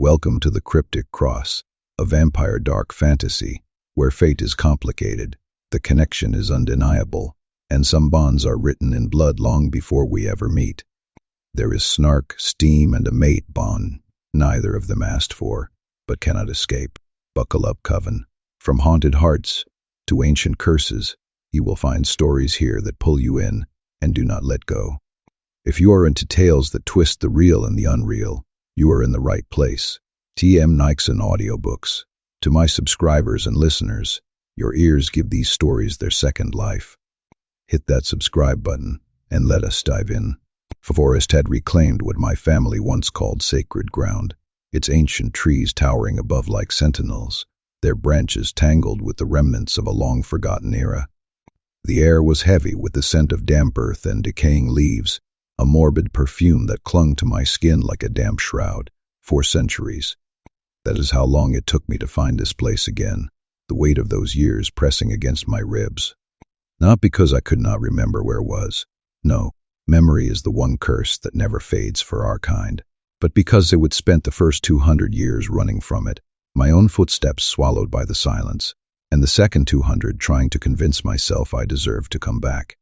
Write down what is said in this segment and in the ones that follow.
Welcome to the Cryptic Cross, a vampire dark fantasy where fate is complicated, the connection is undeniable, and some bonds are written in blood long before we ever meet. There is snark, steam, and a mate bond, neither of them asked for, but cannot escape. Buckle up, Coven. From haunted hearts to ancient curses, you will find stories here that pull you in and do not let go. If you are into tales that twist the real and the unreal, you are in the right place. Nyxen Audiobooks. To my subscribers and listeners, your ears give these stories their second life. Hit that subscribe button and let us dive in. The forest had reclaimed what my family once called sacred ground, its ancient trees towering above like sentinels, their branches tangled with the remnants of a long-forgotten era. The air was heavy with the scent of damp earth and decaying leaves, a morbid perfume that clung to my skin like a damp shroud. 4 centuries. That is how long it took me to find this place again, the weight of those years pressing against my ribs. Not because I could not remember where it was. No, memory is the one curse that never fades for our kind. But because it would spent the first 200 years running from it, my own footsteps swallowed by the silence, and the second 200 trying to convince myself I deserved to come back.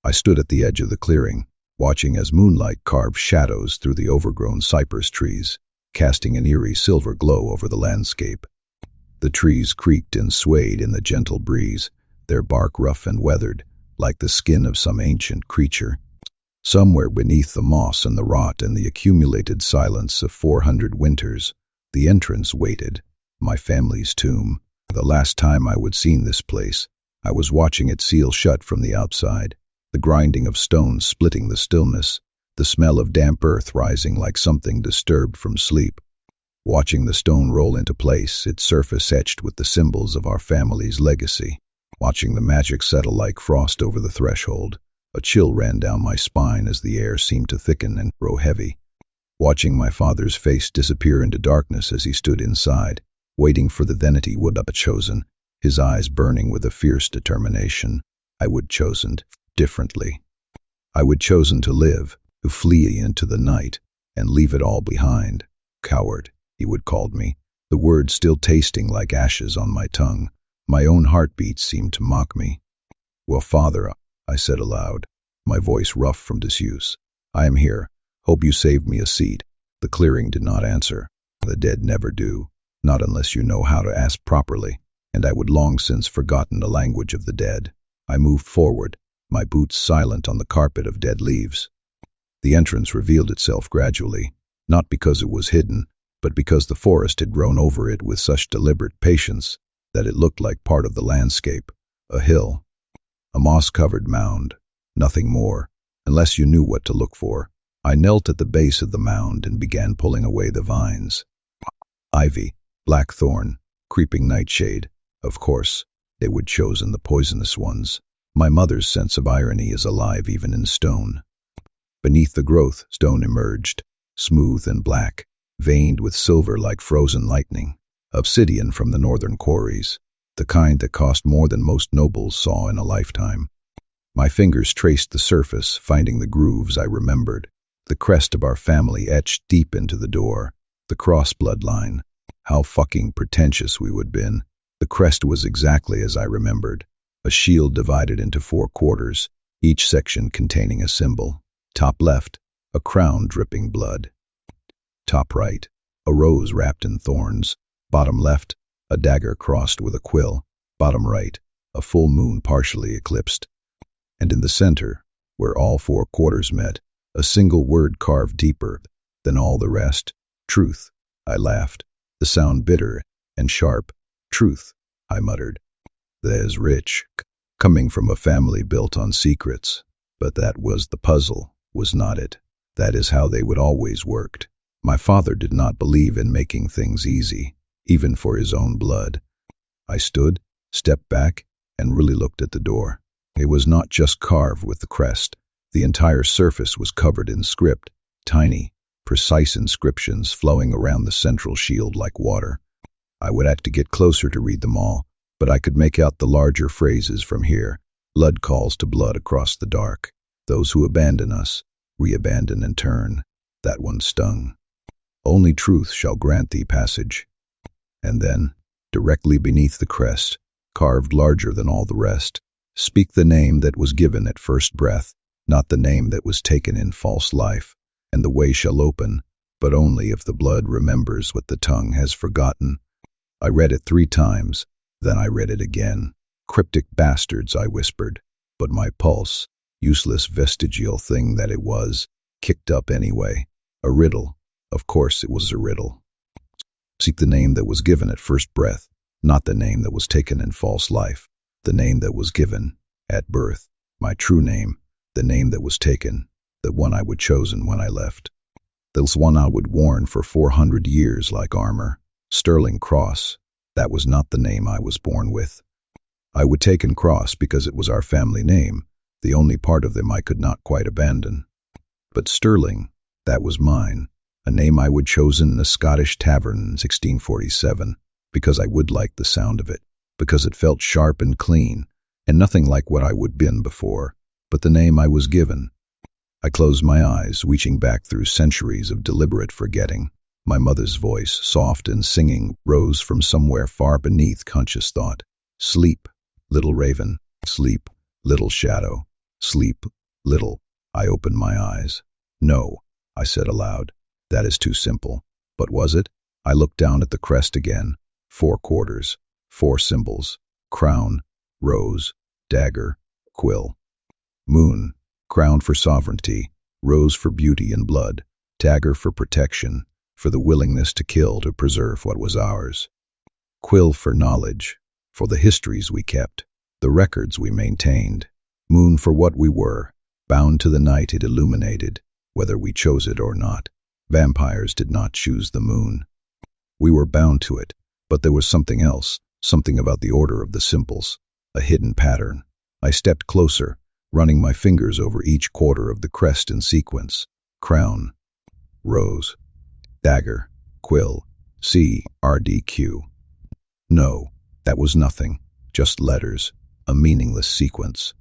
I stood at the edge of the clearing, watching as moonlight carved shadows through the overgrown cypress trees, casting an eerie silver glow over the landscape. The trees creaked and swayed in the gentle breeze, their bark rough and weathered, like the skin of some ancient creature. Somewhere beneath the moss and the rot and the accumulated silence of 400 winters, the entrance waited, my family's tomb. The last time I would seen this place, I was watching it seal shut from the outside, the grinding of stones splitting the stillness, the smell of damp earth rising like something disturbed from sleep. Watching the stone roll into place, its surface etched with the symbols of our family's legacy. Watching the magic settle like frost over the threshold, a chill ran down my spine as the air seemed to thicken and grow heavy. Watching my father's face disappear into darkness as he stood inside, waiting for the then he would have chosen, his eyes burning with a fierce determination. I would chosen differently. I would chosen to live, to flee into the night, and leave it all behind. Coward, he would called me, the word still tasting like ashes on my tongue. My own heartbeat seemed to mock me. Well, Father, I said aloud, my voice rough from disuse. I am here. Hope you saved me a seat. The clearing did not answer. The dead never do, not unless you know how to ask properly, and I would long since forgotten the language of the dead. I moved forward, my boots silent on the carpet of dead leaves. The entrance revealed itself gradually, not because it was hidden, but because the forest had grown over it with such deliberate patience that it looked like part of the landscape, a hill, a moss-covered mound, nothing more, unless you knew what to look for. I knelt at the base of the mound and began pulling away the vines. Ivy, blackthorn, creeping nightshade, of course, they would chosen the poisonous ones. My mother's sense of irony is alive even in stone. Beneath the growth, stone emerged, smooth and black, veined with silver like frozen lightning, obsidian from the northern quarries, the kind that cost more than most nobles saw in a lifetime. My fingers traced the surface, finding the grooves I remembered, the crest of our family etched deep into the door, the cross bloodline. How fucking pretentious we would been. The crest was exactly as I remembered, a shield divided into 4 quarters, each section containing a symbol. Top left, a crown dripping blood. Top right, a rose wrapped in thorns. Bottom left, a dagger crossed with a quill. Bottom right, a full moon partially eclipsed. And in the center, where all 4 quarters met, a single word carved deeper than all the rest. Truth, I laughed, the sound bitter and sharp. Truth, I muttered. That is rich, coming from a family built on secrets. But that was the puzzle, was not it? That is how they would always worked. My father did not believe in making things easy, even for his own blood. I stood, stepped back, and really looked at the door. It was not just carved with the crest. The entire surface was covered in script, tiny, precise inscriptions flowing around the central shield like water. I would have to get closer to read them all, but I could make out the larger phrases from here. Blood calls to blood across the dark. Those who abandon us, re-abandon in turn. That one stung. Only truth shall grant thee passage. And then, directly beneath the crest, carved larger than all the rest, speak the name that was given at first breath, not the name that was taken in false life, and the way shall open, but only if the blood remembers what the tongue has forgotten. I read it 3 times, then I read it again. Cryptic bastards, I whispered, but my pulse, useless vestigial thing that it was, kicked up anyway. A riddle. Of course it was a riddle. Seek the name that was given at first breath, not the name that was taken in false life, the name that was given at birth, my true name, the name that was taken, the one I would chosen when I left. This one I would worn for 400 years like armor. Sterling Cross, that was not the name I was born with. I would taken Cross because it was our family name, the only part of them I could not quite abandon. But Sterling, that was mine, a name I would chosen in a Scottish tavern in 1647, because I would like the sound of it, because it felt sharp and clean, and nothing like what I would been before, but the name I was given. I closed my eyes, reaching back through centuries of deliberate forgetting. My mother's voice, soft and singing, rose from somewhere far beneath conscious thought. Sleep, little raven, sleep, little shadow, sleep, little. I opened my eyes. No, I said aloud. That is too simple. But was it? I looked down at the crest again. 4 quarters, 4 symbols, crown, rose, dagger, quill. Moon, crown for sovereignty, rose for beauty and blood, dagger for protection, for the willingness to kill to preserve what was ours. Quill for knowledge, for the histories we kept, the records we maintained. Moon for what we were, bound to the night it illuminated, whether we chose it or not. Vampires did not choose the moon. We were bound to it, but there was something else, something about the order of the symbols, a hidden pattern. I stepped closer, running my fingers over each quarter of the crest in sequence. Crown, rose, dagger, quill, CRDQ. No, that was nothing, just letters, a meaningless sequence.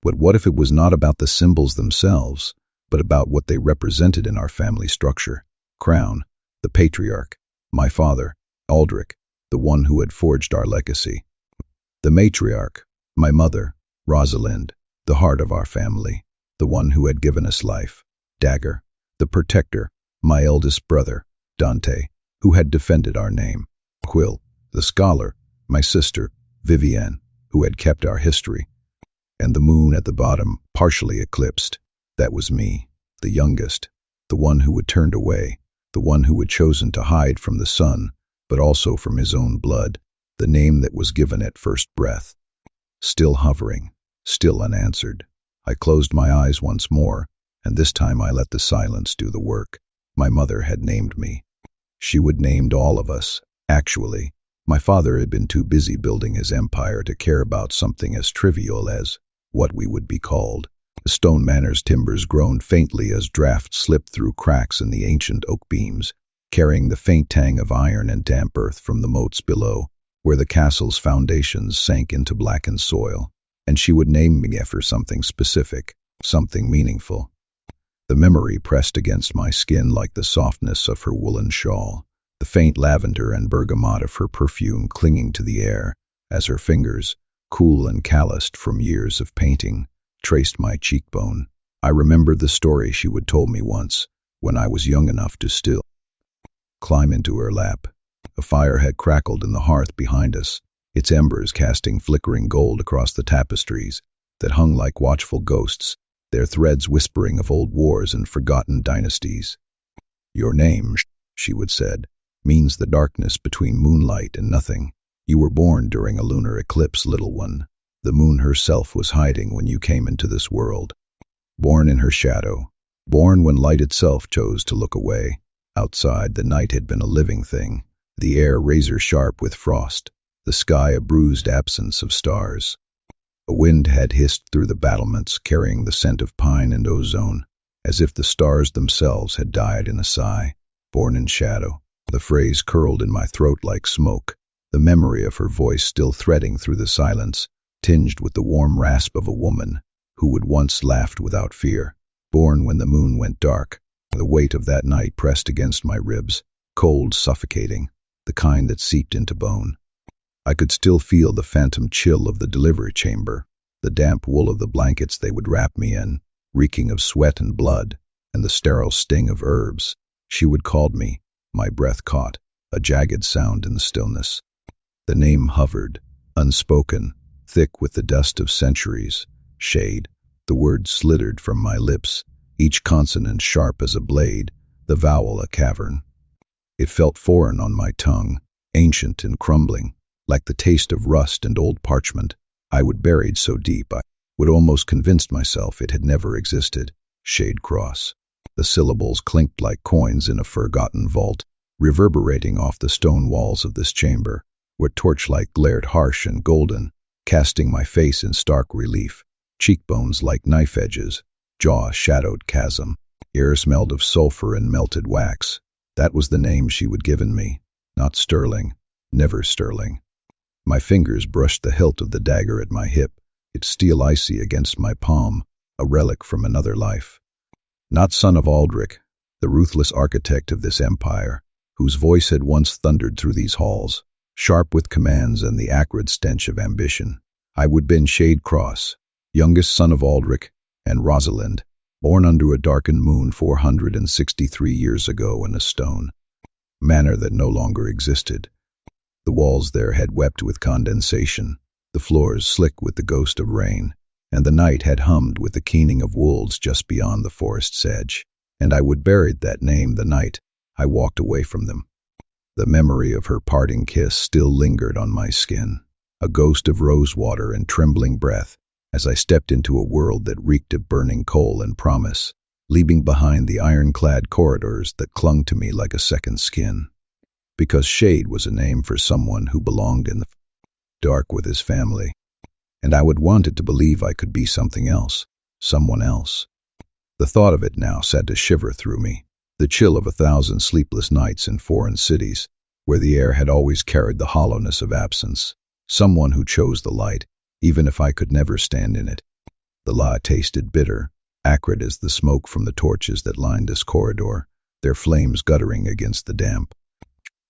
But what if it was not about the symbols themselves, but about what they represented in our family structure? Crown, the patriarch, my father, Aldrich, the one who had forged our legacy. The matriarch, my mother, Rosalind, the heart of our family, the one who had given us life. Dagger, the protector, my eldest brother, Dante, who had defended our name. Quill, the scholar, my sister, Vivienne, who had kept our history. And the moon at the bottom, partially eclipsed. That was me, the youngest, the one who had turned away, the one who had chosen to hide from the sun, but also from his own blood, the name that was given at first breath. Still hovering, still unanswered. I closed my eyes once more, and this time I let the silence do the work. My mother had named me. She would named all of us, actually. My father had been too busy building his empire to care about something as trivial as what we would be called. The stone manor's timbers groaned faintly as drafts slipped through cracks in the ancient oak beams, carrying the faint tang of iron and damp earth from the moats below, where the castle's foundations sank into blackened soil. And she would name me after something specific, something meaningful. The memory pressed against my skin like the softness of her woolen shawl, the faint lavender and bergamot of her perfume clinging to the air, as her fingers, cool and calloused from years of painting, traced my cheekbone. I remembered the story she would told me once, when I was young enough to still climb into her lap. A fire had crackled in the hearth behind us, its embers casting flickering gold across the tapestries that hung like watchful ghosts, their threads whispering of old wars and forgotten dynasties. Your name, she would said, means the darkness between moonlight and nothing. You were born during a lunar eclipse, little one. The moon herself was hiding when you came into this world. Born in her shadow, born when light itself chose to look away. Outside, the night had been a living thing, the air razor-sharp with frost, the sky a bruised absence of stars. A wind had hissed through the battlements, carrying the scent of pine and ozone, as if the stars themselves had died in a sigh. Born in shadow, the phrase curled in my throat like smoke, the memory of her voice still threading through the silence, tinged with the warm rasp of a woman who would once laughed without fear. Born when the moon went dark, The weight of that night pressed against my ribs, cold, suffocating, the kind that seeped into bone. I could still feel the phantom chill of the delivery chamber, the damp wool of the blankets they would wrap me in, reeking of sweat and blood, and the sterile sting of herbs. She would call me. My breath caught, a jagged sound in the stillness. The name hovered, unspoken, thick with the dust of centuries. Shade. The word slithered from my lips, each consonant sharp as a blade, the vowel a cavern. It felt foreign on my tongue, ancient and crumbling, like the taste of rust and old parchment. I would buried so deep I would almost convinced myself it had never existed. Shade Cross. The syllables clinked like coins in a forgotten vault, reverberating off the stone walls of this chamber, where torchlight glared harsh and golden, casting my face in stark relief, cheekbones like knife edges, jaw shadowed chasm. Air smelled of sulfur and melted wax. That was the name she would given me. Not Sterling, never Sterling. My fingers brushed the hilt of the dagger at my hip, its steel icy against my palm, a relic from another life. Not son of Aldrich, the ruthless architect of this empire, whose voice had once thundered through these halls, sharp with commands and the acrid stench of ambition. I would been Shade Cross, youngest son of Aldrich and Rosalind, born under a darkened moon 463 years ago in a stone manor that no longer existed. The walls there had wept with condensation, the floors slick with the ghost of rain, and the night had hummed with the keening of wolves just beyond the forest's edge. And I would buried that name the night I walked away from them. The memory of her parting kiss still lingered on my skin, a ghost of rosewater and trembling breath, as I stepped into a world that reeked of burning coal and promise, leaving behind the ironclad corridors that clung to me like a second skin. Because Shade was a name for someone who belonged in the dark with his family, and I would wanted to believe I could be something else, someone else. The thought of it now sent a shiver through me, the chill of 1,000 sleepless nights in foreign cities, where the air had always carried the hollowness of absence, someone who chose the light, even if I could never stand in it. The light tasted bitter, acrid as the smoke from the torches that lined this corridor, their flames guttering against the damp.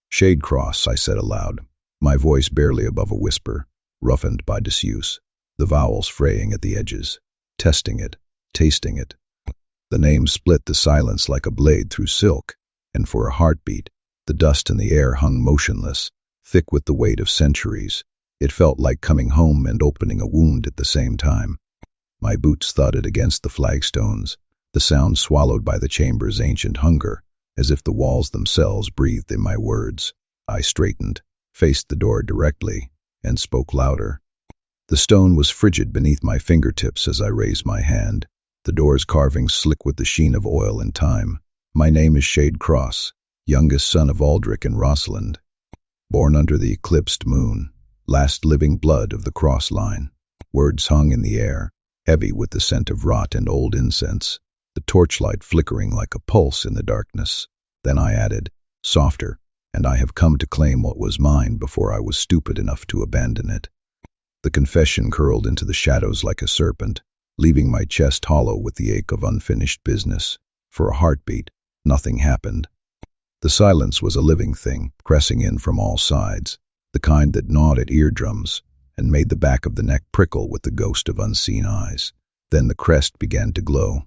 Shade Cross, I said aloud, my voice barely above a whisper, roughened by disuse, the vowels fraying at the edges, testing it, tasting it. The name split the silence like a blade through silk, and for a heartbeat, the dust in the air hung motionless, thick with the weight of centuries. It felt like coming home and opening a wound at the same time. My boots thudded against the flagstones, the sound swallowed by the chamber's ancient hunger, as if the walls themselves breathed in my words. I straightened, faced the door directly, and spoke louder. The stone was frigid beneath my fingertips as I raised my hand, the door's carvings slick with the sheen of oil and time. My name is Shade Cross, youngest son of Aldrich and Rosalind, born under the eclipsed moon, last living blood of the cross line. Words hung in the air, heavy with the scent of rot and old incense, the torchlight flickering like a pulse in the darkness. Then I added, softer, and I have come to claim what was mine before I was stupid enough to abandon it. The confession curled into the shadows like a serpent, leaving my chest hollow with the ache of unfinished business. For a heartbeat, nothing happened. The silence was a living thing, pressing in from all sides, the kind that gnawed at eardrums and made the back of the neck prickle with the ghost of unseen eyes. Then the crest began to glow.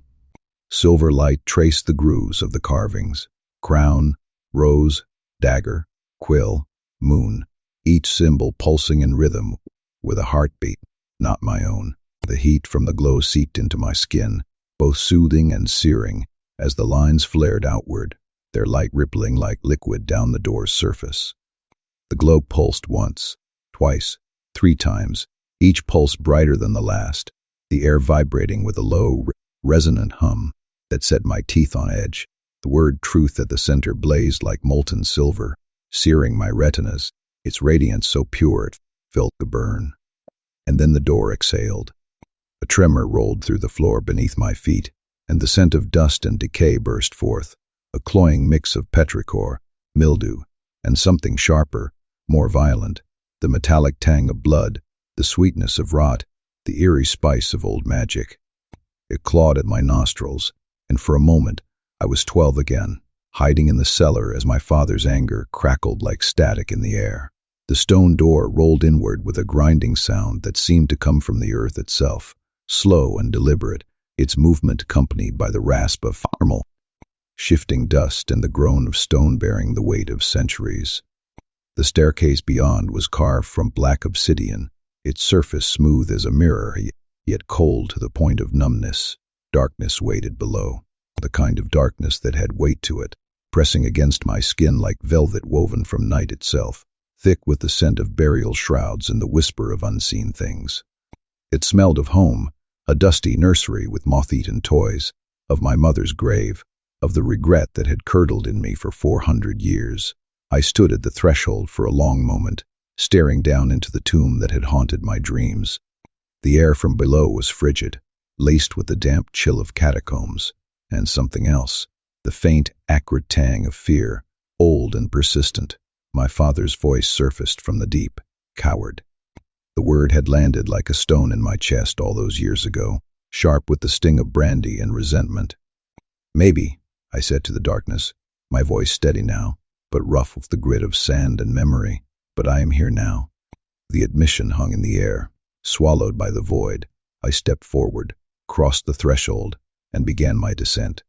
Silver light traced the grooves of the carvings, crown, rose, dagger, quill, moon, each symbol pulsing in rhythm with a heartbeat, not my own. The heat from the glow seeped into my skin, both soothing and searing, as the lines flared outward, their light rippling like liquid down the door's surface. The glow pulsed once, twice, 3 times, each pulse brighter than the last, the air vibrating with a low, resonant hum that set my teeth on edge. The word truth at the center blazed like molten silver, searing my retinas, its radiance so pure it felt the burn. And then the door exhaled. A tremor rolled through the floor beneath my feet, and the scent of dust and decay burst forth, a cloying mix of petrichor, mildew, and something sharper, more violent, the metallic tang of blood, the sweetness of rot, the eerie spice of old magic. It clawed at my nostrils, and for a moment I was 12 again, hiding in the cellar as my father's anger crackled like static in the air. The stone door rolled inward with a grinding sound that seemed to come from the earth itself, slow and deliberate, its movement accompanied by the rasp of thermal, shifting dust and the groan of stone bearing the weight of centuries. The staircase beyond was carved from black obsidian, its surface smooth as a mirror, yet cold to the point of numbness. Darkness waited below, the kind of darkness that had weight to it, pressing against my skin like velvet woven from night itself, thick with the scent of burial shrouds and the whisper of unseen things. It smelled of home, a dusty nursery with moth-eaten toys, of my mother's grave, of the regret that had curdled in me for 400 years. I stood at the threshold for a long moment, staring down into the tomb that had haunted my dreams. The air from below was frigid, laced with the damp chill of catacombs, and something else, the faint, acrid tang of fear, old and persistent. My father's voice surfaced from the deep. Coward. The word had landed like a stone in my chest all those years ago, sharp with the sting of brandy and resentment. Maybe, I said to the darkness, my voice steady now, but rough with the grit of sand and memory. But I am here now. The admission hung in the air, swallowed by the void. I stepped forward, crossed the threshold, and began my descent.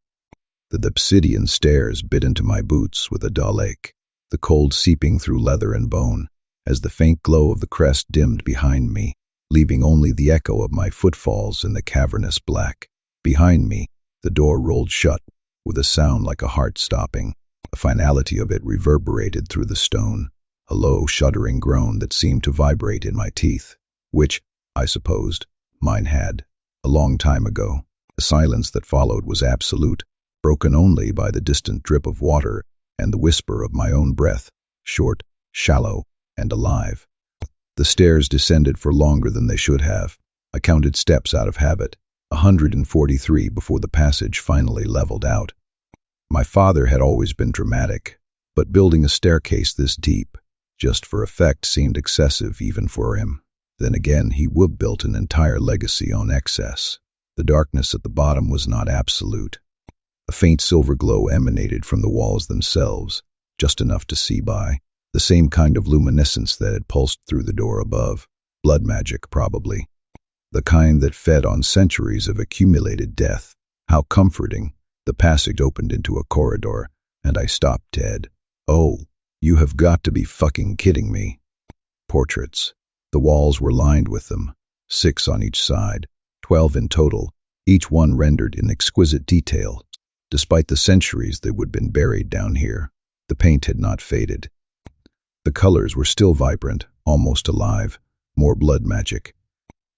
The obsidian stairs bit into my boots with a dull ache, the cold seeping through leather and bone, as the faint glow of the crest dimmed behind me, leaving only the echo of my footfalls in the cavernous black. Behind me, the door rolled shut, with a sound like a heart stopping. The finality of it reverberated through the stone, a low, shuddering groan that seemed to vibrate in my teeth, which, I supposed, mine had, a long time ago. The silence that followed was absolute, broken only by the distant drip of water and the whisper of my own breath, short, shallow, and alive. The stairs descended for longer than they should have. I counted steps out of habit, 143 before the passage finally leveled out. My father had always been dramatic, but building a staircase this deep, just for effect, seemed excessive even for him. Then again, he would built an entire legacy on excess. The darkness at the bottom was not absolute. A faint silver glow emanated from the walls themselves, just enough to see by. The same kind of luminescence that had pulsed through the door above. Blood magic, probably. The kind that fed on centuries of accumulated death. How comforting. The passage opened into a corridor, and I stopped dead. Oh, you have got to be fucking kidding me. Portraits. The walls were lined with them, 6 on each side, 12 in total, each one rendered in exquisite detail. Despite the centuries that would have been buried down here, the paint had not faded. The colors were still vibrant, almost alive, more blood magic.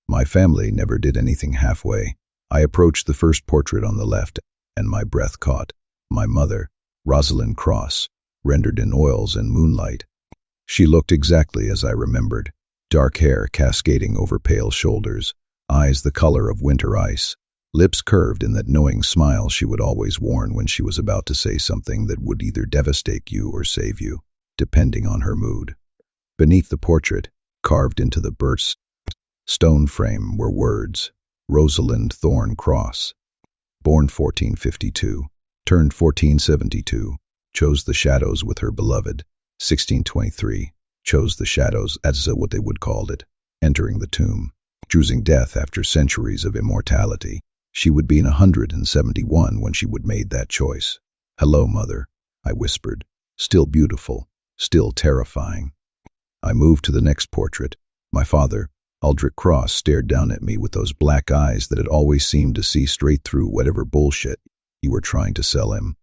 My family never did anything halfway. I approached the first portrait on the left, and my breath caught. My mother, Rosalind Cross, rendered in oils and moonlight. She looked exactly as I remembered, dark hair cascading over pale shoulders, eyes the color of winter ice, lips curved in that knowing smile she would always worn when she was about to say something that would either devastate you or save you, depending on her mood. Beneath the portrait, carved into the birch stone frame, were words: Rosalind Thorne Cross, born 1452, turned 1472, chose the shadows with her beloved, 1623, chose the shadows, as what they would call it, entering the tomb, choosing death after centuries of immortality. She would be in 171 when she would made that choice. Hello, mother, I whispered, still beautiful, still terrifying. I moved to the next portrait. My father, Aldrich Cross, stared down at me with those black eyes that had always seemed to see straight through whatever bullshit you were trying to sell him.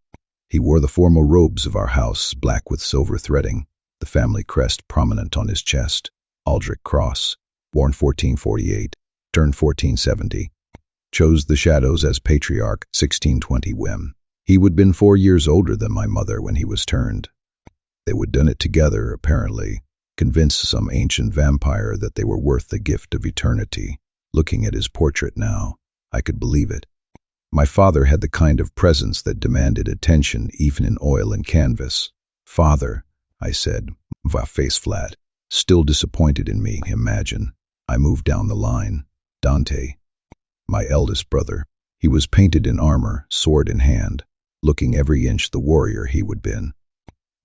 He wore the formal robes of our house, black with silver threading, the family crest prominent on his chest. Aldrich Cross, born 1448, turned 1470, chose the shadows as patriarch, 1620 whim. He would been 4 years older than my mother when he was turned. They would done it together, apparently, convinced some ancient vampire that they were worth the gift of eternity. Looking at his portrait now, I could believe it. My father had the kind of presence that demanded attention even in oil and canvas. Father, I said, my face flat, still disappointed in me, imagine. I moved down the line. Dante, my eldest brother. He was painted in armor, sword in hand, looking every inch the warrior he would been.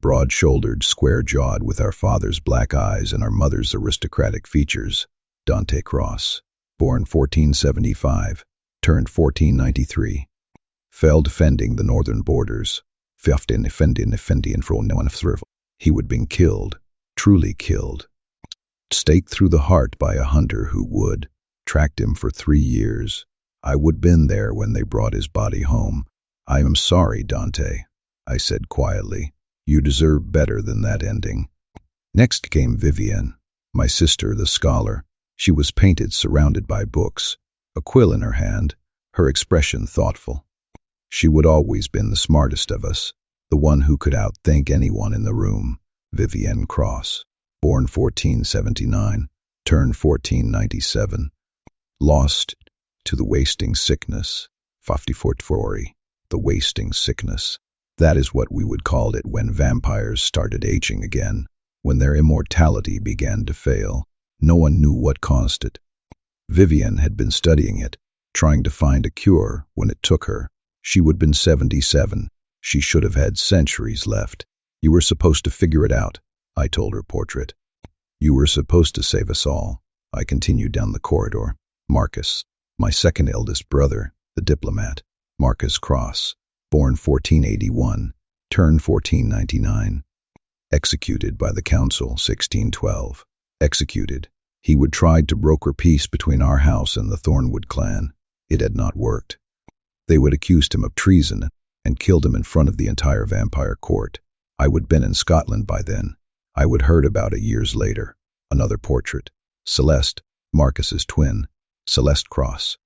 Broad-shouldered, square-jawed, with our father's black eyes and our mother's aristocratic features, Dante Cross, born 1475, turned 1493, fell defending the northern borders. He would been killed, truly killed, staked through the heart by a hunter who would tracked him for 3 years. I would been there when they brought his body home. I am sorry, Dante, I said quietly. You deserve better than that ending. Next came Vivienne, my sister, the scholar. She was painted, surrounded by books, a quill in her hand, her expression thoughtful. She would always been the smartest of us, the one who could outthink anyone in the room. Vivienne Cross, born 1479, turned 1497, lost to the wasting sickness. 54 the wasting sickness. That is what we would call it when vampires started aging again, when their immortality began to fail. No one knew what caused it. Vivienne had been studying it, trying to find a cure when it took her. She would have been 77. She should have had centuries left. You were supposed to figure it out, I told her portrait. You were supposed to save us all. I continued down the corridor. Marcus, my second eldest brother, the diplomat, Marcus Cross, born 1481, turned 1499. Executed by the council 1612. Executed. He would tried to broker peace between our house and the Thornwood clan. It had not worked. They would accused him of treason and killed him in front of the entire vampire court. I would been in Scotland by then. I would heard about it years later. Another portrait. Celeste, Marcus's twin, Celeste Cross,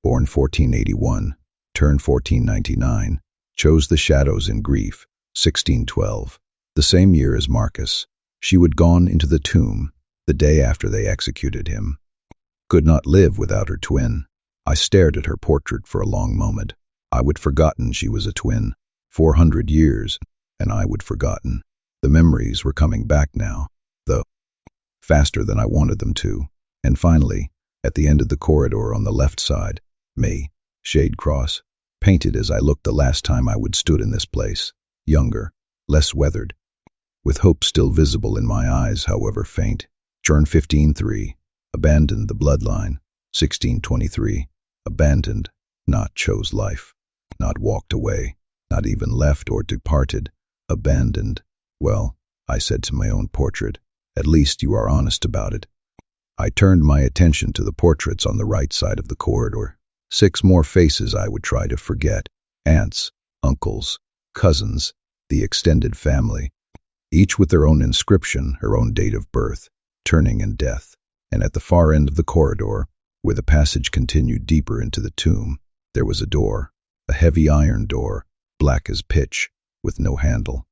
born 1481, turned 1499, chose the shadows in grief, 1612. The same year as Marcus, she would gone into the tomb the day after they executed him. Could not live without her twin. I stared at her portrait for a long moment. I would forgotten she was a twin. 400 years, and I would forgotten. The memories were coming back now, though faster than I wanted them to. And finally, at the end of the corridor on the left side, me, Shade Cross, painted as I looked the last time I would stood in this place, younger, less weathered, with hope still visible in my eyes, however faint. Churn 15-3, abandoned the bloodline. 1623, abandoned, not chose life, not walked away, not even left or departed, abandoned. Well, I said to my own portrait, at least you are honest about it. I turned my attention to the portraits on the right side of the corridor. 6 more faces I would try to forget. Aunts, uncles, cousins, the extended family, each with their own inscription, her own date of birth, turning and death. And at the far end of the corridor, where the passage continued deeper into the tomb, there was a door, a heavy iron door, black as pitch, with no handle.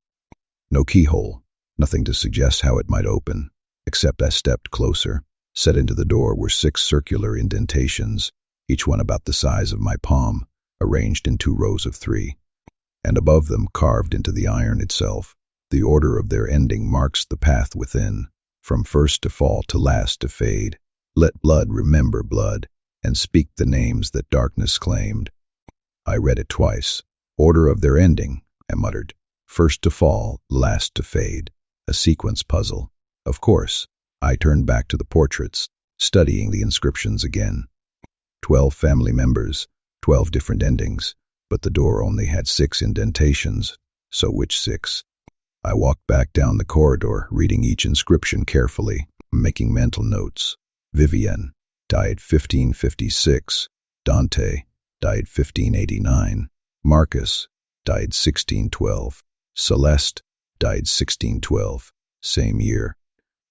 No keyhole, nothing to suggest how it might open, except I stepped closer. Set into the door were 6 circular indentations, each one about the size of my palm, arranged in 2 rows of 3. And above them, carved into the iron itself, the order of their ending marks the path within, from first to fall to last to fade. Let blood remember blood, and speak the names that darkness claimed. I read it twice. Order of their ending, I muttered. First to fall, last to fade. A sequence puzzle. Of course. I turned back to the portraits, studying the inscriptions again. 12 family members, 12 different endings, but the door only had 6 indentations, so which 6? I walked back down the corridor, reading each inscription carefully, making mental notes. Vivienne, died 1556. Dante, died 1589. Marcus, died 1612. Celeste, died 1612, same year.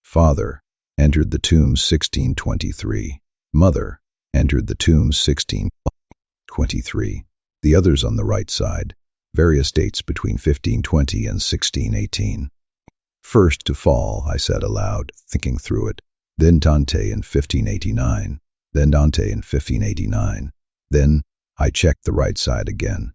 Father, entered the tomb 1623. Mother, entered the tomb 1623. The others on the right side, various dates between 1520 and 1618. First to fall, I said aloud, thinking through it. Then Dante in 1589. Then Dante in 1589. Then I checked the right side again.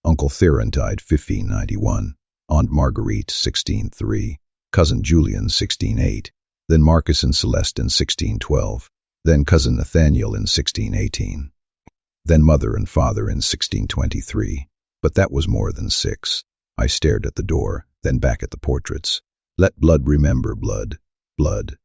Uncle Theron died 1591. Aunt Marguerite 1603. Cousin Julian 1608. Then Marcus and Celeste in 1612. Then Cousin Nathaniel in 1618. Then Mother and Father in 1623. But that was more than 6. I stared at the door, then back at the portraits. Let blood remember blood. Blood.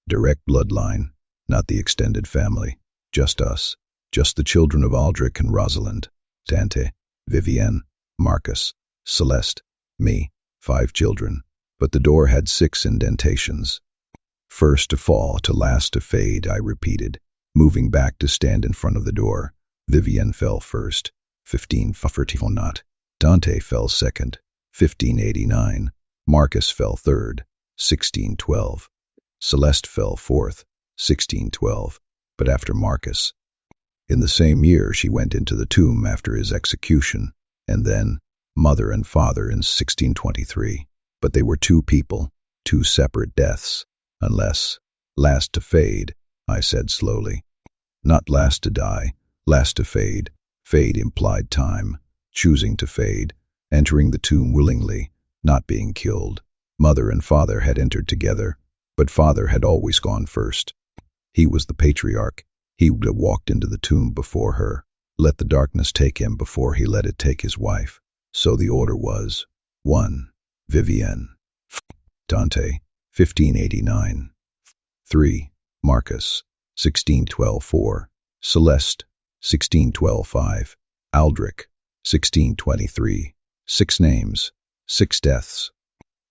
Direct bloodline, not the extended family. Just us. Just the children of Aldrich and Rosalind. Dante, Vivienne, Marcus, Celeste, me. 5 children. But the door had 6 indentations. First to fall, to last to fade, I repeated, moving back to stand in front of the door. Vivienne fell first, 1544 not. Dante fell second, 1589. Marcus fell third, 1612. Celeste fell fourth, 1612. But after Marcus. In the same year she went into the tomb after his execution, and then mother and father in 1623. But they were 2 people, 2 separate deaths. Unless, last to fade, I said slowly. Not last to die, last to fade. Fade implied time, choosing to fade, entering the tomb willingly, not being killed. Mother and father had entered together, but father had always gone first. He was the patriarch. He would have walked into the tomb before her, let the darkness take him before he let it take his wife. So the order was 1. Vivienne. Dante, 1589. 3. Marcus, 1612-4. Celeste, 1612-5. Aldrich, 1623. 6 names, 6 deaths,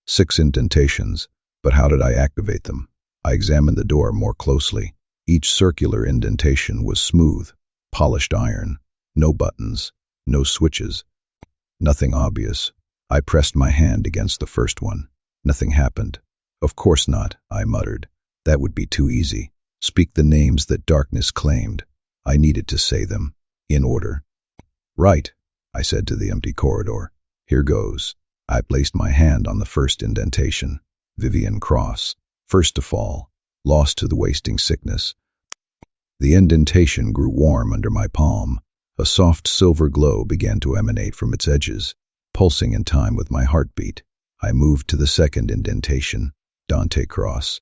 6 indentations. But how did I activate them? I examined the door more closely. Each circular indentation was smooth, polished iron. No buttons, no switches, nothing obvious. I pressed my hand against the first one. Nothing happened. Of course not, I muttered. That would be too easy. Speak the names that darkness claimed. I needed to say them, in order. Right, I said to the empty corridor. Here goes. I placed my hand on the first indentation. Vivienne Cross. First to fall. Lost to the wasting sickness. The indentation grew warm under my palm. A soft silver glow began to emanate from its edges, pulsing in time with my heartbeat. I moved to the second indentation. Dante Cross.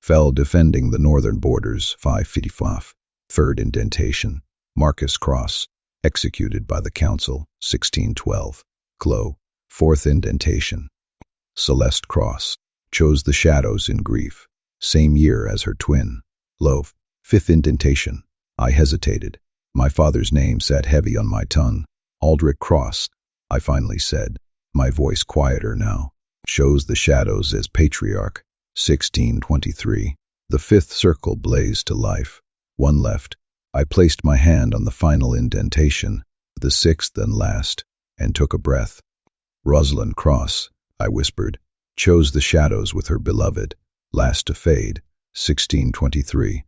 Fell defending the northern borders, 555. Third indentation. Marcus Cross. Executed by the council, 1612. Clo. Fourth indentation. Celeste Cross. Chose the shadows in grief. Same year as her twin. Loaf. Fifth indentation. I hesitated. My father's name sat heavy on my tongue. Aldrich Cross, I finally said, my voice quieter now. Chose the shadows as patriarch. 1623. The 5th circle blazed to life. 1 left. I placed my hand on the final indentation, the 6th and last, and took a breath. Rosalind Cross, I whispered, chose the shadows with her beloved, last to fade. 1623.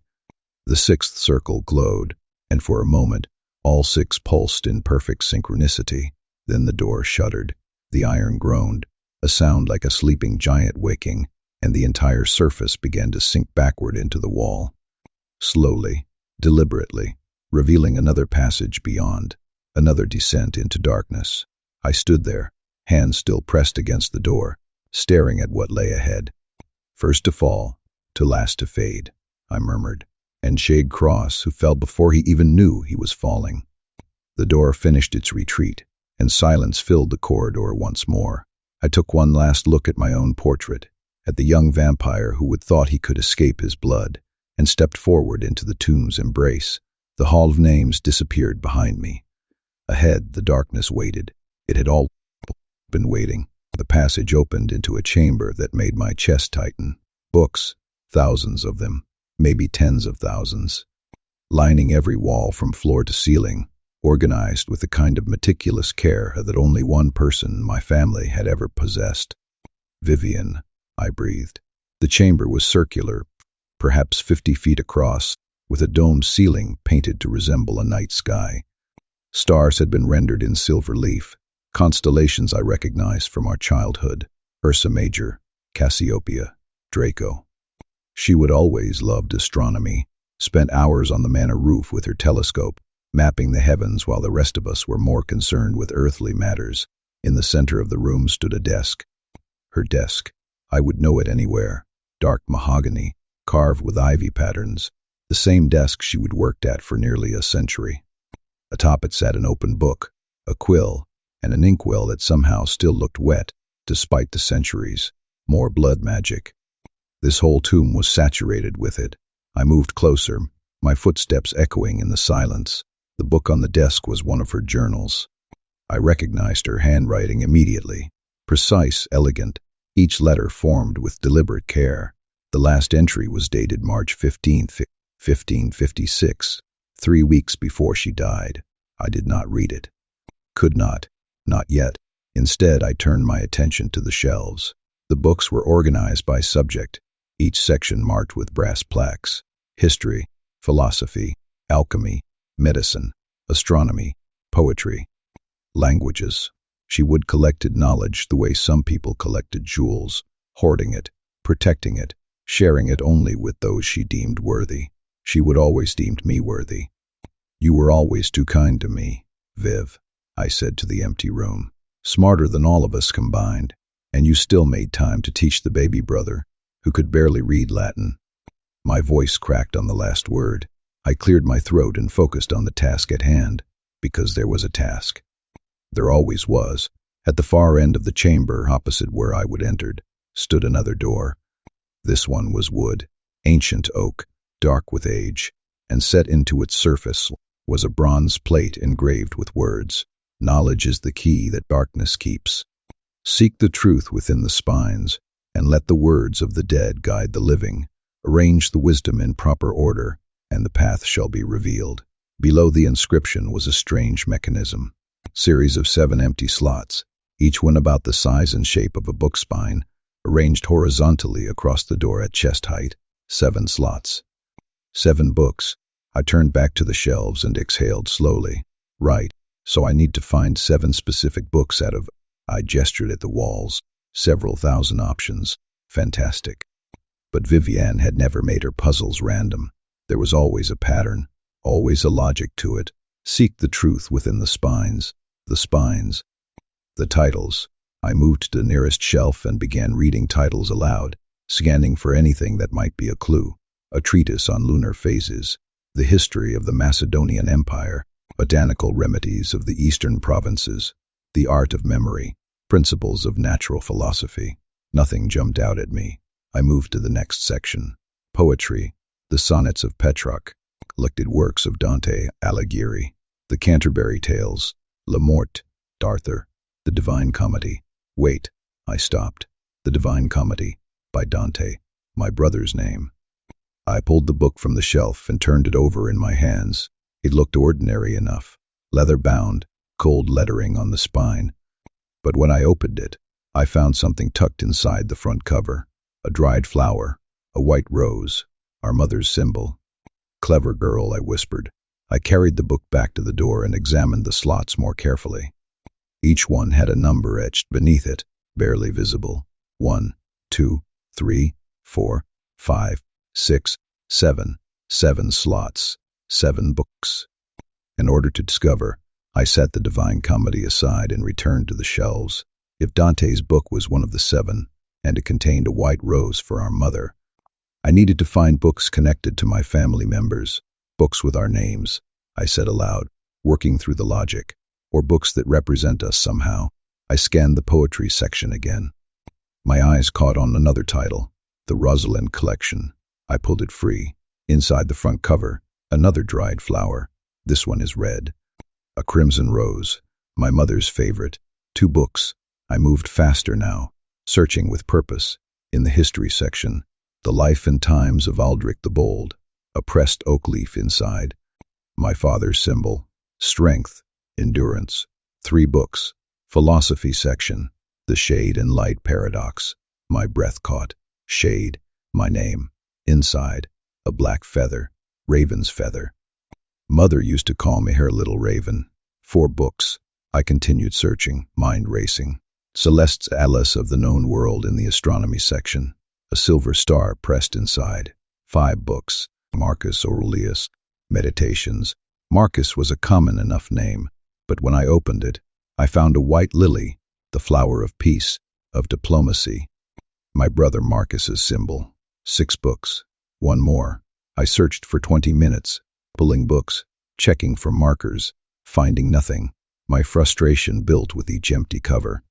The 6th circle glowed, and for a moment, all 6 pulsed in perfect synchronicity. Then the door shuddered. The iron groaned, a sound like a sleeping giant waking, and the entire surface began to sink backward into the wall. Slowly, deliberately, revealing another passage beyond, another descent into darkness. I stood there, hands still pressed against the door, staring at what lay ahead. First to fall, to last to fade, I murmured. And Shade Cross, who fell before he even knew he was falling. The door finished its retreat, and silence filled the corridor once more. I took one last look at my own portrait, at the young vampire who would thought he could escape his blood, and stepped forward into the tomb's embrace. The hall of names disappeared behind me. Ahead, the darkness waited. It had all been waiting. The passage opened into a chamber that made my chest tighten. Books, thousands of them. Maybe tens of thousands, lining every wall from floor to ceiling, organized with the kind of meticulous care that only one person in my family had ever possessed. Vivienne, I breathed. The chamber was circular, perhaps 50 feet across, with a domed ceiling painted to resemble a night sky. Stars had been rendered in silver leaf, constellations I recognized from our childhood: Ursa Major, Cassiopeia, Draco. She would always loved astronomy, spent hours on the manor roof with her telescope, mapping the heavens while the rest of us were more concerned with earthly matters. In the center of the room stood a desk. Her desk. I would know it anywhere. Dark mahogany, carved with ivy patterns. The same desk she would worked at for nearly a century. Atop it sat an open book, a quill, and an inkwell that somehow still looked wet, despite the centuries. More blood magic. This whole tomb was saturated with it. I moved closer, my footsteps echoing in the silence. The book on the desk was one of her journals. I recognized her handwriting immediately. Precise, elegant, each letter formed with deliberate care. The last entry was dated March 15th, 1556, 3 weeks before she died. I did not read it. Could not yet. Instead, I turned my attention to the shelves. The books were organized by subject, each section marked with brass plaques. History, philosophy, alchemy, medicine, astronomy, poetry. Languages. She would collected knowledge the way some people collected jewels, hoarding it, protecting it, sharing it only with those she deemed worthy. She would always deemed me worthy. You were always too kind to me, Viv, I said to the empty room. Smarter than all of us combined, and you still made time to teach the baby brother, who could barely read Latin. My voice cracked on the last word. I cleared my throat and focused on the task at hand, because there was a task. There always was. At the far end of the chamber, opposite where I would entered, stood another door. This one was wood, ancient oak, dark with age, and set into its surface was a bronze plate engraved with words. Knowledge is the key that darkness keeps. Seek the truth within the spines, and let the words of the dead guide the living. Arrange the wisdom in proper order, and the path shall be revealed. Below the inscription was a strange mechanism. Series of 7 empty slots, each one about the size and shape of a book spine, arranged horizontally across the door at chest height. 7 slots. 7 books. I turned back to the shelves and exhaled slowly. Right, so I need to find 7 specific books out of... I gestured at the walls. Several thousand options. Fantastic. But Vivienne had never made her puzzles random. There was always a pattern, always a logic to it. Seek the truth within the spines. The spines. The titles. I moved to the nearest shelf and began reading titles aloud, scanning for anything that might be a clue. A treatise on lunar phases, the history of the Macedonian Empire, botanical remedies of the eastern provinces, the art of memory, principles of natural philosophy. Nothing jumped out at me. I moved to the next section. Poetry, the sonnets of Petrarch, collected works of Dante Alighieri, the Canterbury Tales, Le Morte, d'Arthur, the Divine Comedy. Wait, I stopped. The Divine Comedy, by Dante, my brother's name. I pulled the book from the shelf and turned it over in my hands. It looked ordinary enough, leather-bound, cold lettering on the spine. But when I opened it, I found something tucked inside the front cover. A dried flower, a white rose, our mother's symbol. Clever girl, I whispered. I carried the book back to the door and examined the slots more carefully. Each one had a number etched beneath it, barely visible. 1, 2, 3, 4, 5, 6, 7. 7 slots, 7 books. In order to discover, I set the Divine Comedy aside and returned to the shelves. If Dante's book was one of the 7, and it contained a white rose for our mother, I needed to find books connected to my family members, books with our names, I said aloud, working through the logic, or books that represent us somehow. I scanned the poetry section again. My eyes caught on another title, The Rosalind Collection. I pulled it free. Inside the front cover, another dried flower. This one is red. A crimson rose, my mother's favorite. 2 books. I moved faster now, searching with purpose. In the history section, The Life and Times of Aldrich the Bold, a pressed oak leaf inside. My father's symbol, strength, endurance. 3 books. Philosophy section, The Shade and Light Paradox. My breath caught. Shade, my name. Inside, a black feather, raven's feather. Mother used to call me her little raven. 4 books. I continued searching, mind racing. Celeste's Atlas of the Known World in the astronomy section, a silver star pressed inside. 5 books. Marcus Aurelius, Meditations. Marcus was a common enough name, but when I opened it, I found a white lily, the flower of peace, of diplomacy. My brother Marcus's symbol. 6 books. 1 more. I searched for 20 minutes, pulling books, checking for markers, finding nothing. My frustration built with each empty cover.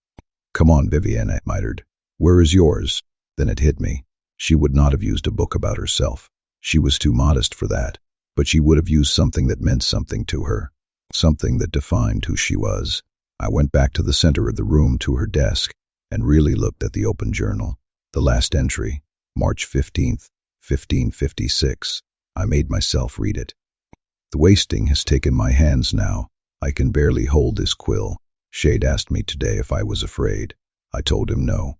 "Come on, Vivienne," I muttered. "Where is yours?" Then it hit me. She would not have used a book about herself. She was too modest for that. But she would have used something that meant something to her. Something that defined who she was. I went back to the center of the room to her desk and really looked at the open journal. The last entry, March 15th, 1556. I made myself read it. "The wasting has taken my hands now. I can barely hold this quill. Shade asked me today if I was afraid. I told him no.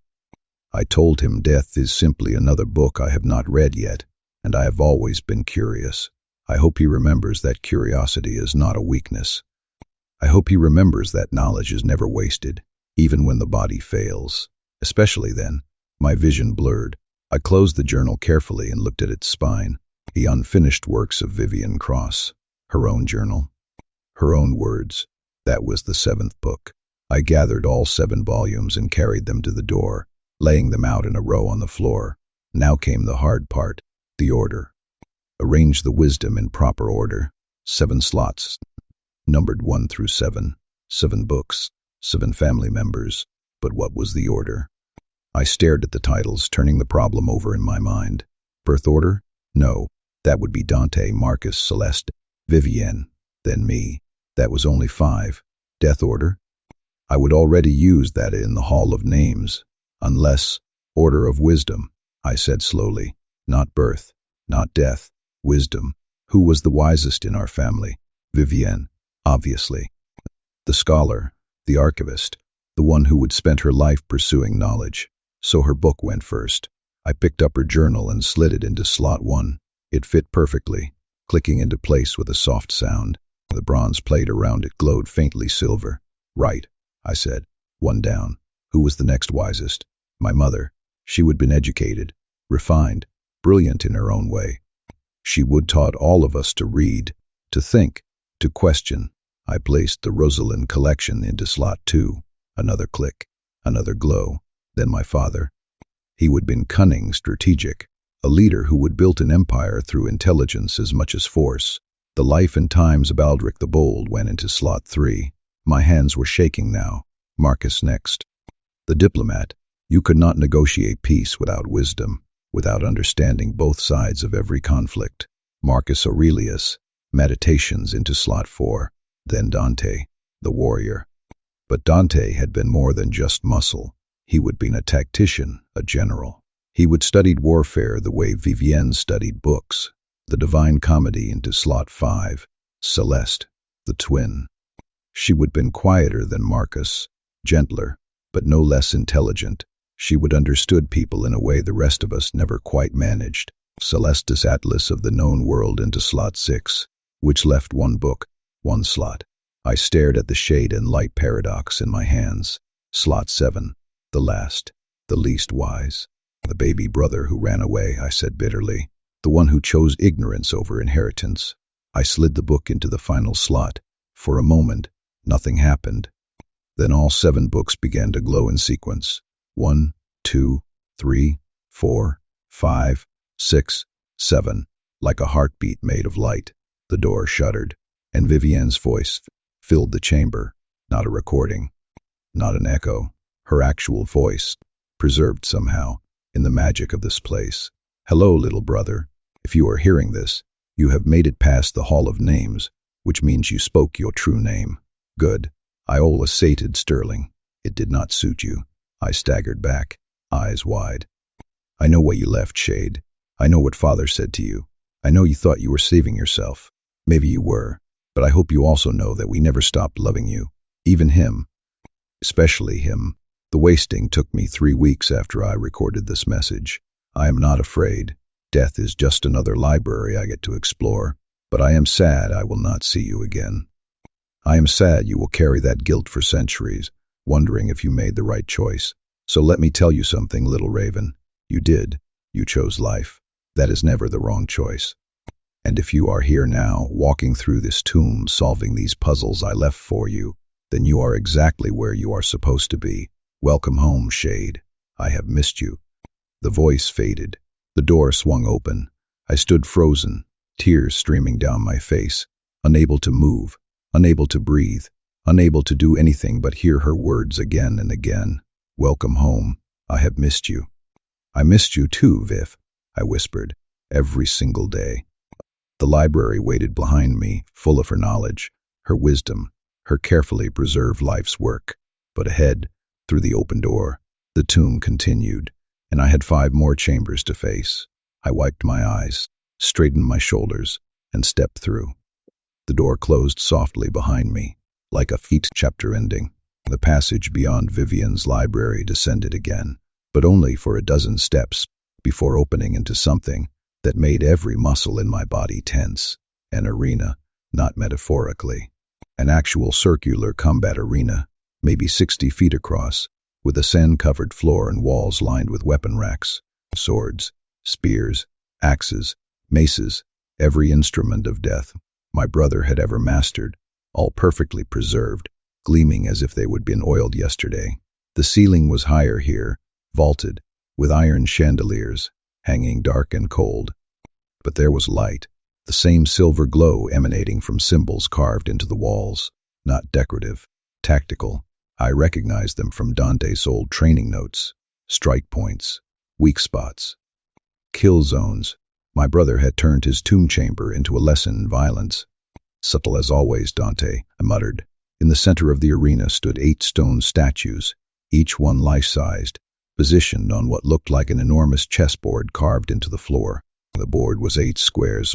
I told him death is simply another book I have not read yet, and I have always been curious. I hope he remembers that curiosity is not a weakness. I hope he remembers that knowledge is never wasted, even when the body fails. Especially then." My vision blurred. I closed the journal carefully and looked at its spine. The unfinished works of Vivienne Cross. Her own journal. Her own words. That was the 7th book. I gathered all 7 volumes and carried them to the door, laying them out in a row on the floor. Now came the hard part, the order. Arrange the wisdom in proper order. 7 slots, numbered 1 through 7. 7 books, 7 family members. But what was the order? I stared at the titles, turning the problem over in my mind. Birth order? No, that would be Dante, Marcus, Celeste, Vivienne, then me. That was only 5. Death order? I would already use that in the Hall of Names. Unless, order of wisdom, I said slowly. Not birth, not death, wisdom. Who was the wisest in our family? Vivienne, obviously. The scholar, the archivist, the one who would spend her life pursuing knowledge. So her book went first. I picked up her journal and slid it into slot 1. It fit perfectly, clicking into place with a soft sound. The bronze plate around it glowed faintly silver. Right, I said. 1 down. Who was the next wisest? My mother. She would been educated, refined, brilliant in her own way. She would taught all of us to read, to think, to question. I placed the Rosalind collection into slot 2. Another click, another glow. Then my father. He would been cunning, strategic, a leader who would built an empire through intelligence as much as force. The life and times of Aldrich the Bold went into slot 3. My hands were shaking now. Marcus next. The diplomat. You could not negotiate peace without wisdom, without understanding both sides of every conflict. Marcus Aurelius. Meditations into slot 4. Then Dante, the warrior. But Dante had been more than just muscle. He would been a tactician, a general. He would studied warfare the way Vivienne studied books. The Divine Comedy into slot 5. Celeste, the twin. She would been quieter than Marcus, gentler, but no less intelligent. She would understood people in a way the rest of us never quite managed. Celeste's Atlas of the Known World into slot 6, which left 1 book, 1 slot. I stared at the shade and light paradox in my hands. Slot 7, the last, the least wise. The baby brother who ran away, I said bitterly. The one who chose ignorance over inheritance. I slid the book into the final slot. For a moment, nothing happened. Then all 7 books began to glow in sequence. 1, 2, 3, 4, 5, 6, 7, like a heartbeat made of light. The door shuddered, and Vivienne's voice filled the chamber. Not a recording, not an echo. Her actual voice, preserved somehow, in the magic of this place. Hello, little brother. If you are hearing this, you have made it past the Hall of Names, which means you spoke your true name. Good. Iola sated Sterling. It did not suit you. I staggered back, eyes wide. I know why you left, Shade. I know what Father said to you. I know you thought you were saving yourself. Maybe you were, but I hope you also know that we never stopped loving you. Even him. Especially him. The wasting took me 3 weeks after I recorded this message. I am not afraid. Death is just another library I get to explore. But I am sad I will not see you again. I am sad you will carry that guilt for centuries, wondering if you made the right choice. So let me tell you something, little raven. You did. You chose life. That is never the wrong choice. And if you are here now, walking through this tomb, solving these puzzles I left for you, then you are exactly where you are supposed to be. Welcome home, Shade. I have missed you. The voice faded. The door swung open. I stood frozen, tears streaming down my face, unable to move, unable to breathe. unable to do anything but hear her words again and again. "Welcome home. I have missed you." "I missed you too, Viv," I whispered, "every single day." The library waited behind me, full of her knowledge, her wisdom, her carefully preserved life's work. But ahead, through the open door, the tomb continued, and I had 5 more chambers to face. I wiped my eyes, straightened my shoulders, and stepped through. The door closed softly behind me, like a feat chapter ending. The passage beyond Vivian's library descended again, but only for a dozen steps before opening into something that made every muscle in my body tense. An arena, not metaphorically. An actual circular combat arena, maybe 60 feet across, with a sand-covered floor and walls lined with weapon racks. Swords, spears, axes, maces, every instrument of death my brother had ever mastered, all perfectly preserved, gleaming as if they would been oiled yesterday. The ceiling was higher here, vaulted, with iron chandeliers, hanging dark and cold. But there was light, the same silver glow emanating from symbols carved into the walls, not decorative, tactical. I recognized them from Dante's old training notes. Strike points, weak spots, kill zones. My brother had turned his tomb chamber into a lesson in violence. "Subtle as always, Dante," I muttered. In the center of the arena stood 8 stone statues, each one life-sized, positioned on what looked like an enormous chessboard carved into the floor. The board was 8 squares,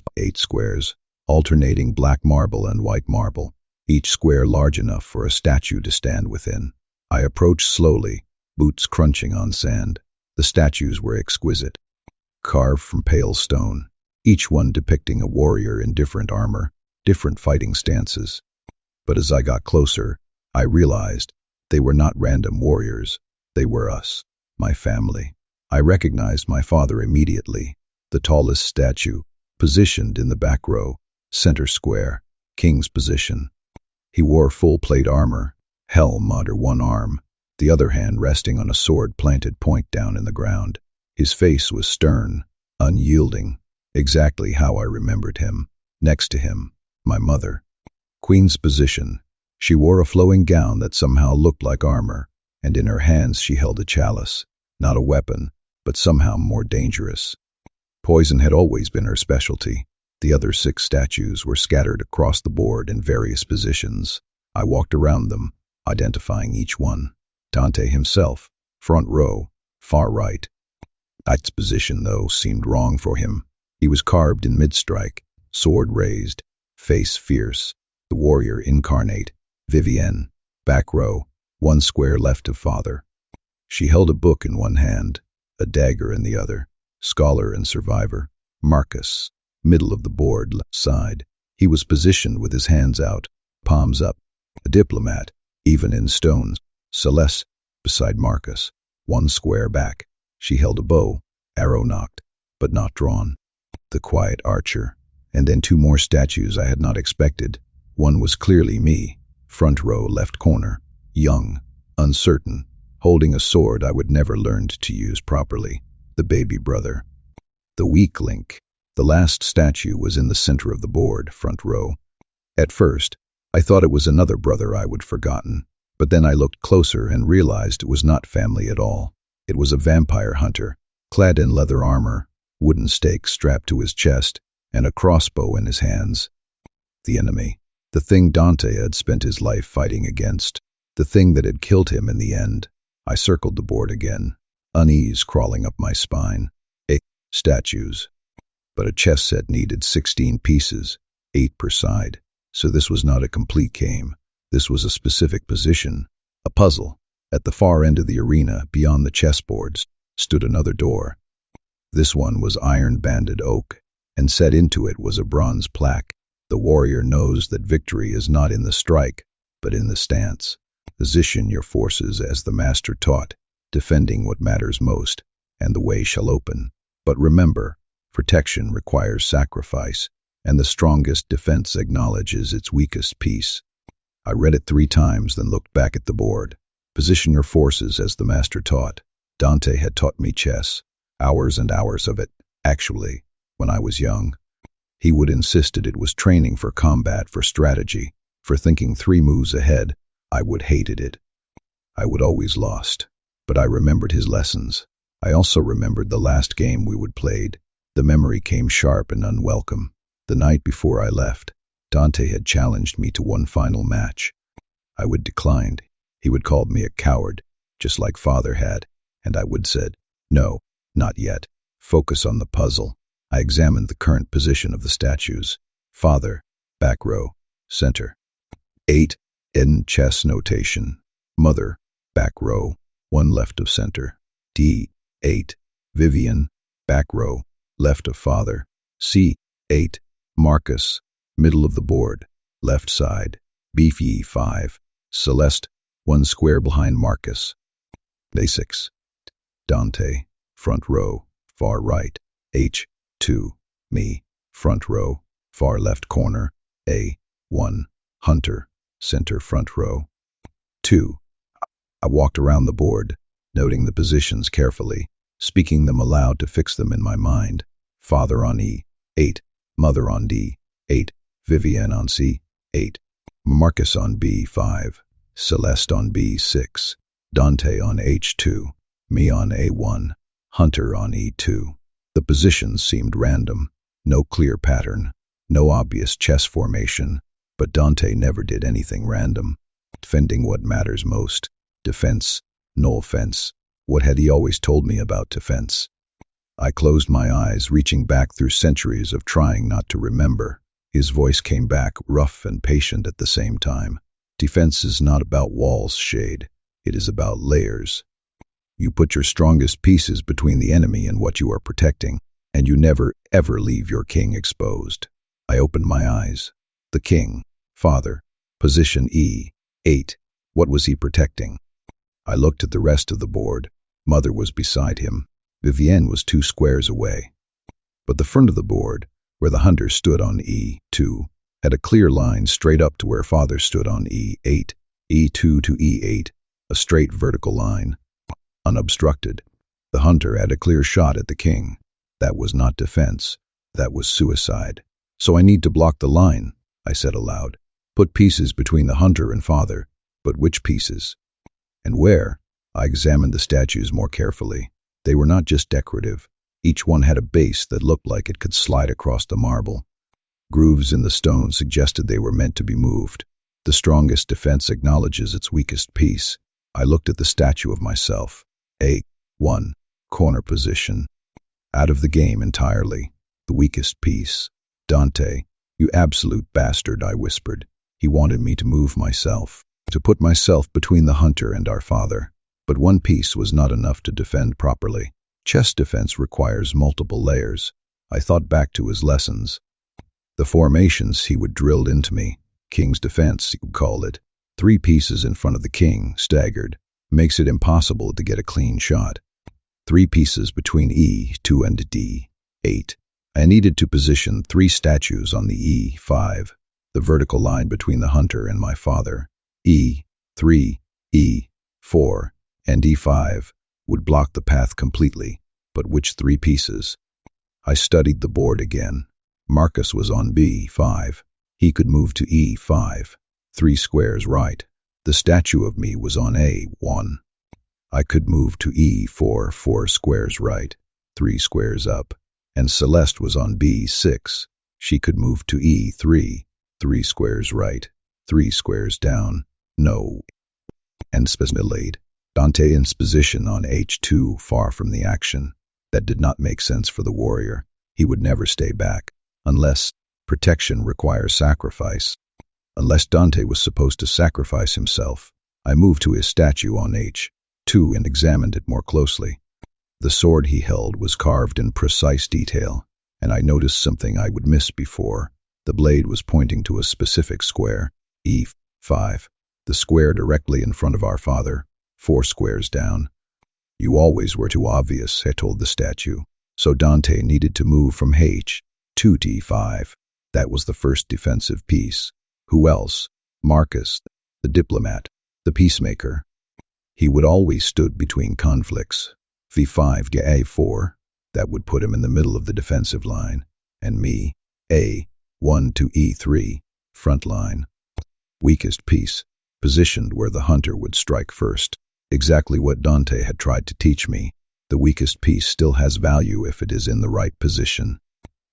alternating black marble and white marble, each square large enough for a statue to stand within. I approached slowly, boots crunching on sand. The statues were exquisite, carved from pale stone, each one depicting a warrior in different armor, different fighting stances. But as I got closer, I realized they were not random warriors. They were us, my family. I recognized my father immediately, the tallest statue, positioned in the back row, center square, king's position. He wore full plate armor, helm under one arm, the other hand resting on a sword planted point down in the ground. His face was stern, unyielding, exactly how I remembered him. Next to him, my mother. Queen's position. She wore a flowing gown that somehow looked like armor, and in her hands she held a chalice, not a weapon, but somehow more dangerous. Poison had always been her specialty. The other 6 statues were scattered across the board in various positions. I walked around them, identifying each one. Dante himself, front row, far right. Its position, though, seemed wrong for him. He was carved in mid-strike, sword raised, face fierce, the warrior incarnate. Vivienne, back row, 1 square left of father. She held a book in one hand, a dagger in the other. Scholar and survivor. Marcus, middle of the board, left side. He was positioned with his hands out, palms up. A diplomat, even in stone. Celeste, beside Marcus, 1 square back. She held a bow, arrow nocked, but not drawn. The quiet archer. And then 2 more statues I had not expected. One was clearly me, front row, left corner, young, uncertain, holding a sword I would never learned to use properly. The baby brother. The weak link. The last statue was in the center of the board, front row. At first, I thought it was another brother I would forgotten, but then I looked closer and realized it was not family at all. It was a vampire hunter, clad in leather armor, wooden stake strapped to his chest, and a crossbow in his hands. The enemy. The thing Dante had spent his life fighting against. The thing that had killed him in the end. I circled the board again, unease crawling up my spine. 8 statues. But a chess set needed 16 pieces, 8 per side. So this was not a complete game. This was a specific position, a puzzle. At the far end of the arena, beyond the chessboards, stood another door. This one was iron-banded oak, and set into it was a bronze plaque. The warrior knows that victory is not in the strike, but in the stance. Position your forces as the master taught, defending what matters most, and the way shall open. But remember, protection requires sacrifice, and the strongest defense acknowledges its weakest piece. I read it 3 times, then looked back at the board. Position your forces as the master taught. Dante had taught me chess, hours and hours of it, actually, when I was young. He would insist that it was training for combat, for strategy, for thinking 3 moves ahead. I would hated it. I would always lost. But I remembered his lessons. I also remembered the last game we would played. The memory came sharp and unwelcome. The night before I left, Dante had challenged me to one final match. I would decline. He would call me a coward, just like Father had, and I would said, no, not yet. Focus on the puzzle. I examined the current position of the statues. Father, back row, center. 8, in chess notation. Mother, back row, 1 left of center. D8, Vivian, back row, left of Father. C8, Marcus, middle of the board, left side. B5, Celeste, 1 square behind Marcus. A6, Dante, front row, far right. H2, me, front row, far left corner. A1, Hunter, center front row. 2. I walked around the board, noting the positions carefully, speaking them aloud to fix them in my mind. Father on E8, Mother on D8, Vivienne on C8, Marcus on B5, Celeste on B6, Dante on H2, me on A1, Hunter on E2. The positions seemed random, no clear pattern, no obvious chess formation, but Dante never did anything random. Defending what matters most. Defense, no offense. What had he always told me about defense? I closed my eyes, reaching back through centuries of trying not to remember. His voice came back, rough and patient at the same time. Defense is not about walls, Shade. It is about layers. You put your strongest pieces between the enemy and what you are protecting, and you never, ever leave your king exposed. I opened my eyes. The king, Father, position E8. What was he protecting? I looked at the rest of the board. Mother was beside him. Vivienne was 2 squares away. But the front of the board, where the hunter stood on E2, had a clear line straight up to where Father stood on E8, E2 to E8, a straight vertical line, unobstructed. The hunter had a clear shot at the king. That was not defense. That was suicide. So I need to block the line, I said aloud. Put pieces between the hunter and Father. But which pieces? And where? I examined the statues more carefully. They were not just decorative. Each one had a base that looked like it could slide across the marble. Grooves in the stone suggested they were meant to be moved. The strongest defense acknowledges its weakest piece. I looked at the statue of myself. A1, corner position. Out of the game entirely. The weakest piece. Dante, you absolute bastard, I whispered. He wanted me to move myself, to put myself between the hunter and our Father. But one piece was not enough to defend properly. Chess defense requires multiple layers. I thought back to his lessons. The formations he would drill into me. King's defense, he would call it. 3 pieces in front of the king, staggered, makes it impossible to get a clean shot. 3 pieces between E2 and D8. I needed to position 3 statues on the E5, the vertical line between the hunter and my Father. E3, E4, and E5 would block the path completely, but which 3 pieces? I studied the board again. Marcus was on B5. He could move to E5, 3 squares right. The statue of me was on A1. I could move to E4, 4 squares right, 3 squares up. And Celeste was on B6. She could move to E3, 3 squares right, 3 squares down. No. And laid. Dante in position on H2, far from the action. That did not make sense for the warrior. He would never stay back, unless protection requires sacrifice. Unless Dante was supposed to sacrifice himself. I moved to his statue on H2 and examined it more closely. The sword he held was carved in precise detail, and I noticed something I would miss before. The blade was pointing to a specific square, E5, the square directly in front of our Father, 4 squares down. You always were too obvious, I told the statue, so Dante needed to move from H to D5. That was the first defensive piece. Who else? Marcus, the diplomat, the peacemaker. He would always stood between conflicts. V5 to A4, that would put him in the middle of the defensive line, and me, A1 to E3, front line. Weakest piece, positioned where the hunter would strike first. Exactly what Dante had tried to teach me. The weakest piece still has value if it is in the right position.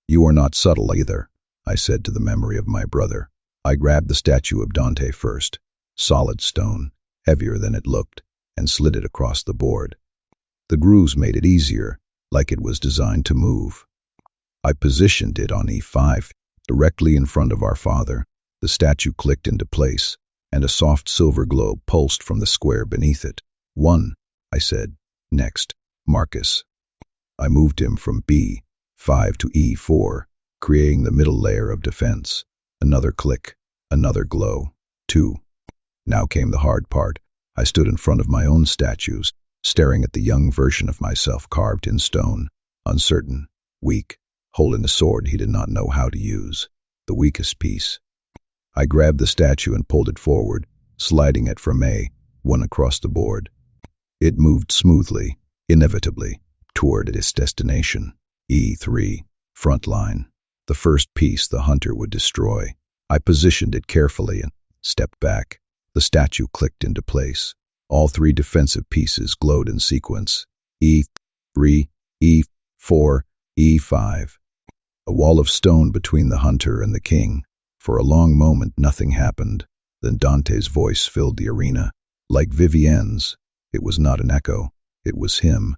You are not subtle either, I said to the memory of my brother. I grabbed the statue of Dante first, solid stone, heavier than it looked, and slid it across the board. The grooves made it easier, like it was designed to move. I positioned it on E5, directly in front of our father. The statue clicked into place, and a soft silver globe pulsed from the square beneath it. 1, I said. Next, Marcus. I moved him from B5 to E4, creating the middle layer of defense. Another click, another glow. 2. Now came the hard part. I stood in front of my own statues, staring at the young version of myself carved in stone, uncertain, weak, holding a sword he did not know how to use, the weakest piece. I grabbed the statue and pulled it forward, sliding it from A1 across the board. It moved smoothly, inevitably, toward its destination, E3, front line, the first piece the hunter would destroy. I positioned it carefully and stepped back. The statue clicked into place. All 3 defensive pieces glowed in sequence, E3, E4, E5. A wall of stone between the hunter and the king. For a long moment nothing happened. Then Dante's voice filled the arena. Like Vivienne's, it was not an echo, it was him.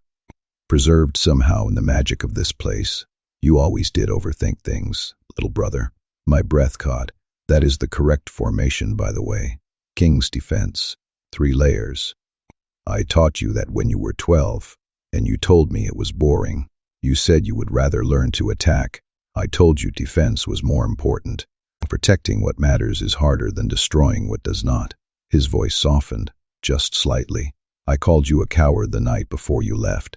Preserved somehow in the magic of this place. You always did overthink things, little brother. My breath caught. That is the correct formation, by the way. King's defense. 3 layers. I taught you that when you were 12, and you told me it was boring. You said you would rather learn to attack. I told you defense was more important. Protecting what matters is harder than destroying what does not. His voice softened, just slightly. I called you a coward the night before you left.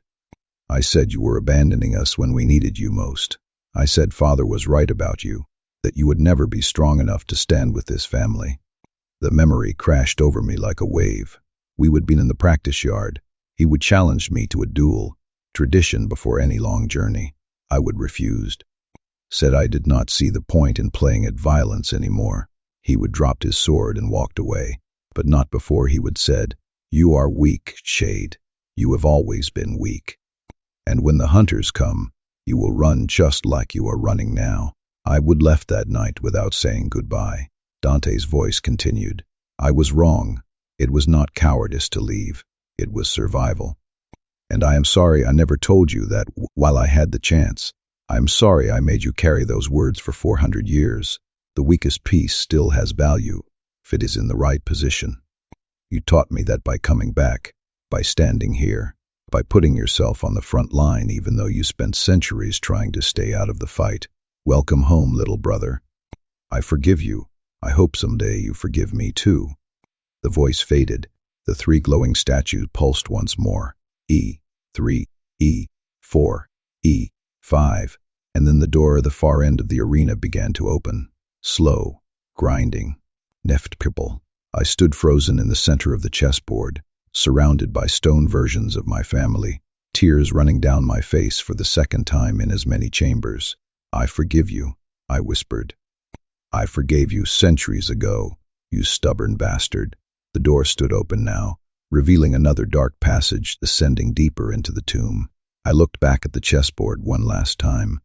I said you were abandoning us when we needed you most. I said Father was right about you, that you would never be strong enough to stand with this family. The memory crashed over me like a wave. We would be in the practice yard. He would challenge me to a duel, tradition before any long journey. I would refused. Said I did not see the point in playing at violence anymore. He would drop his sword and walked away, but not before he would said, "You are weak, Shade. You have always been weak. And when the hunters come, you will run just like you are running now." I would left that night without saying goodbye. Dante's voice continued. I was wrong. It was not cowardice to leave. It was survival. And I am sorry I never told you that while I had the chance. I am sorry I made you carry those words for 400 years. The weakest piece still has value, if it is in the right position. You taught me that by coming back, by standing here, by putting yourself on the front line even though you spent centuries trying to stay out of the fight. Welcome home, little brother. I forgive you. I hope someday you forgive me too. The voice faded. The 3 glowing statues pulsed once more. E3, E4, E5, and then the door at the far end of the arena began to open. Slow, grinding, neftpipple. I stood frozen in the center of the chessboard, surrounded by stone versions of my family, tears running down my face for the second time in as many chambers. I forgive you, I whispered. I forgave you centuries ago, you stubborn bastard. The door stood open now, revealing another dark passage descending deeper into the tomb. I looked back at the chessboard one last time.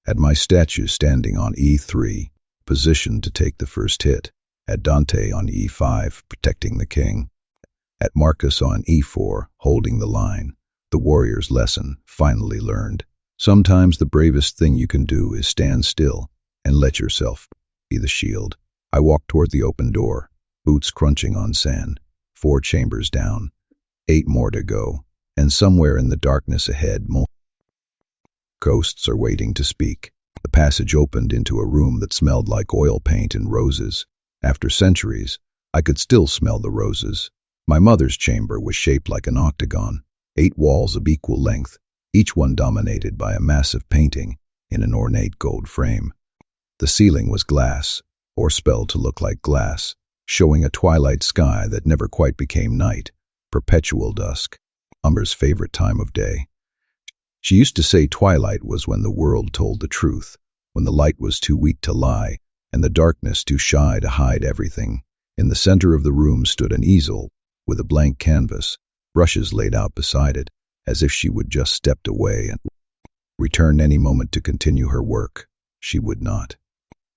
At my statue standing on E3, positioned to take the first hit. At Dante on E5, protecting the king. At Marcus on E4, holding the line. The warrior's lesson, finally learned. Sometimes the bravest thing you can do is stand still and let yourself be the shield. I walked toward the open door, boots crunching on sand. 4 chambers down, 8 more to go, and somewhere in the darkness ahead, more ghosts are waiting to speak. The passage opened into a room that smelled like oil paint and roses. After centuries, I could still smell the roses. My mother's chamber was shaped like an octagon, 8 walls of equal length, each one dominated by a massive painting in an ornate gold frame. The ceiling was glass, or spelled to look like glass, showing a twilight sky that never quite became night, perpetual dusk, Umber's favorite time of day. She used to say twilight was when the world told the truth, when the light was too weak to lie, and the darkness too shy to hide everything. In the center of the room stood an easel with a blank canvas, brushes laid out beside it, as if she would just stepped away and return any moment to continue her work. She would not.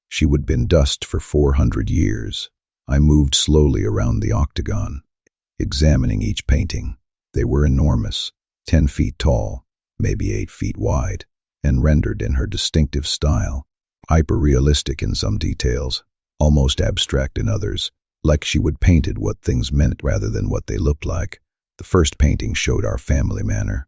She would been dust for 400 years. I moved slowly around the octagon, examining each painting. They were enormous, 10 feet tall, maybe 8 feet wide, and rendered in her distinctive style, hyper-realistic in some details, almost abstract in others, like she would painted what things meant rather than what they looked like. The first painting showed our family manor,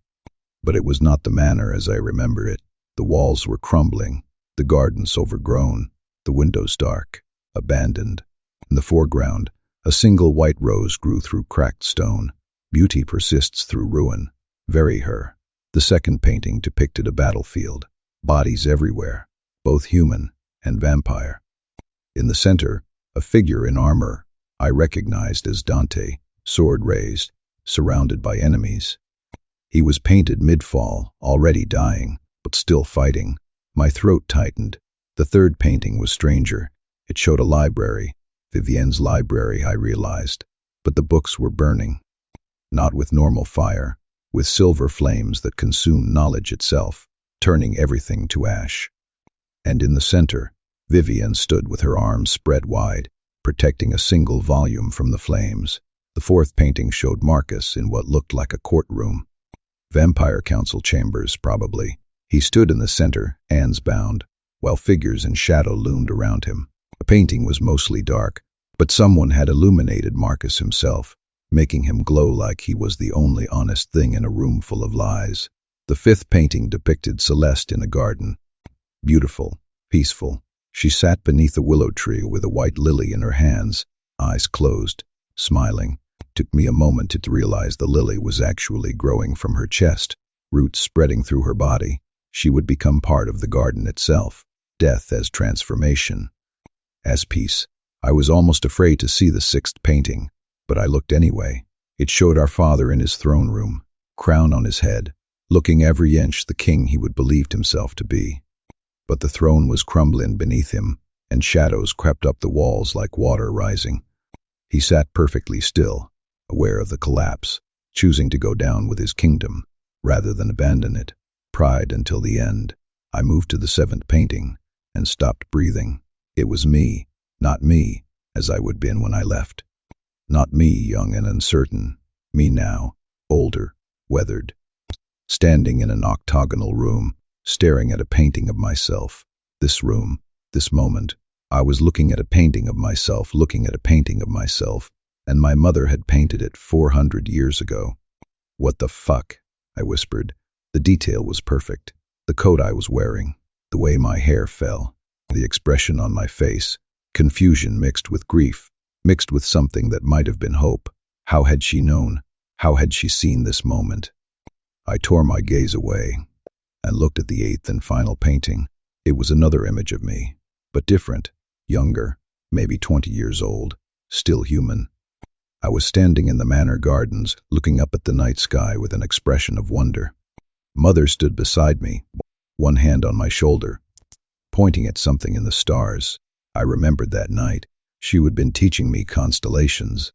but it was not the manor as I remember it. The walls were crumbling, the gardens overgrown, the windows dark, abandoned. In the foreground, a single white rose grew through cracked stone. Beauty persists through ruin. Very her. The second painting depicted a battlefield, bodies everywhere, both human and vampire. In the center, a figure in armor I recognized as Dante, sword raised, surrounded by enemies. He was painted mid-fall, already dying, but still fighting. My throat tightened. The third painting was stranger. It showed a library, Vivienne's library, I realized, but the books were burning. Not with normal fire, with silver flames that consumed knowledge itself, turning everything to ash. And in the center, Vivienne stood with her arms spread wide, protecting a single volume from the flames. The fourth painting showed Marcus in what looked like a courtroom. Vampire council chambers, probably. He stood in the center, hands bound, while figures in shadow loomed around him. The painting was mostly dark, but someone had illuminated Marcus himself, making him glow like he was the only honest thing in a room full of lies. The fifth painting depicted Celeste in a garden. Beautiful, peaceful. She sat beneath a willow tree with a white lily in her hands, eyes closed, smiling. It took me a moment to realize the lily was actually growing from her chest, roots spreading through her body. She would become part of the garden itself. Death as transformation. As peace. I was almost afraid to see the sixth painting, but I looked anyway. It showed our father in his throne room, crown on his head, looking every inch the king he would believed himself to be. But the throne was crumbling beneath him, and shadows crept up the walls like water rising. He sat perfectly still, aware of the collapse, choosing to go down with his kingdom, rather than abandon it. Pride until the end. I moved to the seventh painting, and stopped breathing. It was me, not me, as I would been when I left. Not me, young and uncertain. Me now, older, weathered. Standing in an octagonal room, staring at a painting of myself. This room, this moment, I was looking at a painting of myself, looking at a painting of myself, and my mother had painted it 400 years ago. What the fuck? I whispered. The detail was perfect. The coat I was wearing, the way my hair fell, the expression on my face, confusion mixed with grief, mixed with something that might have been hope. How had she known? How had she seen this moment? I tore my gaze away and looked at the eighth and final painting. It was another image of me, but different, younger, maybe 20 years old, still human. I was standing in the manor gardens, looking up at the night sky with an expression of wonder. Mother stood beside me, one hand on my shoulder, pointing at something in the stars. I remembered that night. She had been teaching me constellations.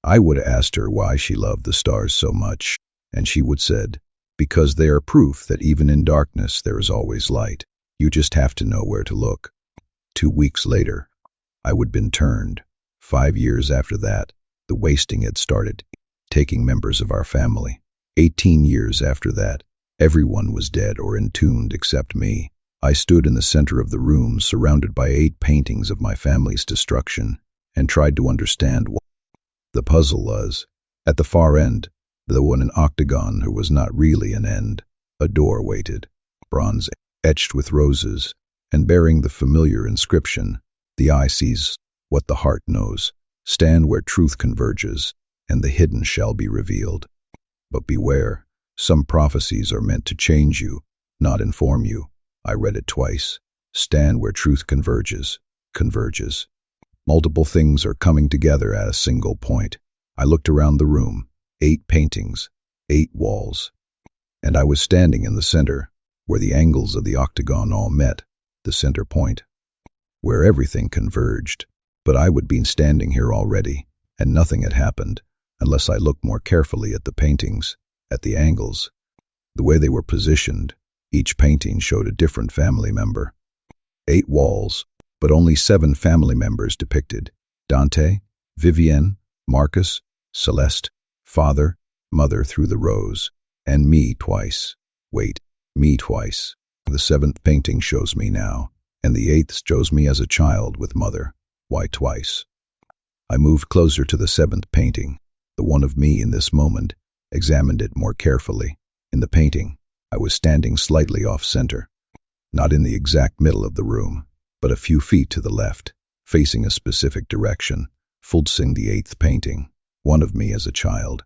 I would have asked her why she loved the stars so much, and she would said, because they are proof that even in darkness there is always light. You just have to know where to look. 2 weeks later, I would been turned. 5 years after that, the wasting had started, taking members of our family. 18 years after that, everyone was dead or entombed except me. I stood in the center of the room, surrounded by 8 paintings of my family's destruction, and tried to understand what the puzzle was. At the far end, though in an octagon there was not really an end, a door waited, bronze etched with roses, and bearing the familiar inscription, "The eye sees what the heart knows. Stand where truth converges, and the hidden shall be revealed. But beware, some prophecies are meant to change you, not inform you." I read it twice. Stand where truth converges. Multiple things are coming together at a single point. I looked around the room. 8 paintings, 8 walls. And I was standing in the center, where the angles of the octagon all met, the center point, where everything converged. But I would be standing here already, and nothing had happened, unless I looked more carefully at the paintings, at the angles, the way they were positioned. Each painting showed a different family member. 8 walls, but only 7 family members depicted. Dante, Vivienne, Marcus, Celeste, father, mother through the rows, and me twice. Wait, me twice. The 7th painting shows me now, and the 8th shows me as a child with mother. Why twice? I moved closer to the 7th painting, the one of me in this moment, examined it more carefully. In the painting, I was standing slightly off-center, not in the exact middle of the room, but a few feet to the left, facing a specific direction, fulsing the 8th painting, one of me as a child.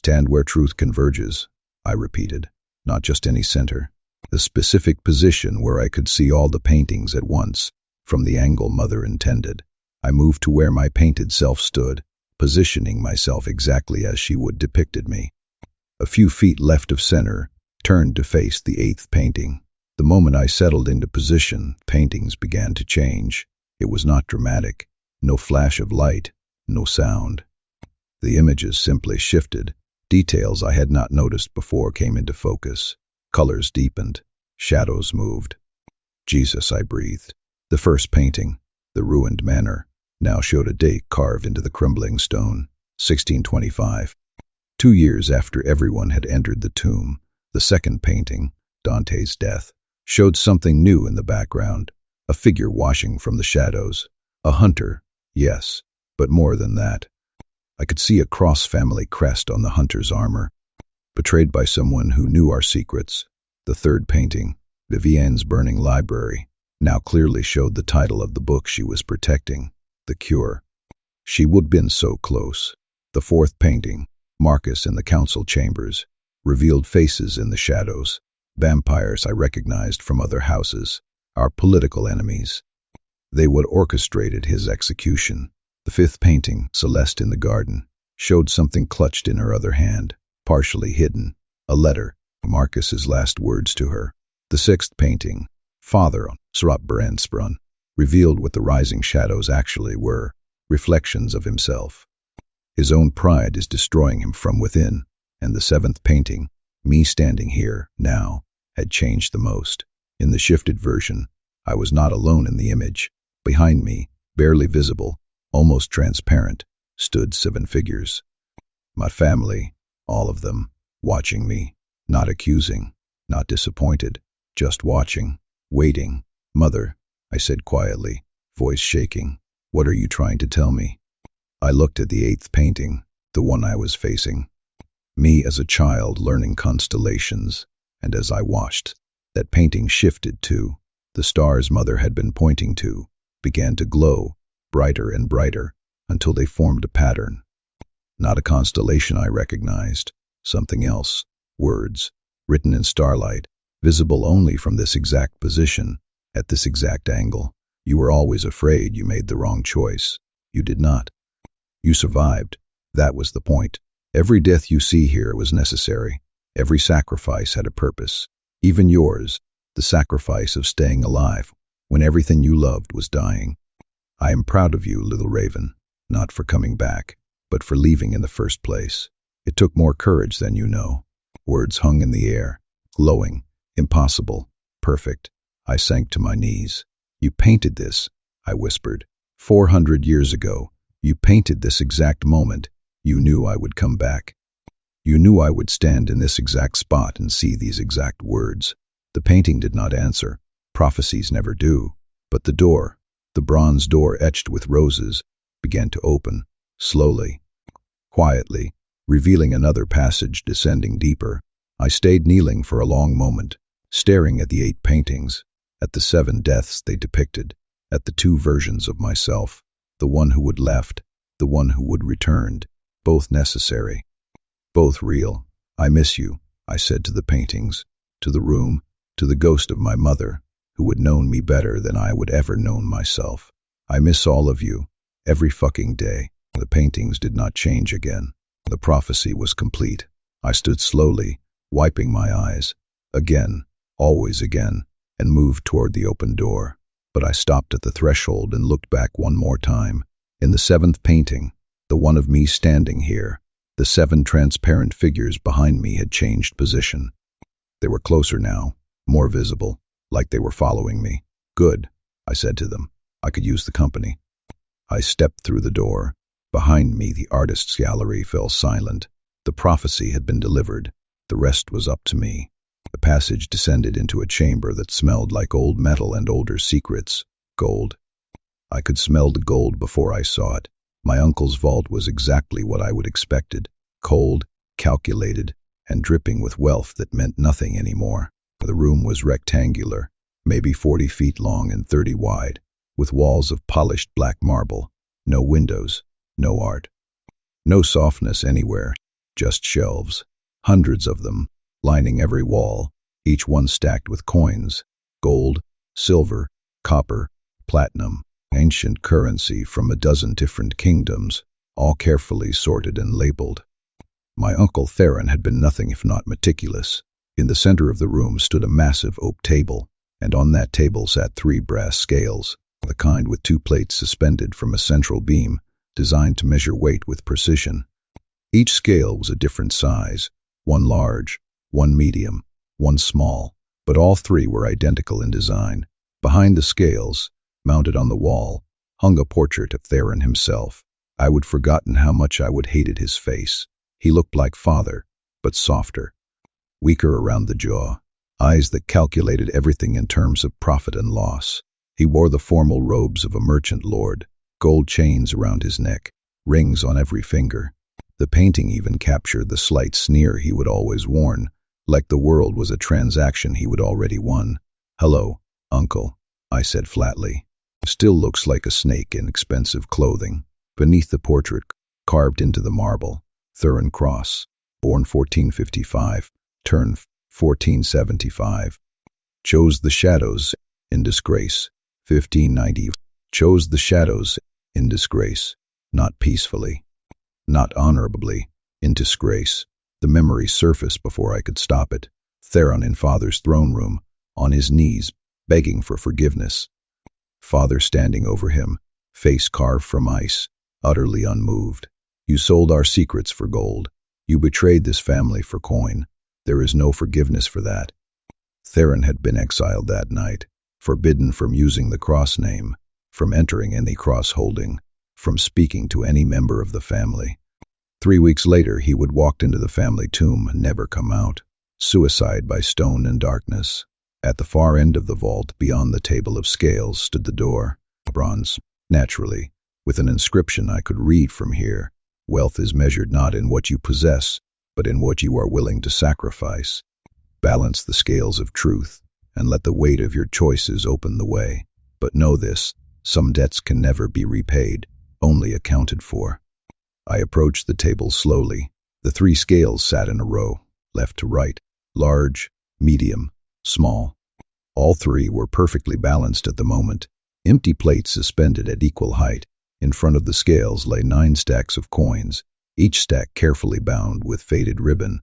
Stand where truth converges, I repeated, not just any center. The specific position where I could see all the paintings at once, from the angle mother intended. I moved to where my painted self stood, positioning myself exactly as she would depicted me. A few feet left of center, turned to face the 8th painting. The moment I settled into position, paintings began to change. It was not dramatic, no flash of light, no sound. The images simply shifted. Details I had not noticed before came into focus. Colors deepened, shadows moved. Jesus, I breathed. The first painting, the ruined manor, now showed a date carved into the crumbling stone, 1625. 2 years after everyone had entered the tomb. The second painting, Dante's death, showed something new in the background, a figure washing from the shadows. A hunter, yes, but more than that. I could see a cross-family crest on the hunter's armor, betrayed by someone who knew our secrets. The third painting, Vivienne's burning library, now clearly showed the title of the book she was protecting, The Cure. She would have been so close. The fourth painting, Marcus in the council chambers, revealed faces in the shadows, vampires I recognized from other houses, our political enemies. They would orchestrated his execution. The fifth painting, Celeste in the garden, showed something clutched in her other hand, partially hidden, a letter, Marcus's last words to her. The sixth painting, Father on Brandspron, revealed what the rising shadows actually were, reflections of himself. His own pride is destroying him from within, and the seventh painting, me standing here, now, had changed the most. In the shifted version, I was not alone in the image. Behind me, barely visible, almost transparent, stood 7 figures. My family, all of them, watching me, not accusing, not disappointed, just watching, waiting. Mother, I said quietly, voice shaking, what are you trying to tell me? I looked at the 8th painting, the one I was facing. Me as a child learning constellations, and as I watched, that painting shifted too. The stars Mother had been pointing to began to glow, brighter and brighter, until they formed a pattern. Not a constellation I recognized, something else, words, written in starlight, visible only from this exact position, at this exact angle. You were always afraid you made the wrong choice. You did not. You survived. That was the point. Every death you see here was necessary. Every sacrifice had a purpose. Even yours, the sacrifice of staying alive when everything you loved was dying. I am proud of you, little raven, not for coming back, but for leaving in the first place. It took more courage than you know. Words hung in the air, glowing, impossible, perfect. I sank to my knees. You painted this, I whispered. 400 years ago, you painted this exact moment. You knew I would come back. You knew I would stand in this exact spot and see these exact words. The painting did not answer. Prophecies never do. But the door, the bronze door etched with roses, began to open, slowly, quietly, revealing another passage descending deeper. I stayed kneeling for a long moment, staring at the 8 paintings, at the 7 deaths they depicted, at the 2 versions of myself, the one who would left, the one who would returned, both necessary, both real. I miss you, I said to the paintings, to the room, to the ghost of my mother, who would known me better than I would ever known myself. I miss all of you, every fucking day. The paintings did not change again. The prophecy was complete. I stood slowly, wiping my eyes, again, always again, and moved toward the open door. but I stopped at the threshold and looked back one more time. In the seventh painting, the one of me standing here, the 7 transparent figures behind me had changed position. They were closer now, more visible, like they were following me. Good, I said to them. I could use the company. I stepped through the door. Behind me, the artist's gallery fell silent. The prophecy had been delivered. The rest was up to me. The passage descended into a chamber that smelled like old metal and older secrets. Gold. I could smell the gold before I saw it. My uncle's vault was exactly what I would expected. Cold, calculated, and dripping with wealth that meant nothing anymore. The room was rectangular, maybe 40 feet long and 30 wide, with walls of polished black marble. No windows, no art. No softness anywhere, just shelves. Hundreds of them, lining every wall, each one stacked with coins, gold, silver, copper, platinum, ancient currency from a dozen different kingdoms, all carefully sorted and labeled. My Uncle Theron had been nothing if not meticulous. In the center of the room stood a massive oak table, and on that table sat 3 brass scales, the kind with 2 plates suspended from a central beam, designed to measure weight with precision. Each scale was a different size, one large, one medium, one small, but all 3 were identical in design. Behind the scales, mounted on the wall, hung a portrait of Theron himself. I would forgotten how much I would hated his face. He looked like father, but softer, weaker around the jaw, eyes that calculated everything in terms of profit and loss. He wore the formal robes of a merchant lord, gold chains around his neck, rings on every finger. The painting even captured the slight sneer he would always warn, like the world was a transaction he would already won. "Hello, Uncle," I said flatly. "Still looks like a snake in expensive clothing." Beneath the portrait, carved into the marble, Theron Cross, born 1455, turned 1475. Chose the shadows in disgrace. 1590. Chose the shadows in disgrace. Not peacefully, not honorably, in disgrace. The memory surfaced before I could stop it. Theron in Father's throne room, on his knees, begging for forgiveness. Father standing over him, face carved from ice, utterly unmoved. "You sold our secrets for gold. You betrayed this family for coin. There is no forgiveness for that." Theron had been exiled that night, forbidden from using the cross name, from entering any cross holding, from speaking to any member of the family. 3 weeks later, he would walk into the family tomb and never come out. Suicide by stone and darkness. At the far end of the vault, beyond the table of scales, stood the door, bronze, naturally, with an inscription I could read from here. "Wealth is measured not in what you possess, but in what you are willing to sacrifice. Balance the scales of truth, and let the weight of your choices open the way. But know this, some debts can never be repaid, only accounted for." I approached the table slowly. The 3 scales sat in a row, left to right, large, medium, small. All 3 were perfectly balanced at the moment, empty plates suspended at equal height. In front of the scales lay 9 stacks of coins, each stack carefully bound with faded ribbon.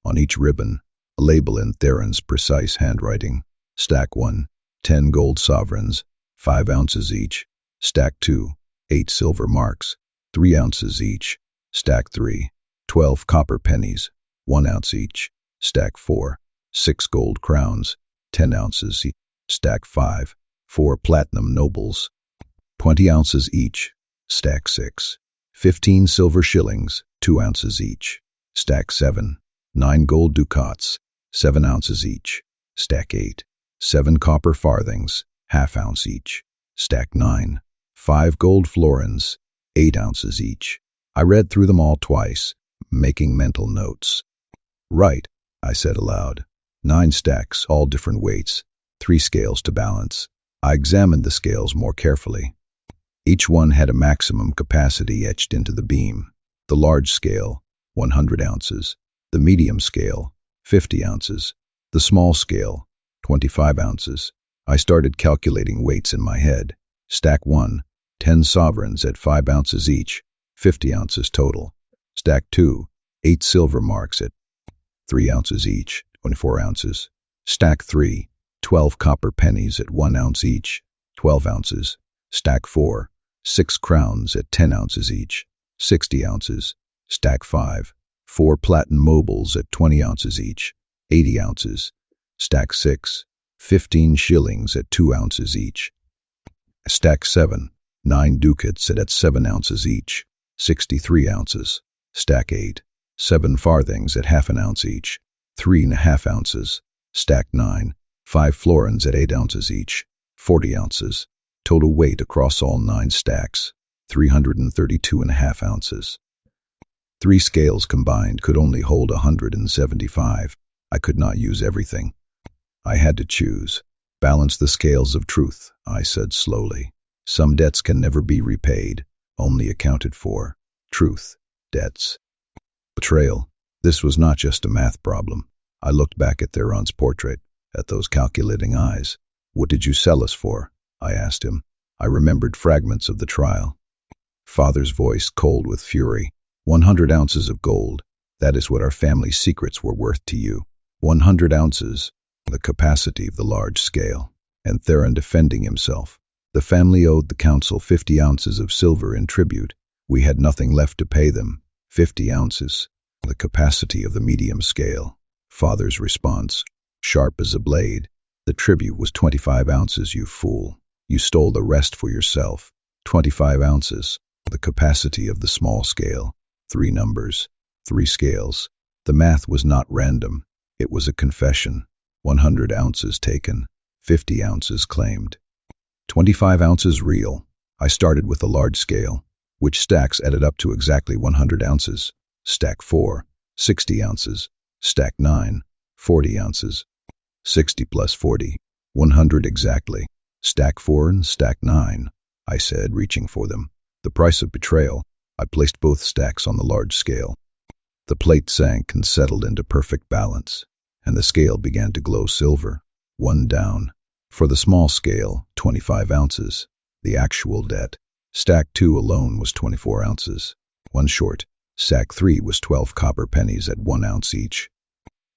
On each ribbon, a label in Theron's precise handwriting. Stack 1, 10 gold sovereigns, 5 ounces each. Stack 2, 8 silver marks, 3 ounces each. Stack 3, 12 copper pennies, 1 ounce each. Stack 4, 6 gold crowns, 10 ounces each. Stack 5, 4 platinum nobles, 20 ounces each. Stack 6, 15 silver shillings, 2 ounces each. Stack 7, 9 gold ducats, 7 ounces each. Stack 8, 7 copper farthings, ½ ounce each. Stack 9, 5 gold florins, 8 ounces each. I read through them all twice, making mental notes. "Right," I said aloud. 9 stacks, all different weights, 3 scales to balance. I examined the scales more carefully. Each one had a maximum capacity etched into the beam. The large scale, 100 ounces. The medium scale, 50 ounces. The small scale, 25 ounces. I started calculating weights in my head. Stack 1, 10 sovereigns at 5 ounces each, 50 ounces total. Stack 2, 8 silver marks at 3 ounces each, 24 ounces. Stack 3, 12 copper pennies at 1 ounce each, 12 ounces. Stack 4, 6 crowns at 10 ounces each, 60 ounces. Stack 5, 4 platinum mobiles at 20 ounces each, 80 ounces. Stack 6, 15 shillings at 2 ounces each. Stack 7, 9 ducats at 7 ounces each, 63 ounces. Stack 8, 7 farthings at half an ounce each, 3.5 ounces. Stack 9, 5 florins at 8 ounces each, 40 ounces. Total weight across all 9 stacks, 332.5 ounces. 3 scales combined could only hold 175. I could not use everything. I had to choose. Balance the scales of truth, I said slowly. Some debts can never be repaid, only accounted for. Truth, debts. Betrayal. This was not just a math problem. I looked back at Theron's portrait, at those calculating eyes. What did you sell us for? I asked him. I remembered fragments of the trial. Father's voice cold with fury. 100 ounces of gold. That is what our family secrets were worth to you. 100 ounces. The capacity of the large scale. And Theron defending himself. The family owed the council 50 ounces of silver in tribute. We had nothing left to pay them. 50 ounces. The capacity of the medium scale. Father's response. Sharp as a blade. The tribute was 25 ounces, you fool. You stole the rest for yourself. 25 ounces. The capacity of the small scale. 3 numbers. 3 scales. The math was not random. It was a confession. 100 ounces taken. 50 ounces claimed. 25 ounces real. I started with the large scale, which stacks added up to exactly 100 ounces. Stack 4, 60 ounces. Stack 9, 40 ounces. 60 plus 40, 100 exactly. Stack 4 and stack 9, I said, reaching for them. The price of betrayal. I placed both stacks on the large scale. The plate sank and settled into perfect balance, and the scale began to glow silver. 1 down. For the small scale, 25 ounces. The actual debt. Stack 2 alone was 24 ounces. 1 short. Stack 3 was 12 copper pennies at 1 ounce each.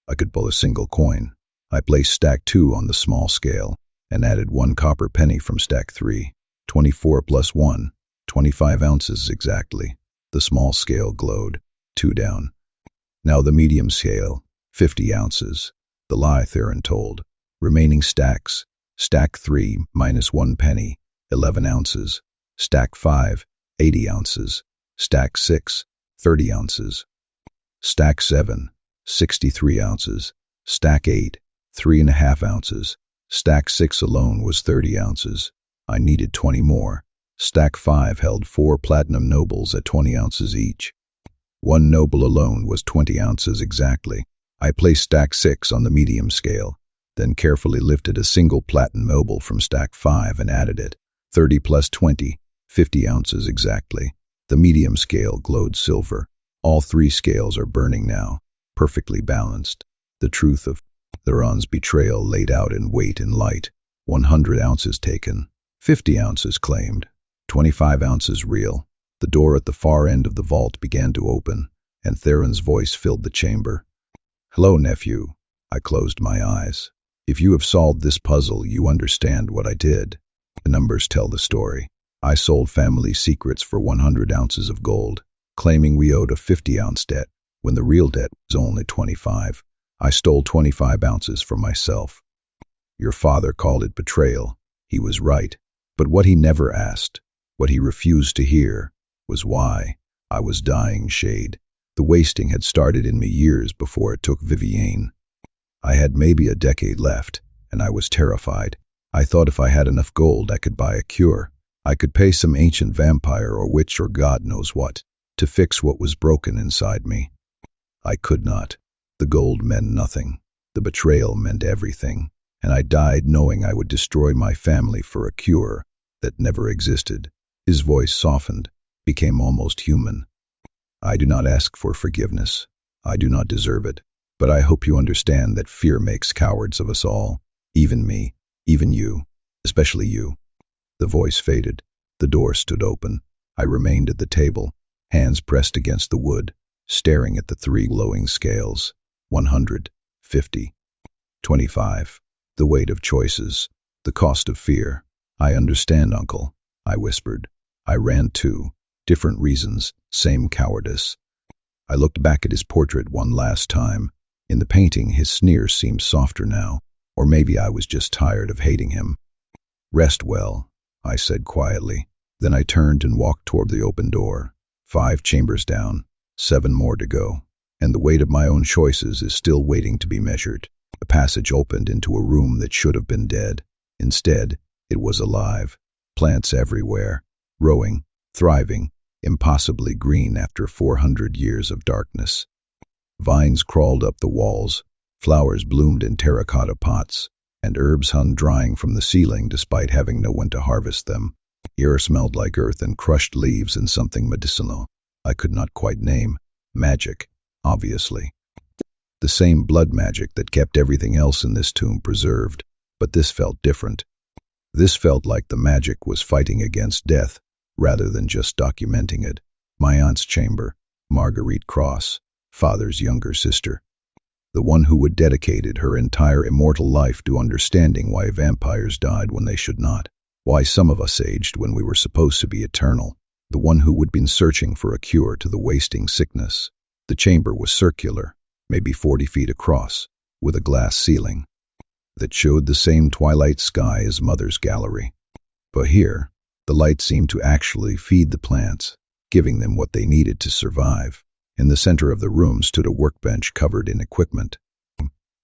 I could pull a single coin. I placed stack 2 on the small scale and added 1 copper penny from stack 3. 24 plus 1, 25 ounces exactly. The small scale glowed. 2 down. Now the medium scale, 50 ounces. The lie Theron told. Remaining stacks. Stack 3 minus 1 penny, 11 ounces. Stack 5, 80 ounces. Stack 6, 30 ounces. Stack 7, 63 ounces. Stack 8, 3.5 ounces. Stack 6 alone was 30 ounces. I needed 20 more. Stack 5 held 4 platinum nobles at 20 ounces each. 1 noble alone was 20 ounces exactly. I placed stack 6 on the medium scale, then carefully lifted a single platinum noble from stack 5 and added it. 30 plus 20, 50 ounces exactly. The medium scale glowed silver. All 3 scales are burning now, perfectly balanced. The truth of Theron's betrayal laid out in weight and light. 100 ounces taken, 50 ounces claimed, 25 ounces real. The door at the far end of the vault began to open, and Theron's voice filled the chamber. Hello, nephew. I closed my eyes. If you have solved this puzzle, you understand what I did. The numbers tell the story. I sold family secrets for 100 ounces of gold, claiming we owed a 50-ounce debt, when the real debt was only 25. I stole 25 ounces for myself. Your father called it betrayal. He was right. But what he never asked, what he refused to hear, was why I was dying shade. The wasting had started in me years before it took Vivienne. I had maybe a decade left, and I was terrified. I thought if I had enough gold I could buy a cure. I could pay some ancient vampire or witch or God knows what to fix what was broken inside me. I could not. The gold meant nothing. The betrayal meant everything. And I died knowing I would destroy my family for a cure that never existed. His voice softened, became almost human. I do not ask for forgiveness. I do not deserve it. But I hope you understand that fear makes cowards of us all. Even me. Even you. Especially you. The voice faded. The door stood open. I remained at the table, hands pressed against the wood, staring at the 3 glowing scales. 100, 50, 25. The weight of choices. The cost of fear. "I understand, uncle," I whispered. "I ran too. Different reasons, same cowardice." I looked back at his portrait one last time. In the painting, his sneer seemed softer now, or maybe I was just tired of hating him. "Rest well," I said quietly. Then I turned and walked toward the open door. 5 chambers down, 7 more to go, and the weight of my own choices is still waiting to be measured. The passage opened into a room that should have been dead. Instead, it was alive. Plants everywhere, growing, thriving, impossibly green after 400 years of darkness. Vines crawled up the walls, flowers bloomed in terracotta pots, and herbs hung drying from the ceiling despite having no one to harvest them. The air smelled like earth and crushed leaves and something medicinal I could not quite name. Magic, obviously. The same blood magic that kept everything else in this tomb preserved, but this felt different. This felt like the magic was fighting against death, rather than just documenting it. My aunt's chamber, Marguerite Cross, father's younger sister. The one who had dedicated her entire immortal life to understanding why vampires died when they should not. Why some of us aged when we were supposed to be eternal. The one who had been searching for a cure to the wasting sickness. The chamber was circular, maybe 40 feet across, with a glass ceiling that showed the same twilight sky as Mother's gallery. But here, the light seemed to actually feed the plants, giving them what they needed to survive. In the center of the room stood a workbench covered in equipment.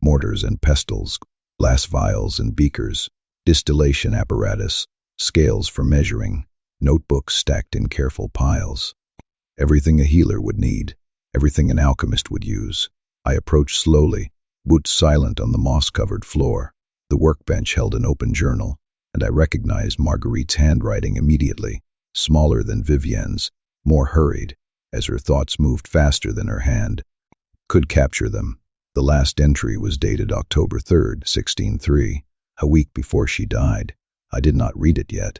Mortars and pestles, glass vials and beakers, distillation apparatus, scales for measuring, notebooks stacked in careful piles. Everything a healer would need, everything an alchemist would use. I approached slowly, boots silent on the moss-covered floor. The workbench held an open journal, and I recognized Marguerite's handwriting immediately, smaller than Vivienne's, more hurried, as her thoughts moved faster than her hand could capture them. The last entry was dated October 3rd, 1603, a week before she died. I did not read it yet.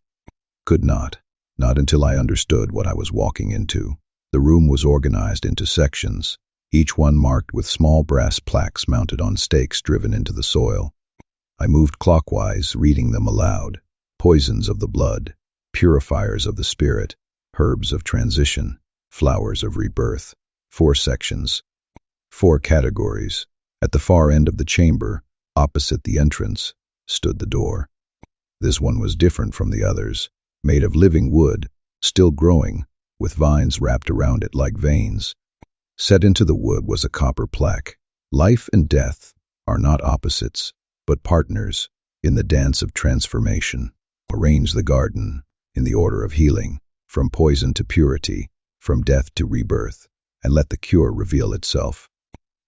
Could not until I understood what I was walking into. The room was organized into sections, each one marked with small brass plaques mounted on stakes driven into the soil. I moved clockwise, reading them aloud. Poisons of the blood, purifiers of the spirit, herbs of transition, flowers of rebirth. 4 sections, 4 categories. At the far end of the chamber, opposite the entrance, stood the door. This one was different from the others, made of living wood, still growing, with vines wrapped around it like veins. Set into the wood was a copper plaque. Life and death are not opposites, but partners in the dance of transformation. Arrange the garden in the order of healing, from poison to purity, from death to rebirth, and let the cure reveal itself.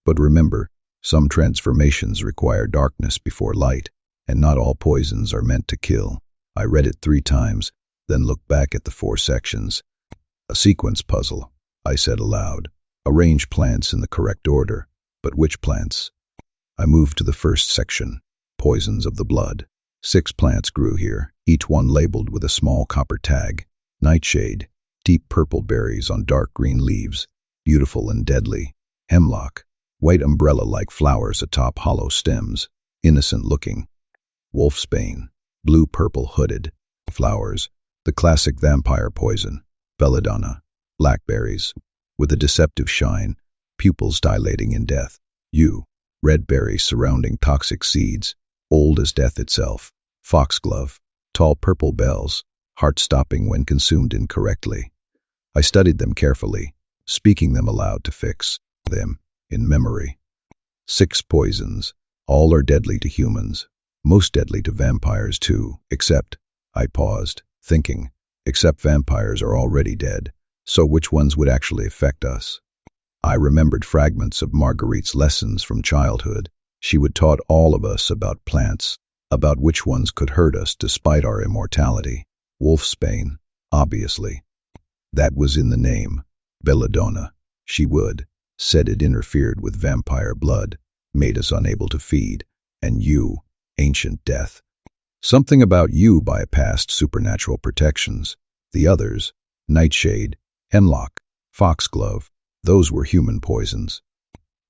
But remember, some transformations require darkness before light, and not all poisons are meant to kill. I read it 3 times, then looked back at the 4 sections. A sequence puzzle, I said aloud. Arrange plants in the correct order, but which plants? I moved to the first section, poisons of the blood. 6 plants grew here, each one labeled with a small copper tag. Nightshade, deep purple berries on dark green leaves, beautiful and deadly. Hemlock, white umbrella-like flowers atop hollow stems, innocent looking. Wolfsbane, blue-purple hooded flowers, the classic vampire poison. Belladonna, blackberries, with a deceptive shine, pupils dilating in death. Yew, red berries surrounding toxic seeds, old as death itself. Foxglove, tall purple bells, heart-stopping when consumed incorrectly. I studied them carefully, speaking them aloud to fix them in memory. 6 poisons, all are deadly to humans, most deadly to vampires too, except, I paused, thinking, except vampires are already dead, so which ones would actually affect us? I remembered fragments of Marguerite's lessons from childhood. She would taught all of us about plants, about which ones could hurt us despite our immortality. Wolfsbane, obviously. That was in the name. Belladonna, she would, said it interfered with vampire blood, made us unable to feed. And yew, ancient death. Something about yew bypassed supernatural protections. The others, nightshade, hemlock, foxglove, those were human poisons.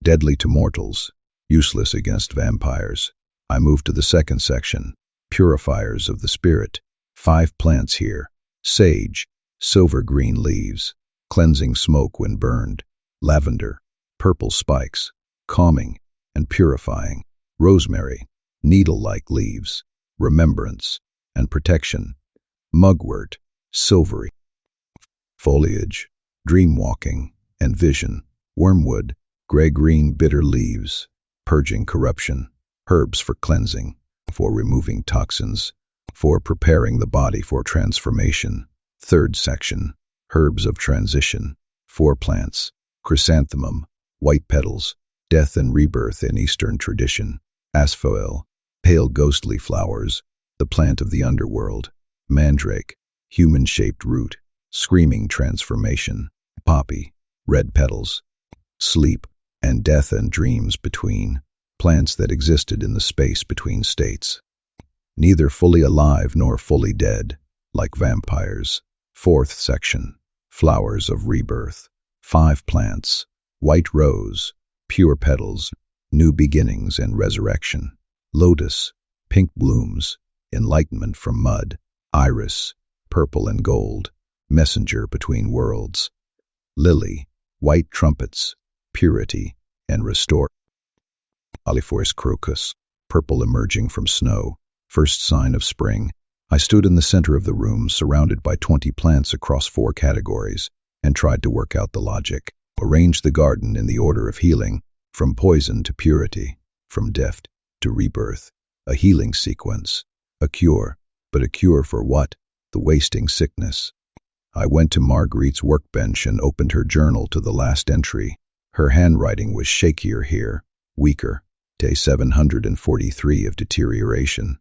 Deadly to mortals, useless against vampires. I moved to the second section, purifiers of the spirit. 5 plants here. Sage, silver green leaves, cleansing smoke when burned. Lavender, purple spikes, calming and purifying. Rosemary, needle-like leaves, remembrance and protection. Mugwort, silvery foliage, dream-walking and vision. Wormwood, gray-green bitter leaves, purging corruption. Herbs for cleansing, for removing toxins, for preparing the body for transformation. Third section, herbs of transition. 4 plants. Chrysanthemum, white petals, death and rebirth in Eastern tradition. Asphodel, pale ghostly flowers, the plant of the underworld. Mandrake, human-shaped root, screaming transformation. Poppy, red petals, sleep and death and dreams between. Plants that existed in the space between states, neither fully alive nor fully dead, like vampires. 4th section, flowers of rebirth. 5 plants. White rose, pure petals, new beginnings and resurrection. Lotus, pink blooms, enlightenment from mud. Iris, purple and gold, messenger between worlds. Lily, white trumpets, purity and restore. Aliforce crocus, purple emerging from snow, first sign of spring. I stood in the center of the room, surrounded by 20 plants across 4 categories, and tried to work out the logic. Arranged the garden in the order of healing, from poison to purity, from death to rebirth. A healing sequence, a cure, but a cure for what? The wasting sickness. I went to Marguerite's workbench and opened her journal to the last entry. Her handwriting was shakier here, weaker. Day 743 of deterioration.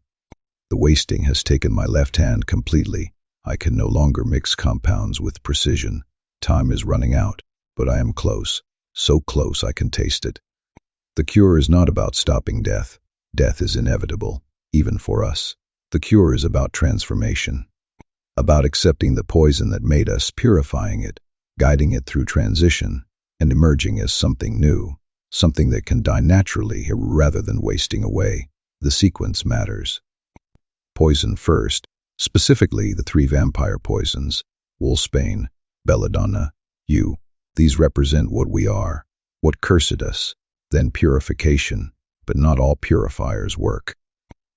The wasting has taken my left hand completely. I can no longer mix compounds with precision. Time is running out, but I am close. So close I can taste it. The cure is not about stopping death. Death is inevitable, even for us. The cure is about transformation. About accepting the poison that made us, purifying it, guiding it through transition, and emerging as something new. Something that can die naturally rather than wasting away. The sequence matters. Poison first, specifically the 3 vampire poisons, wolfsbane, belladonna, you. These represent what we are, what cursed us. Then purification, but not all purifiers work.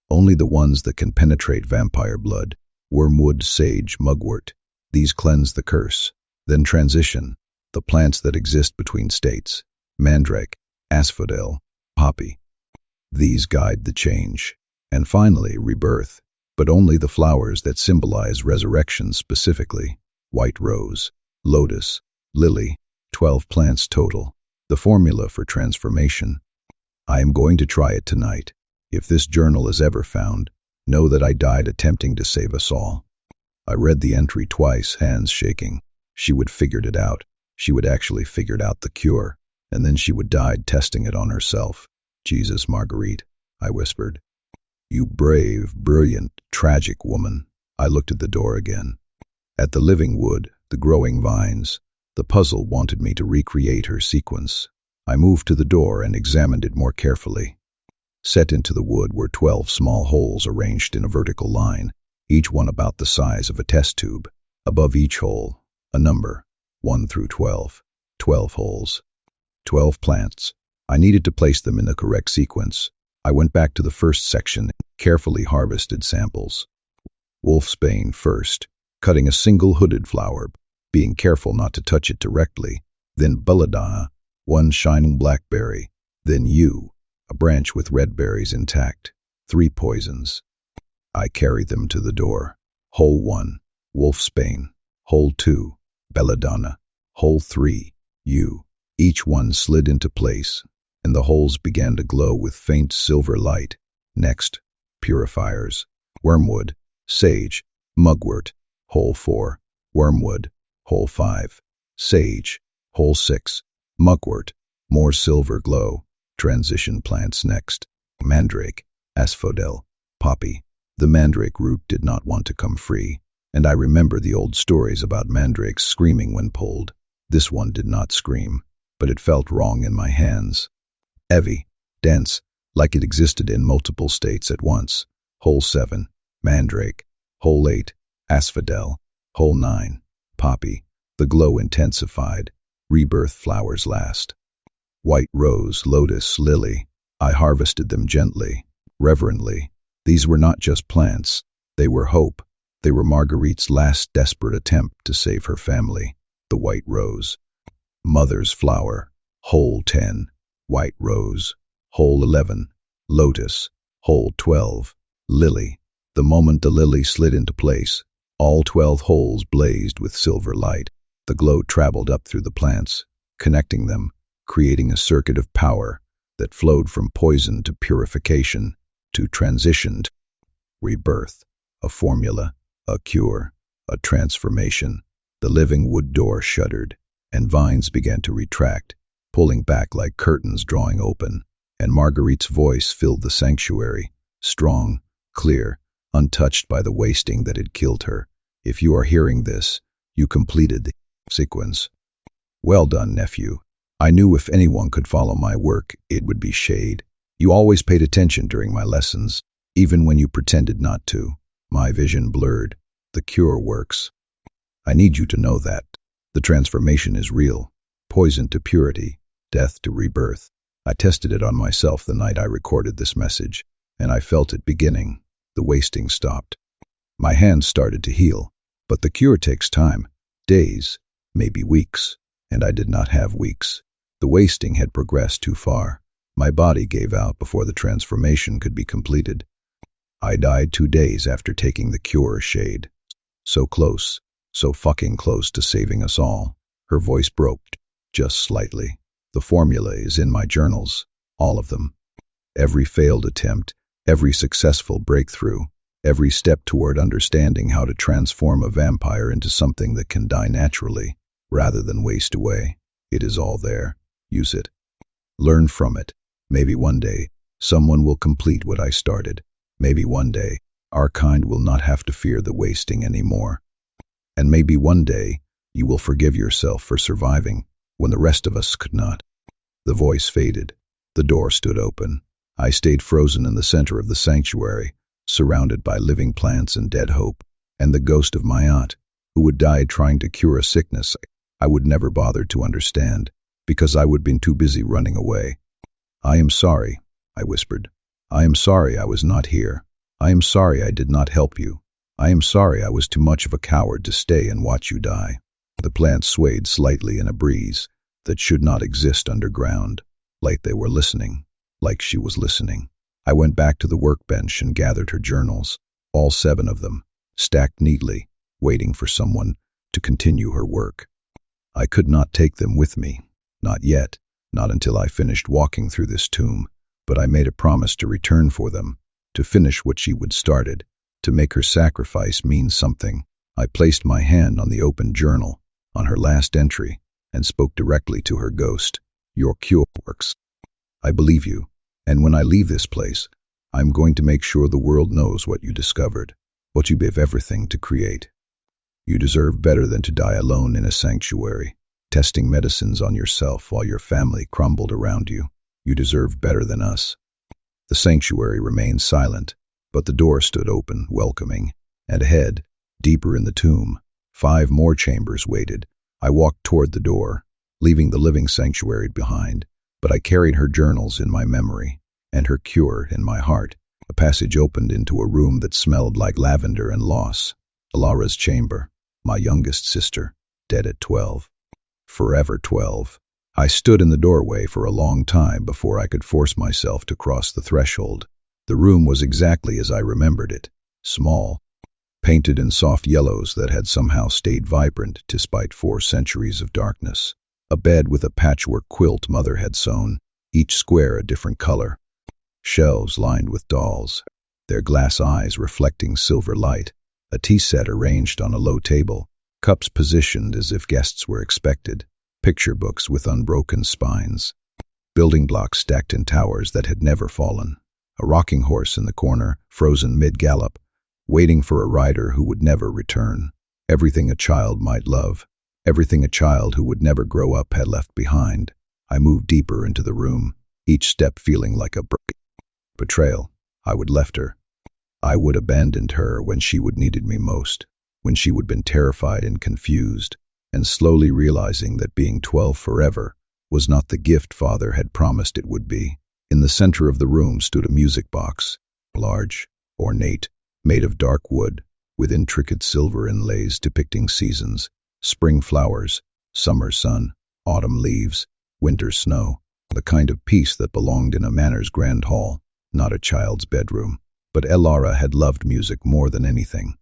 Only the ones that can penetrate vampire blood. Wormwood, sage, mugwort. These cleanse the curse. Then transition, the plants that exist between states. Mandrake, asphodel, poppy. These guide the change. And finally, rebirth, but only the flowers that symbolize resurrection specifically. White rose, lotus, lily, 12 plants total. The formula for transformation. I am going to try it tonight. If this journal is ever found, know that I died attempting to save us all. I read the entry twice, hands shaking. She would figured it out. She would actually figured out the cure. And then she would die testing it on herself. Jesus, Marguerite, I whispered. You brave, brilliant, tragic woman. I looked at the door again. At the living wood, the growing vines. The puzzle wanted me to recreate her sequence. I moved to the door and examined it more carefully. Set into the wood were 12 small holes arranged in a vertical line, each one about the size of a test tube. Above each hole, a number, 1 through 12. 12 holes. 12 plants. I needed to place them in the correct sequence. I went back to the first section, carefully harvested samples. Wolfsbane first, cutting a single hooded flower, being careful not to touch it directly. Then belladonna, 1 shining blackberry. Then yew, a branch with red berries intact. 3 poisons. I carried them to the door. Hole 1, wolfsbane. Hole 2, belladonna. Hole 3, yew. Each one slid into place, and the holes began to glow with faint silver light. Next, purifiers. Wormwood, sage, mugwort. Hole 4, wormwood. Hole 5, sage. Hole 6, mugwort. More silver glow. Transition plants next. Mandrake, asphodel, poppy. The mandrake root did not want to come free, and I remember the old stories about mandrakes screaming when pulled. This one did not scream, but it felt wrong in my hands. Heavy, dense, like it existed in multiple states at once. Hole 7, mandrake. Hole 8, asphodel. Hole 9, poppy. The glow intensified. Rebirth flowers last. White rose, lotus, lily. I harvested them gently, reverently. These were not just plants. They were hope. They were Marguerite's last desperate attempt to save her family. The white rose. Mother's flower. Hole 10, white rose. Hole 11, lotus. Hole 12, lily. The moment the lily slid into place, all 12 holes blazed with silver light. The glow traveled up through the plants, connecting them, creating a circuit of power that flowed from poison to purification, to transition, to rebirth, a formula, a cure, a transformation. The living wood door shuddered, and vines began to retract, pulling back like curtains drawing open, and Marguerite's voice filled the sanctuary, strong, clear, untouched by the wasting that had killed her. If you are hearing this, you completed the sequence. Well done, nephew. I knew if anyone could follow my work, it would be Shade. You always paid attention during my lessons, even when you pretended not to. My vision blurred. The cure works. I need you to know that. The transformation is real. Poison to purity, death to rebirth. I tested it on myself the night I recorded this message, and I felt it beginning. The wasting stopped. My hands started to heal, but the cure takes time. Days, maybe weeks, and I did not have weeks. The wasting had progressed too far. My body gave out before the transformation could be completed. I died 2 days after taking the cure, Shade. So close, so fucking close to saving us all. Her voice broke, just slightly. The formula is in my journals, all of them. Every failed attempt, every successful breakthrough, every step toward understanding how to transform a vampire into something that can die naturally, rather than waste away. It is all there. Use it. Learn from it. Maybe one day, someone will complete what I started. Maybe one day, our kind will not have to fear the wasting anymore. And maybe one day, you will forgive yourself for surviving when the rest of us could not. The voice faded. The door stood open. I stayed frozen in the center of the sanctuary, surrounded by living plants and dead hope, and the ghost of my aunt, who would die trying to cure a sickness I would never bother to understand, because I would been too busy running away. I am sorry, I whispered. I am sorry I was not here. I am sorry I did not help you. I am sorry I was too much of a coward to stay and watch you die. The plants swayed slightly in a breeze that should not exist underground, like they were listening, like she was listening. I went back to the workbench and gathered her journals, all 7 of them, stacked neatly, waiting for someone to continue her work. I could not take them with me, not yet, not until I finished walking through this tomb, but I made a promise to return for them, to finish what she would started, to make her sacrifice mean something. I placed my hand on the open journal, on her last entry, and spoke directly to her ghost. Your cure works. I believe you, and when I leave this place, I'm going to make sure the world knows what you discovered, what you gave everything to create. You deserve better than to die alone in a sanctuary, testing medicines on yourself while your family crumbled around you. You deserve better than us. The sanctuary remained silent, but the door stood open, welcoming, and ahead, deeper in the tomb, 5 more chambers waited. I walked toward the door, leaving the living sanctuary behind, but I carried her journals in my memory, and her cure in my heart. A passage opened into a room that smelled like lavender and loss. Alara's chamber, my youngest sister, dead at 12. Forever 12. I stood in the doorway for a long time before I could force myself to cross the threshold. The room was exactly as I remembered it, small, painted in soft yellows that had somehow stayed vibrant despite 4 centuries of darkness. A bed with a patchwork quilt Mother had sewn, each square a different color. Shelves lined with dolls, their glass eyes reflecting silver light. A tea set arranged on a low table, cups positioned as if guests were expected. Picture books with unbroken spines. Building blocks stacked in towers that had never fallen. A rocking horse in the corner, frozen mid-gallop, waiting for a rider who would never return. Everything a child might love, everything a child who would never grow up had left behind. I moved deeper into the room, each step feeling like a betrayal. I would left her. I would abandon her when she would needed me most, when she would been terrified and confused, and slowly realizing that being 12 forever was not the gift Father had promised it would be. In the center of the room stood a music box, large, ornate, made of dark wood, with intricate silver inlays depicting seasons, spring flowers, summer sun, autumn leaves, winter snow, the kind of peace that belonged in a manor's grand hall, not a child's bedroom. But Elara had loved music more than anything.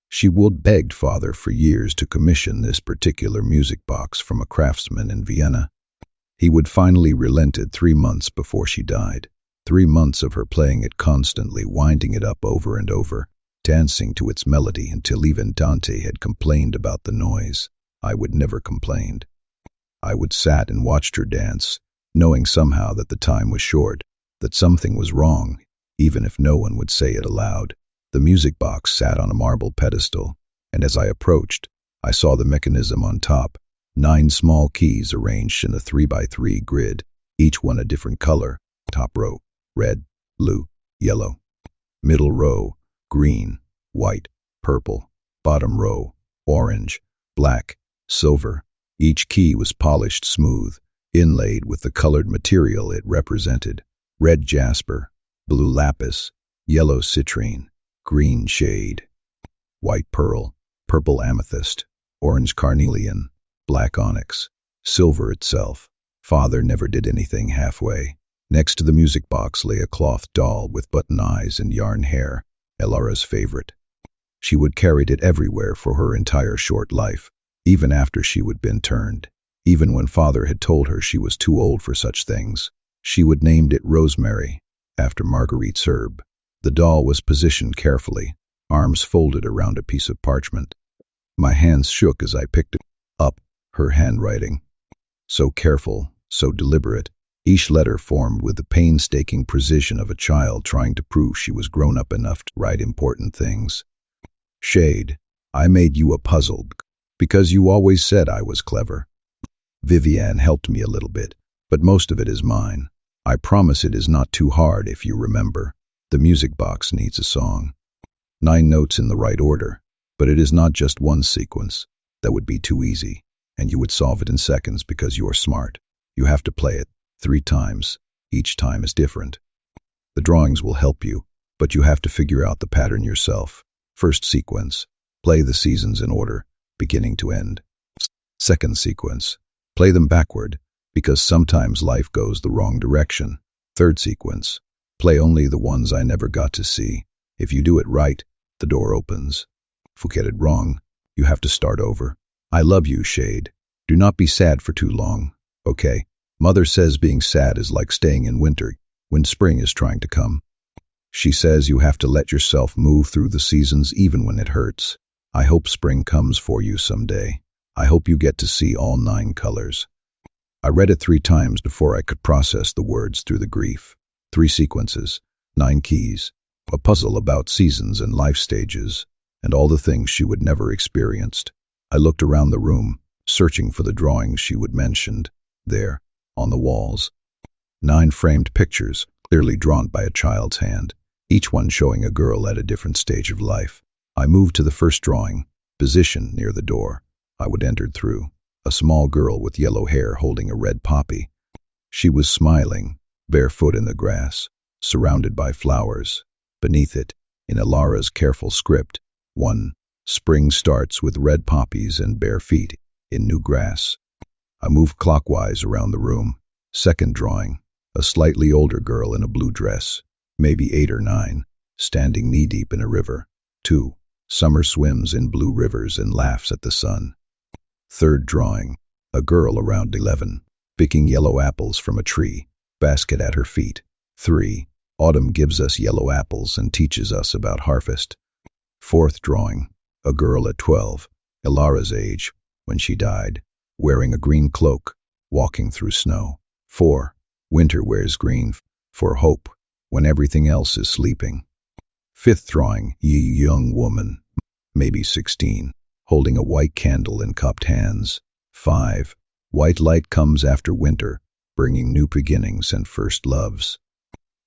She would begged Father for years to commission this particular music box from a craftsman in Vienna. He would finally relented 3 months before she died. 3 months of her playing it constantly, winding it up over and over, dancing to its melody until even Dante had complained about the noise. I would never complained. I would sat and watched her dance, knowing somehow that the time was short, that something was wrong, even if no one would say it aloud. The music box sat on a marble pedestal, and as I approached, I saw the mechanism on top, 9 small keys arranged in a 3x3 grid, each one a different color. Top row, red, blue, yellow. Middle row, green, white, purple. Bottom row, orange, black, silver. Each key was polished smooth, inlaid with the colored material it represented: red jasper, blue lapis, yellow citrine, green shade, white pearl, purple amethyst, orange carnelian, black onyx, silver itself. Father never did anything halfway. Next to the music box lay a cloth doll with button eyes and yarn hair, Elara's favorite. She would carried it everywhere for her entire short life, even after she would been turned. Even when Father had told her she was too old for such things, she would named it Rosemary, after Marguerite's herb. The doll was positioned carefully, arms folded around a piece of parchment. My hands shook as I picked it up, her handwriting. So careful, so deliberate, each letter formed with the painstaking precision of a child trying to prove she was grown up enough to write important things. Shade, I made you a puzzle, because you always said I was clever. Viviane helped me a little bit, but most of it is mine. I promise it is not too hard if you remember. The music box needs a song. 9 notes in the right order, but it is not just one sequence. That would be too easy, and you would solve it in seconds because you are smart. You have to play it 3 times. Each time is different. The drawings will help you, but you have to figure out the pattern yourself. First sequence, play the seasons in order, beginning to end. Second sequence, play them backward, because sometimes life goes the wrong direction. Third sequence, play only the ones I never got to see. If you do it right, the door opens. If you get it wrong, you have to start over. I love you, Shade. Do not be sad for too long, okay? Mother says being sad is like staying in winter when spring is trying to come. She says you have to let yourself move through the seasons even when it hurts. I hope spring comes for you someday. I hope you get to see all 9 colors. I read it 3 times before I could process the words through the grief. 3 sequences, 9 keys, a puzzle about seasons and life stages, and all the things she would never experienced. I looked around the room, searching for the drawings she would mentioned. There, on the walls, 9 framed pictures, clearly drawn by a child's hand, each one showing a girl at a different stage of life. I moved to the first drawing, positioned near the door. I would enter through. A small girl with yellow hair holding a red poppy. She was smiling, barefoot in the grass, surrounded by flowers. Beneath it, in Elara's careful script, 1. Spring starts with red poppies and bare feet in new grass. I moved clockwise around the room. Second drawing, a slightly older girl in a blue dress, maybe 8 or 9, standing knee-deep in a river. 2. Summer swims in blue rivers and laughs at the sun. Third drawing, a girl around 11, picking yellow apples from a tree, basket at her feet. 3. Autumn gives us yellow apples and teaches us about harvest. Fourth drawing, a girl at 12, Elara's age, when she died, wearing a green cloak, walking through snow. 4. Winter wears green for hope when everything else is sleeping. Fifth drawing, young woman, maybe 16, holding a white candle in cupped hands. 5. White light comes after winter, bringing new beginnings and first loves.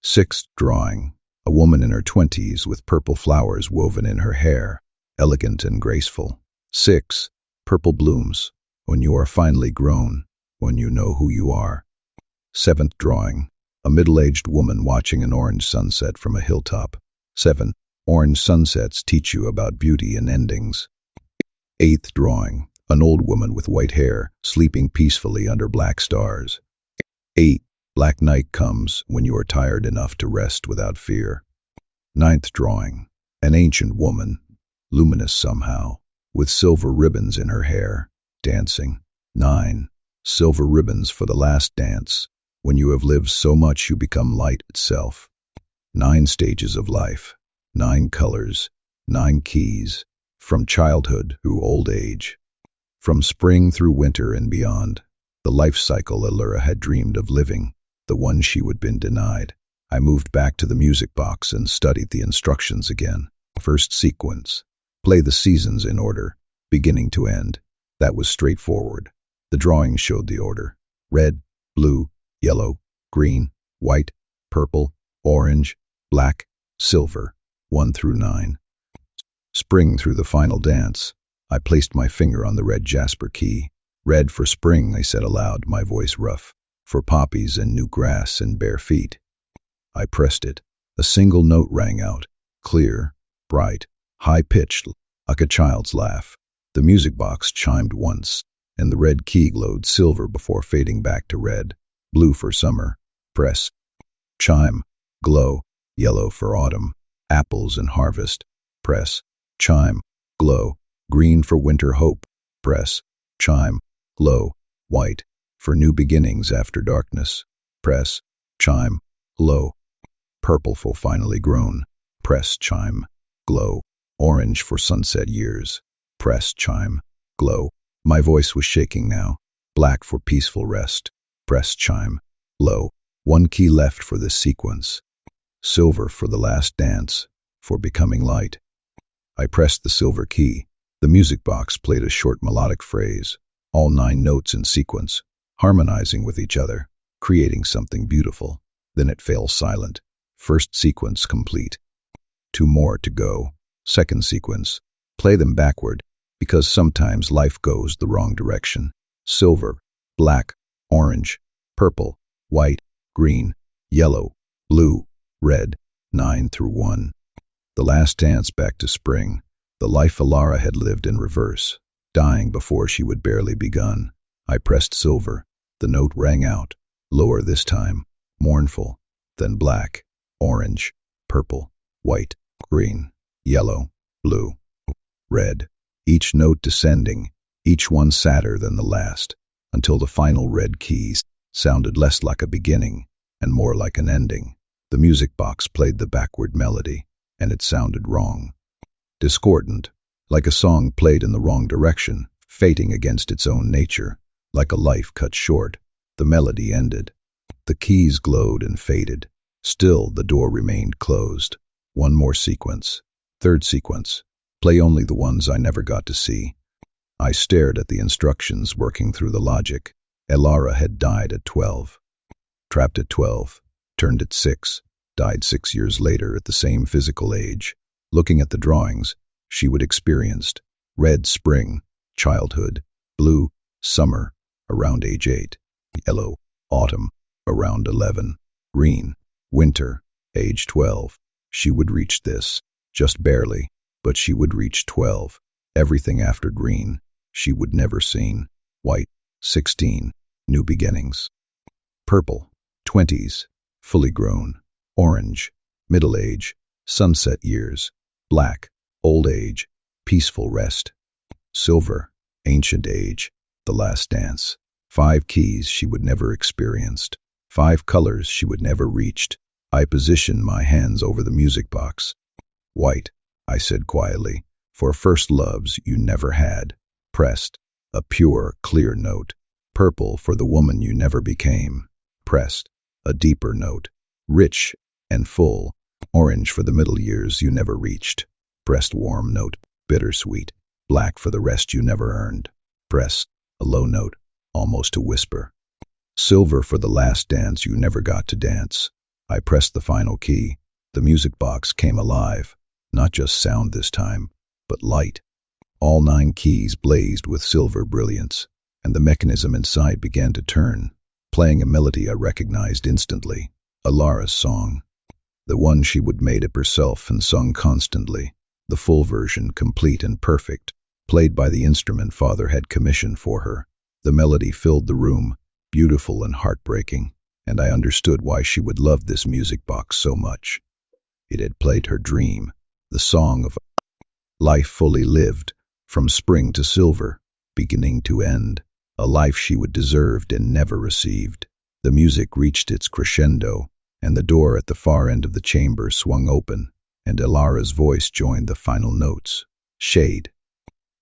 Sixth drawing, A woman in her 20s with purple flowers woven in her hair, elegant and graceful. 6. Purple blooms. When you are finally grown, when you know who you are. 7th drawing. A middle-aged woman watching an orange sunset from a hilltop. 7. Orange sunsets teach you about beauty and endings. 8th drawing. An old woman with white hair, sleeping peacefully under black stars. 8. Black night comes when you are tired enough to rest without fear. 9th drawing. An ancient woman, luminous somehow, with silver ribbons in her hair, dancing. 9. Silver ribbons for the last dance. When you have lived so much you become light itself. 9 stages of life. 9 colors. 9 keys. From childhood through old age. From spring through winter and beyond. The life cycle Allura had dreamed of living, the one she would been denied. I moved back to the music box and studied the instructions again. First sequence. Play the seasons in order, beginning to end. That was straightforward. The drawing showed the order. Red, blue, yellow, green, white, purple, orange, black, silver, 1 through 9. Spring through the final dance. I placed my finger on the red jasper key. Red for spring, I said aloud, my voice rough. For poppies and new grass and bare feet. I pressed it. A single note rang out, clear, bright, high-pitched, like a child's laugh. The music box chimed once, and the red key glowed silver before fading back to red. Blue for summer. Press. Chime. Glow. Yellow for autumn. Apples and harvest. Press. Chime. Glow. Green for winter hope. Press. Chime. Glow. White for new beginnings after darkness. Press. Chime. Glow. Purple for finally grown. Press. Chime. Glow. Orange for sunset years. Press. Chime. Glow. My voice was shaking now. Black for peaceful rest. Press. Chime. Glow. 1 key left for this sequence. Silver for the last dance, for becoming light. I pressed the silver key. The music box played a short melodic phrase, all 9 notes in sequence, harmonizing with each other, creating something beautiful. Then it fell silent. First sequence complete. 2 more to go. Second sequence. Play them backward, because sometimes life goes the wrong direction. Silver, black, orange, purple, white, green, yellow, blue, red, 9 through 1. The last dance back to spring. The life Allura had lived in reverse, dying before she would barely begun. I pressed silver. The note rang out, lower this time, mournful, then black, orange, purple, white, green, yellow, blue, red, each note descending, each one sadder than the last, until the final red keys sounded less like a beginning and more like an ending. The music box played the backward melody, and it sounded wrong. Discordant, like a song played in the wrong direction, fading against its own nature, like a life cut short. The melody ended. The keys glowed and faded. Still, the door remained closed. 1 more sequence. Third sequence. Play only the ones I never got to see. I stared at the instructions, working through the logic. Allura had died at 12. Trapped at 12. Turned at 6. Died 6 years later at the same physical age. Looking at the drawings, she would experienced red spring, childhood, blue, summer, around age 8, yellow, autumn, around 11, green, winter, age 12. She would reach this, just barely, but she would reach 12. Everything after green, she would never seen. White, 16, new beginnings. Purple, 20s, fully grown. Orange, middle age, sunset years. Black, old age, peaceful rest. Silver, ancient age, the last dance. 5 keys she would never experienced. 5 colors she would never reached. I positioned my hands over the music box. White, I said quietly, for first loves you never had. Pressed, a pure, clear note. Purple for the woman you never became. Pressed, a deeper note, rich and full. Orange for the middle years you never reached. Pressed, warm note, bittersweet. Black for the rest you never earned. Pressed, a low note, almost a whisper. Silver for the last dance you never got to dance. I pressed the final key. The music box came alive, not just sound this time, but light. All 9 keys blazed with silver brilliance, and the mechanism inside began to turn, playing a melody I recognized instantly, Alara's song. The one she would made up herself and sung constantly, the full version, complete and perfect, played by the instrument Father had commissioned for her. The melody filled the room, beautiful and heartbreaking, and I understood why she would love this music box so much. It had played her dream, the song of life fully lived, from spring to silver, beginning to end, a life she would deserved and never received. The music reached its crescendo, and the door at the far end of the chamber swung open, and Alara's voice joined the final notes. Shade.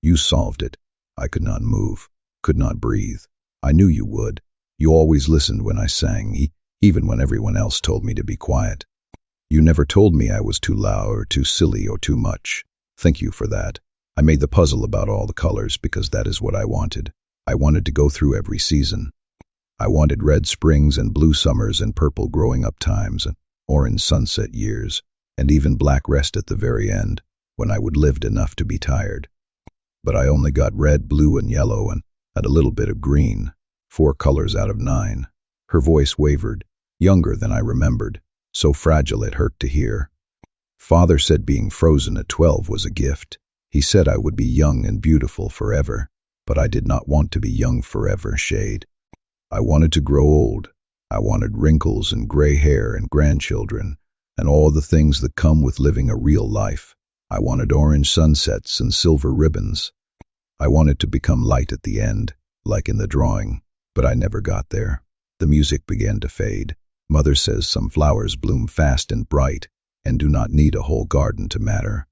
You solved it. I could not move, could not breathe. I knew you would. You always listened when I sang, even when everyone else told me to be quiet. You never told me I was too loud or too silly or too much. Thank you for that. I made the puzzle about all the colors because that is what I wanted. I wanted to go through every season. I wanted red springs and blue summers and purple growing up times and orange sunset years, and even black rest at the very end, when I would lived enough to be tired. But I only got red, blue, and yellow, and a little bit of green, 4 colors out of 9. Her voice wavered, younger than I remembered, so fragile it hurt to hear. Father said being frozen at 12 was a gift. He said I would be young and beautiful forever, but I did not want to be young forever, Shade. I wanted to grow old. I wanted wrinkles and gray hair and grandchildren, and all the things that come with living a real life. I wanted orange sunsets and silver ribbons. I wanted to become light at the end, like in the drawing, but I never got there. The music began to fade. Mother says some flowers bloom fast and bright and do not need a whole garden to matter.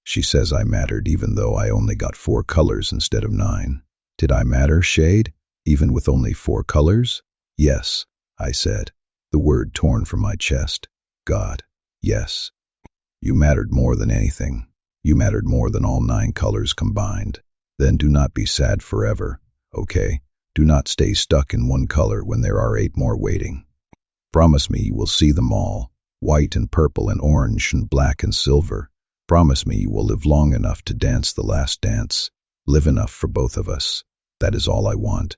She says I mattered even though I only got 4 colors instead of 9. Did I matter, Shade, even with only 4 colors? Yes, I said, the word torn from my chest. God, yes. You mattered more than anything. You mattered more than all 9 colors combined. Then do not be sad forever, okay? Do not stay stuck in one color when there are 8 more waiting. Promise me you will see them all, white and purple and orange and black and silver. Promise me you will live long enough to dance the last dance, live enough for both of us. That is all I want.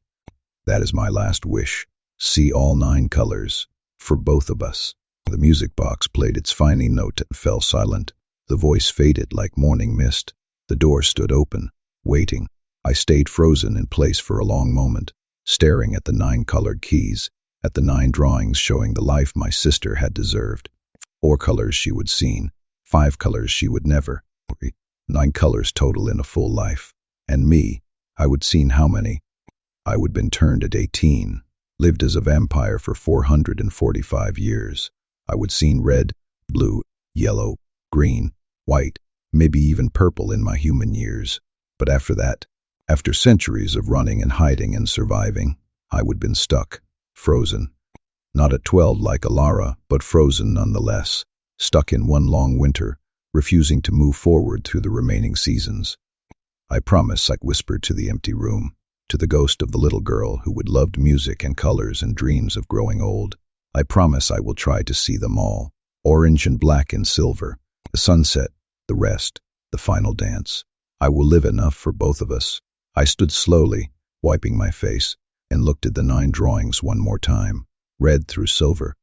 That is my last wish. See all 9 colors, for both of us. The music box played its final note and fell silent. The voice faded like morning mist. The door stood open, waiting. I stayed frozen in place for a long moment, staring at the 9 colored keys, at the 9 drawings showing the life my sister had deserved. 4 colors she would seen, 5 colors she would never. 9 colors total in a full life. And me, I would seen how many? I would been turned at 18, lived as a vampire for 445 years. I would seen red, blue, yellow, green, white, maybe even purple in my human years. But after that, after centuries of running and hiding and surviving, I would been stuck, frozen. Not at 12 like Alara, but frozen nonetheless, stuck in one long winter, refusing to move forward through the remaining seasons. I promise, I whispered to the empty room, to the ghost of the little girl who would loved music and colors and dreams of growing old. I promise I will try to see them all, orange and black and silver, the sunset, the rest, the final dance. I will live enough for both of us. I stood slowly, wiping my face, and looked at the 9 drawings one more time, red through silver.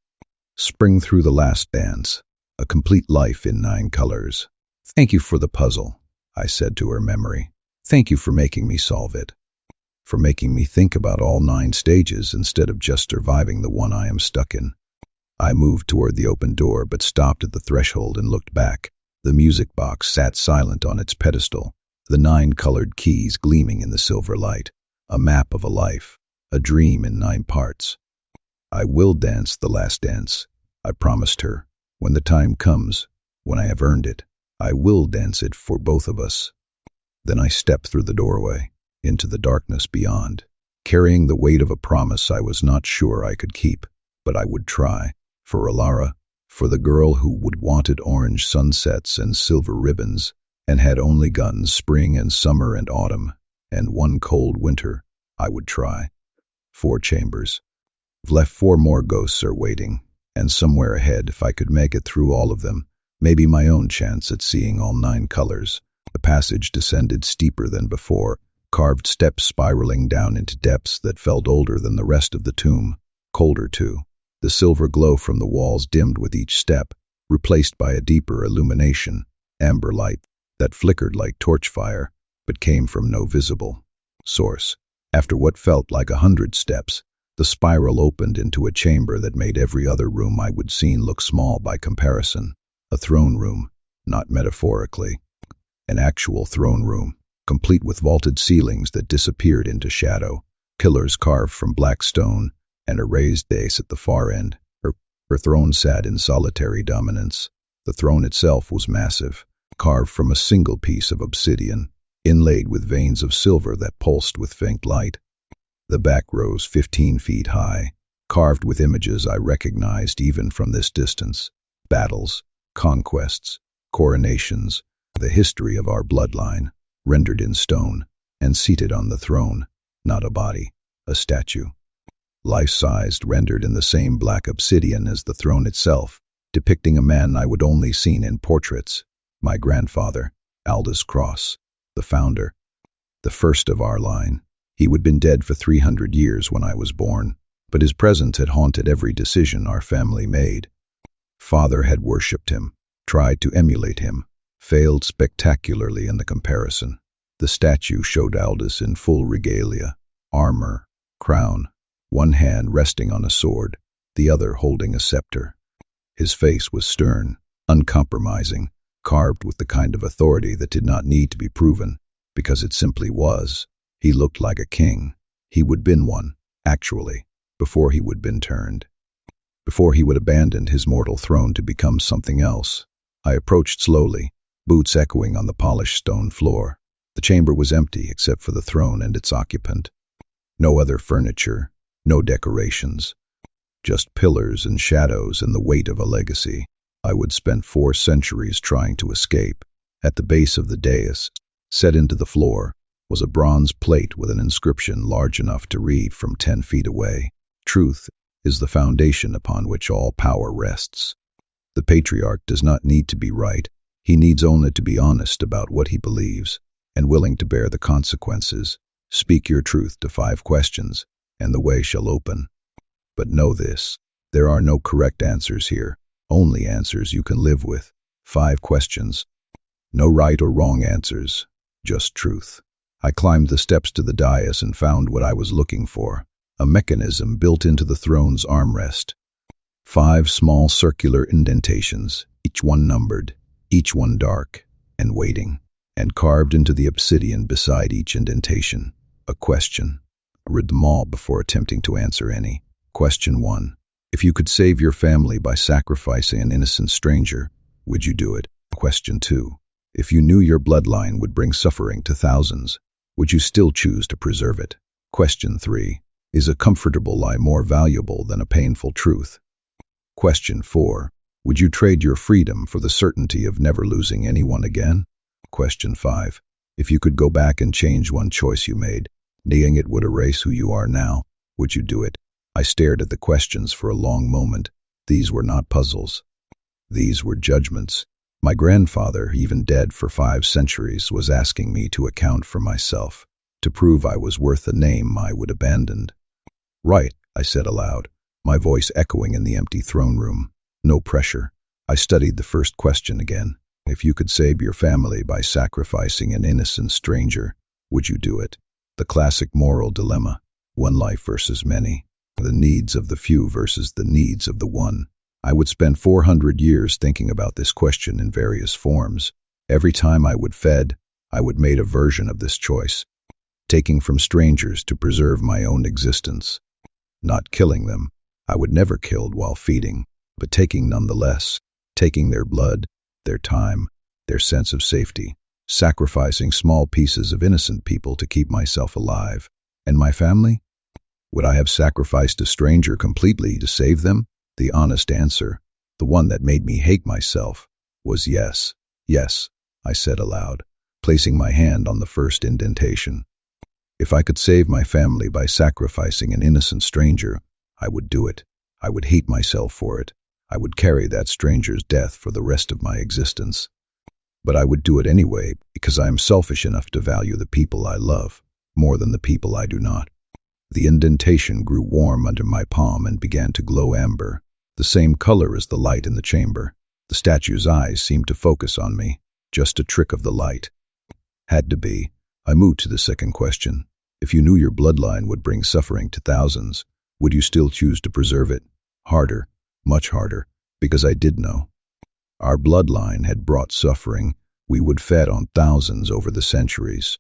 Spring through the last dance, a complete life in 9 colors. Thank you for the puzzle, I said to her memory. Thank you for making me solve it. For making me think about all 9 stages instead of just surviving the one I am stuck in. I moved toward the open door but stopped at the threshold and looked back. The music box sat silent on its pedestal, the 9 colored keys gleaming in the silver light, a map of a life, a dream in 9 parts. I will dance the last dance, I promised her. When the time comes, when I have earned it, I will dance it for both of us. Then I stepped through the doorway, into the darkness beyond, carrying the weight of a promise I was not sure I could keep, but I would try, for Alara, for the girl who would wanted orange sunsets and silver ribbons, and had only gotten spring and summer and autumn, and one cold winter. I would try. 4 chambers. Left 4 more ghosts are waiting, And somewhere ahead, if I could make it through all of them, maybe my own chance at seeing all 9 colors. The passage descended steeper than before, carved steps spiraling down into depths that felt older than the rest of the tomb, colder too. The silver glow from the walls dimmed with each step, replaced by a deeper illumination, amber light, that flickered like torch fire, but came from no visible source. After what felt like 100 steps, the spiral opened into a chamber that made every other room I would seen look small by comparison. A throne room, not metaphorically. An actual throne room, complete with vaulted ceilings that disappeared into shadow, pillars carved from black stone, and a raised dais at the far end. Her throne sat in solitary dominance. The throne itself was massive, carved from a single piece of obsidian, inlaid with veins of silver that pulsed with faint light. The back rose 15 feet high, carved with images I recognized even from this distance. Battles, conquests, coronations, the history of our bloodline, rendered in stone, and seated on the throne, not a body, a statue. Life-sized, rendered in the same black obsidian as the throne itself, depicting a man I would only seen in portraits, my grandfather, Aldous Cross, the founder, the first of our line. He would been dead for 300 years when I was born, but his presence had haunted every decision our family made. Father had worshipped him, tried to emulate him, failed spectacularly in the comparison. The statue showed Aldous in full regalia, armor, crown, one hand resting on a sword, the other holding a scepter. His face was stern, uncompromising, carved with the kind of authority that did not need to be proven, because it simply was. He looked like a king. He would been one, actually, before he would been turned. Before he would abandon his mortal throne to become something else. I approached slowly, boots echoing on the polished stone floor. The chamber was empty except for the throne and its occupant. No other furniture, no decorations, just pillars and shadows and the weight of a legacy I would spend 4 centuries trying to escape. At the base of the dais, set into the floor, was a bronze plate with an inscription large enough to read from 10 feet away. Truth is the foundation upon which all power rests. The patriarch does not need to be right. He needs only to be honest about what he believes and willing to bear the consequences. Speak your truth to 5 questions, and the way shall open. But know this, there are no correct answers here, only answers you can live with. 5 questions. No right or wrong answers, just truth. I climbed the steps to the dais and found what I was looking for, a mechanism built into the throne's armrest. 5 small circular indentations, each one numbered, each one dark and waiting, and carved into the obsidian beside each indentation. A question. I read them all before attempting to answer any. Question 1. If you could save your family by sacrificing an innocent stranger, would you do it? Question 2. If you knew your bloodline would bring suffering to thousands, would you still choose to preserve it? Question 3. Is a comfortable lie more valuable than a painful truth? Question 4. Would you trade your freedom for the certainty of never losing anyone again? Question 5. If you could go back and change one choice you made, knowing it would erase who you are now, would you do it? I stared at the questions for a long moment. These were not puzzles. These were judgments. My grandfather, even dead for 5 centuries, was asking me to account for myself, to prove I was worth a name I would abandon. Right, I said aloud, my voice echoing in the empty throne room. No pressure. I studied the first question again. If you could save your family by sacrificing an innocent stranger, would you do it? The classic moral dilemma, one life versus many, the needs of the few versus the needs of the one. I would spend 400 years thinking about this question in various forms. Every time I would fed, I would made a version of this choice, taking from strangers to preserve my own existence. Not killing them, I would never killed while feeding, but taking nonetheless, taking their blood, their time, their sense of safety, sacrificing small pieces of innocent people to keep myself alive. And my family? Would I have sacrificed a stranger completely to save them? The honest answer, the one that made me hate myself, was yes. Yes, I said aloud, placing my hand on the first indentation. If I could save my family by sacrificing an innocent stranger, I would do it. I would hate myself for it. I would carry that stranger's death for the rest of my existence. But I would do it anyway because I am selfish enough to value the people I love more than the people I do not. The indentation grew warm under my palm and began to glow amber, the same color as the light in the chamber. The statue's eyes seemed to focus on me, just a trick of the light. Had to be. I moved to the second question. If you knew your bloodline would bring suffering to thousands, would you still choose to preserve it? Harder, much harder, because I did know. Our bloodline had brought suffering. We would fed on thousands over the centuries.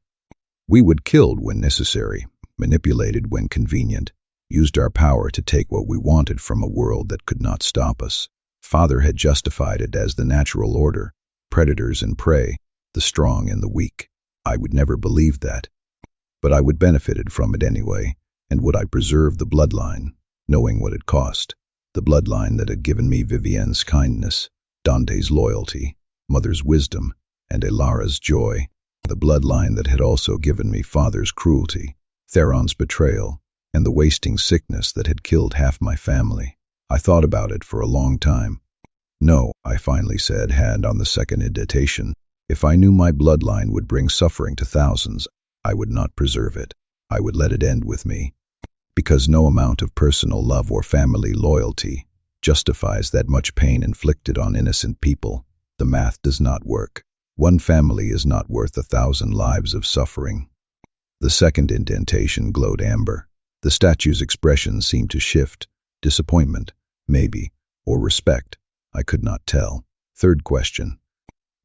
We would killed when necessary, manipulated when convenient, used our power to take what we wanted from a world that could not stop us. Father had justified it as the natural order, predators and prey, the strong and the weak. I would never believe that. But I would benefited from it anyway, and would I preserve the bloodline, knowing what it cost, the bloodline that had given me Vivienne's kindness, Dante's loyalty, Mother's wisdom, and Elara's joy, the bloodline that had also given me Father's cruelty, Theron's betrayal, and the wasting sickness that had killed half my family. I thought about it for a long time. No, I finally said, hand on the second indentation. If I knew my bloodline would bring suffering to thousands, I would not preserve it. I would let it end with me. Because no amount of personal love or family loyalty justifies that much pain inflicted on innocent people. The math does not work. One family is not worth 1,000 lives of suffering. The second indentation glowed amber. The statue's expression seemed to shift. Disappointment, maybe, or respect. I could not tell. Third question.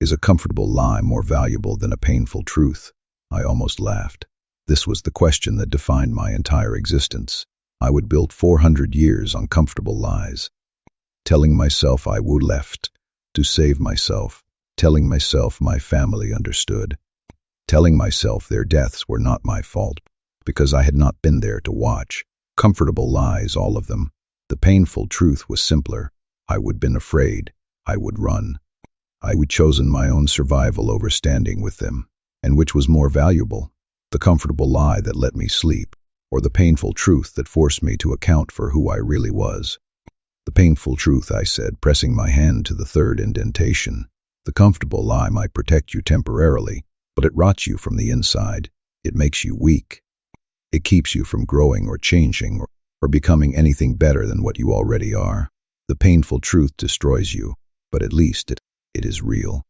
Is a comfortable lie more valuable than a painful truth? I almost laughed. This was the question that defined my entire existence. I would build 400 years on comfortable lies. Telling myself I would left to save myself. Telling myself my family understood. Telling myself their deaths were not my fault, because I had not been there to watch. Comfortable lies, all of them. The painful truth was simpler. I would been afraid. I would run. I would chosen my own survival over standing with them. And which was more valuable? The comfortable lie that let me sleep, or the painful truth that forced me to account for who I really was? The painful truth, I said, pressing my hand to the third indentation. The comfortable lie might protect you temporarily, but it rots you from the inside. It makes you weak. It keeps you from growing or changing or becoming anything better than what you already are. The painful truth destroys you, but at least it is real.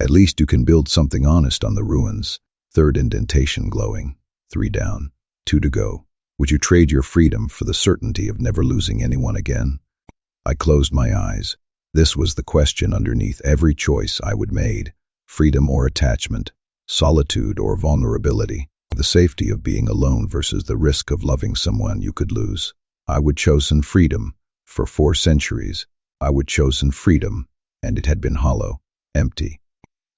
At least you can build something honest on the ruins. Third indentation glowing. 3 down, 2 to go. Would you trade your freedom for the certainty of never losing anyone again? I closed my eyes. This was the question underneath every choice I would made. Freedom or attachment, solitude or vulnerability, the safety of being alone versus the risk of loving someone you could lose. I would chosen freedom. For 4 centuries, I would chosen freedom, and it had been hollow, empty,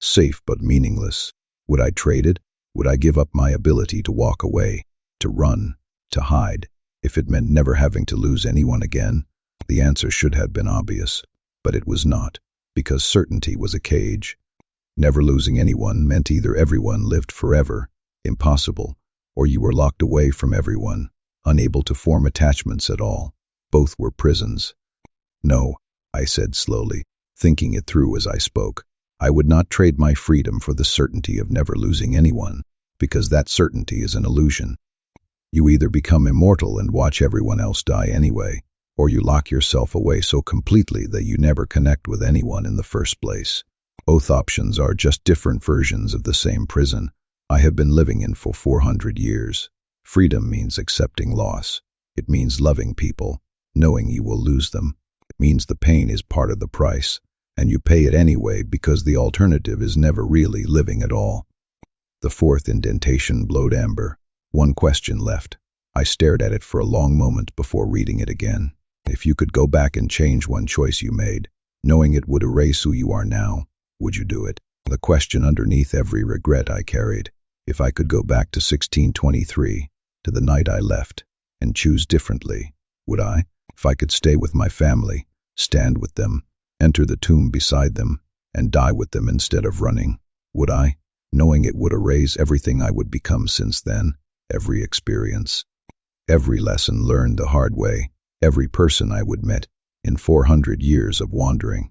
safe but meaningless. Would I trade it? Would I give up my ability to walk away, to run, to hide, if it meant never having to lose anyone again? The answer should have been obvious, but it was not, because certainty was a cage. Never losing anyone meant either everyone lived forever, impossible, or you were locked away from everyone, unable to form attachments at all. Both were prisons. No, I said slowly, thinking it through as I spoke. I would not trade my freedom for the certainty of never losing anyone, because that certainty is an illusion. You either become immortal and watch everyone else die anyway, or you lock yourself away so completely that you never connect with anyone in the first place. Both options are just different versions of the same prison I have been living in for 400 years. Freedom means accepting loss. It means loving people, knowing you will lose them. It means the pain is part of the price, and you pay it anyway because the alternative is never really living at all. The fourth indentation glowed amber. 1 question left. I stared at it for a long moment before reading it again. If you could go back and change one choice you made, knowing it would erase who you are now, would you do it? The question underneath every regret I carried. If I could go back to 1623, to the night I left, and choose differently, would I? If I could stay with my family, stand with them, enter the tomb beside them, and die with them instead of running, would I? Knowing it would erase everything I would become since then, every experience, every lesson learned the hard way, every person I would meet, in 400 years of wandering.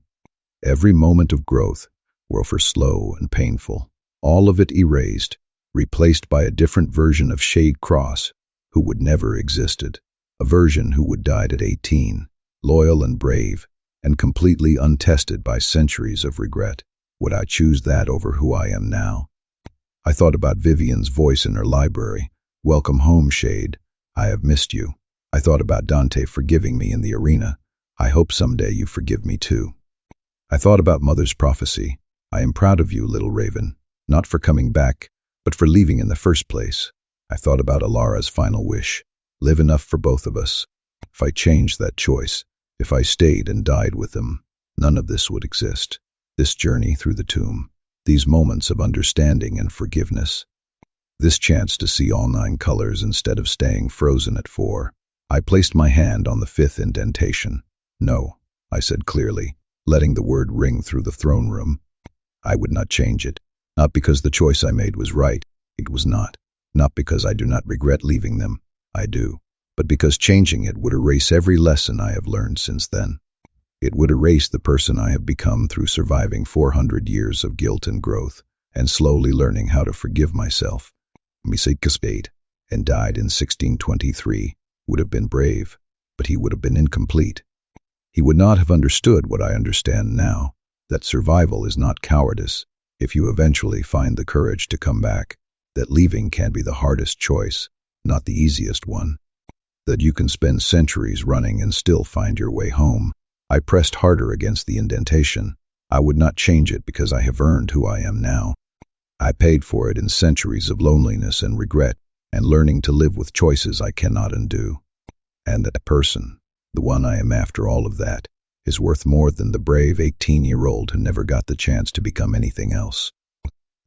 Every moment of growth were for slow and painful, all of it erased, replaced by a different version of Shade Cross, who would never existed, a version who would died at 18, loyal and brave, and completely untested by centuries of regret. Would I choose that over who I am now? I thought about Vivian's voice in her library. Welcome home, Shade. I have missed you. I thought about Dante forgiving me in the arena. I hope someday you forgive me too. I thought about Mother's prophecy. I am proud of you, little raven, not for coming back, but for leaving in the first place. I thought about Alara's final wish. Live enough for both of us. If I changed that choice, if I stayed and died with them, none of this would exist. This journey through the tomb, these moments of understanding and forgiveness, this chance to see all 9 colors instead of staying frozen at 4. I placed my hand on the 5th indentation. No, I said clearly, letting the word ring through the throne room. I would not change it, not because the choice I made was right. It was not. Not because I do not regret leaving them. I do. But because changing it would erase every lesson I have learned since then. It would erase the person I have become through surviving 400 years of guilt and growth, and slowly learning how to forgive myself. Spade, and died in 1623, would have been brave, but he would have been incomplete. He would not have understood what I understand now, that survival is not cowardice if you eventually find the courage to come back, that leaving can be the hardest choice, not the easiest one, that you can spend centuries running and still find your way home. I pressed harder against the indentation. I would not change it because I have earned who I am now. I paid for it in centuries of loneliness and regret and learning to live with choices I cannot undo. And that person, the one I am after all of that, is worth more than the brave 18-year-old who never got the chance to become anything else.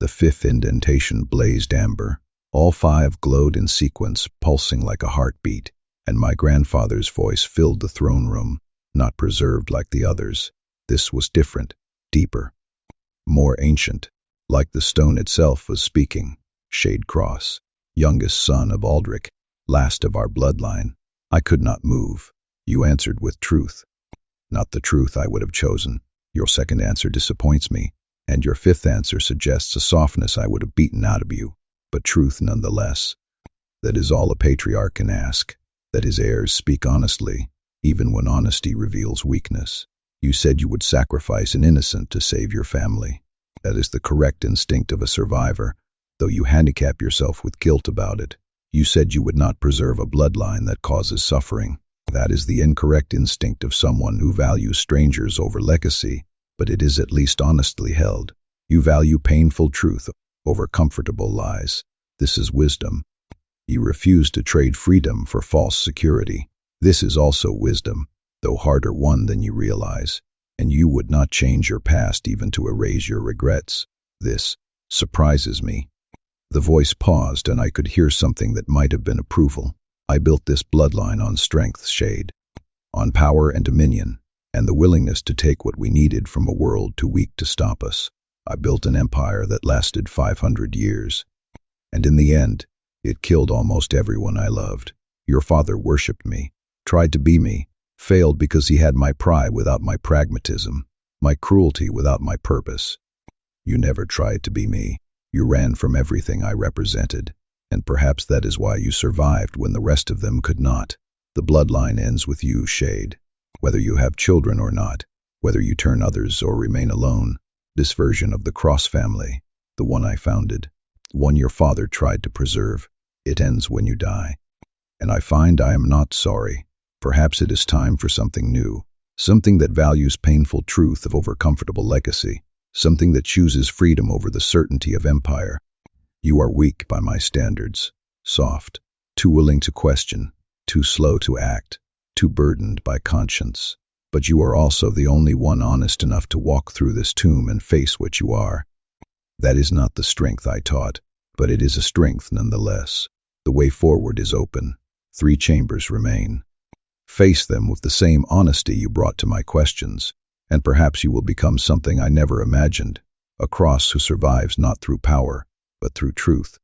The 5th indentation blazed amber. All 5 glowed in sequence, pulsing like a heartbeat, and my grandfather's voice filled the throne room, not preserved like the others. This was different, deeper, more ancient, like the stone itself was speaking. Shade Cross, youngest son of Aldrich, last of our bloodline. I could not move. You answered with truth. Not the truth I would have chosen. Your second answer disappoints me, and your 5th answer suggests a softness I would have beaten out of you, but truth nonetheless. That is all a patriarch can ask, that his heirs speak honestly, even when honesty reveals weakness. You said you would sacrifice an innocent to save your family. That is the correct instinct of a survivor, though you handicap yourself with guilt about it. You said you would not preserve a bloodline that causes suffering. That is the incorrect instinct of someone who values strangers over legacy, but it is at least honestly held. You value painful truth over comfortable lies. This is wisdom. You refuse to trade freedom for false security. This is also wisdom, though harder won than you realize. And you would not change your past even to erase your regrets. This surprises me. The voice paused, and I could hear something that might have been approval. I built this bloodline on strength, Shade, on power and dominion, and the willingness to take what we needed from a world too weak to stop us. I built an empire that lasted 500 years. And in the end, it killed almost everyone I loved. Your father worshipped me, tried to be me, failed because he had my pride without my pragmatism, my cruelty without my purpose. You never tried to be me. You ran from everything I represented, and perhaps that is why you survived when the rest of them could not. The bloodline ends with you, Shade. Whether you have children or not, whether you turn others or remain alone, this version of the Cross family, the one I founded, the one your father tried to preserve, it ends when you die. And I find I am not sorry. Perhaps it is time for something new, something that values painful truth over comfortable legacy, something that chooses freedom over the certainty of empire. You are weak by my standards, soft, too willing to question, too slow to act, too burdened by conscience. But you are also the only one honest enough to walk through this tomb and face what you are. That is not the strength I taught, but it is a strength nonetheless. The way forward is open. 3 chambers remain. Face them with the same honesty you brought to my questions, and perhaps you will become something I never imagined, a Cross who survives not through power, but through truth.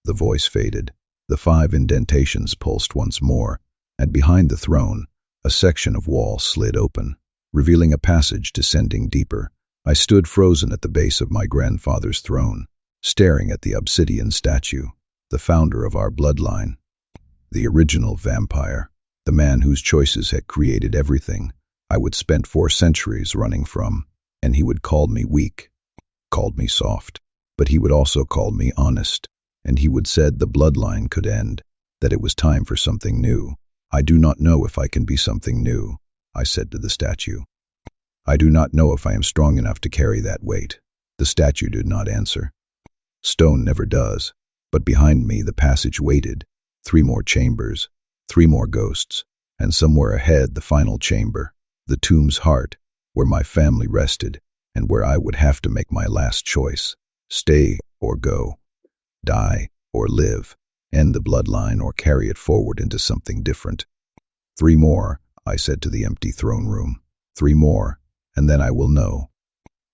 The voice faded. The 5 indentations pulsed once more, and behind the throne, A section of wall slid open, revealing a passage descending deeper. I stood frozen at the base of my grandfather's throne, staring at the obsidian statue, the founder of our bloodline, the original vampire, the man whose choices had created everything I would spend 4 centuries running from. And he would call me weak, called me soft, but he would also call me honest, and he would said the bloodline could end, that it was time for something new. I do not know if I can be something new, I said to the statue. I do not know if I am strong enough to carry that weight. The statue did not answer. Stone never does, but behind me the passage waited, 3 more chambers, 3 more ghosts, and somewhere ahead the final chamber, the tomb's heart, where my family rested, and where I would have to make my last choice, stay or go, die or live, end the bloodline or carry it forward into something different. 3 more, I said to the empty throne room. 3 more, and then I will know.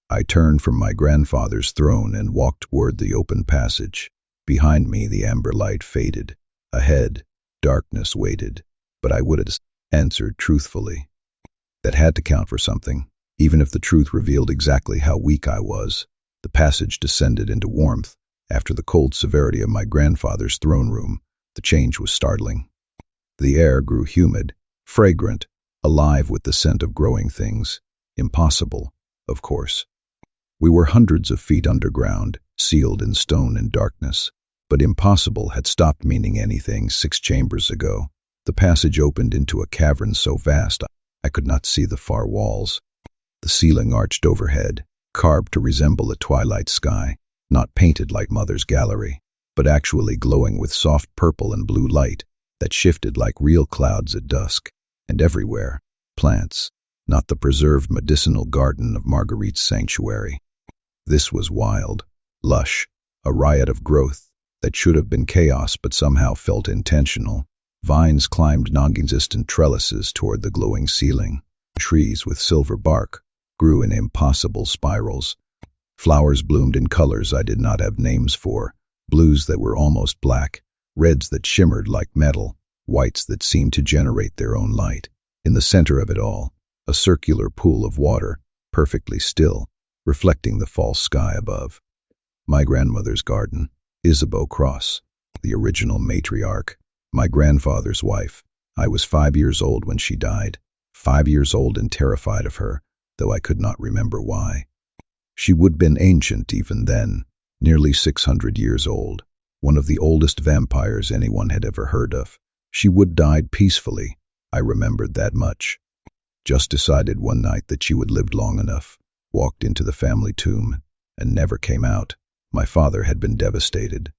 I turned from my grandfather's throne and walked toward the open passage. Behind me the amber light faded. Ahead, darkness waited, but I would have answered truthfully. That had to count for something, even if the truth revealed exactly how weak I was. The passage descended into warmth. After the cold severity of my grandfather's throne room, the change was startling. The air grew humid, fragrant, alive with the scent of growing things. Impossible, of course. We were hundreds of feet underground, sealed in stone and darkness. But impossible had stopped meaning anything 6 chambers ago. The passage opened into a cavern so vast I could not see the far walls. The ceiling arched overhead, carved to resemble a twilight sky, not painted like Mother's gallery, but actually glowing with soft purple and blue light that shifted like real clouds at dusk. And everywhere, plants, not the preserved medicinal garden of Marguerite's sanctuary. This was wild, lush, a riot of growth that should have been chaos but somehow felt intentional. Vines climbed non-existent trellises toward the glowing ceiling. Trees with silver bark grew in impossible spirals. Flowers bloomed in colors I did not have names for, blues that were almost black, reds that shimmered like metal, whites that seemed to generate their own light. In the center of it all, a circular pool of water, perfectly still, reflecting the false sky above. My grandmother's garden, Isabeau Cross, the original matriarch, my grandfather's wife. I was 5 years old when she died, 5 years old and terrified of her, though I could not remember why. She would have been ancient even then, nearly 600 years old, one of the oldest vampires anyone had ever heard of. She would died peacefully, I remembered that much. Just decided one night that she would lived long enough, walked into the family tomb, and never came out. My father had been devastated.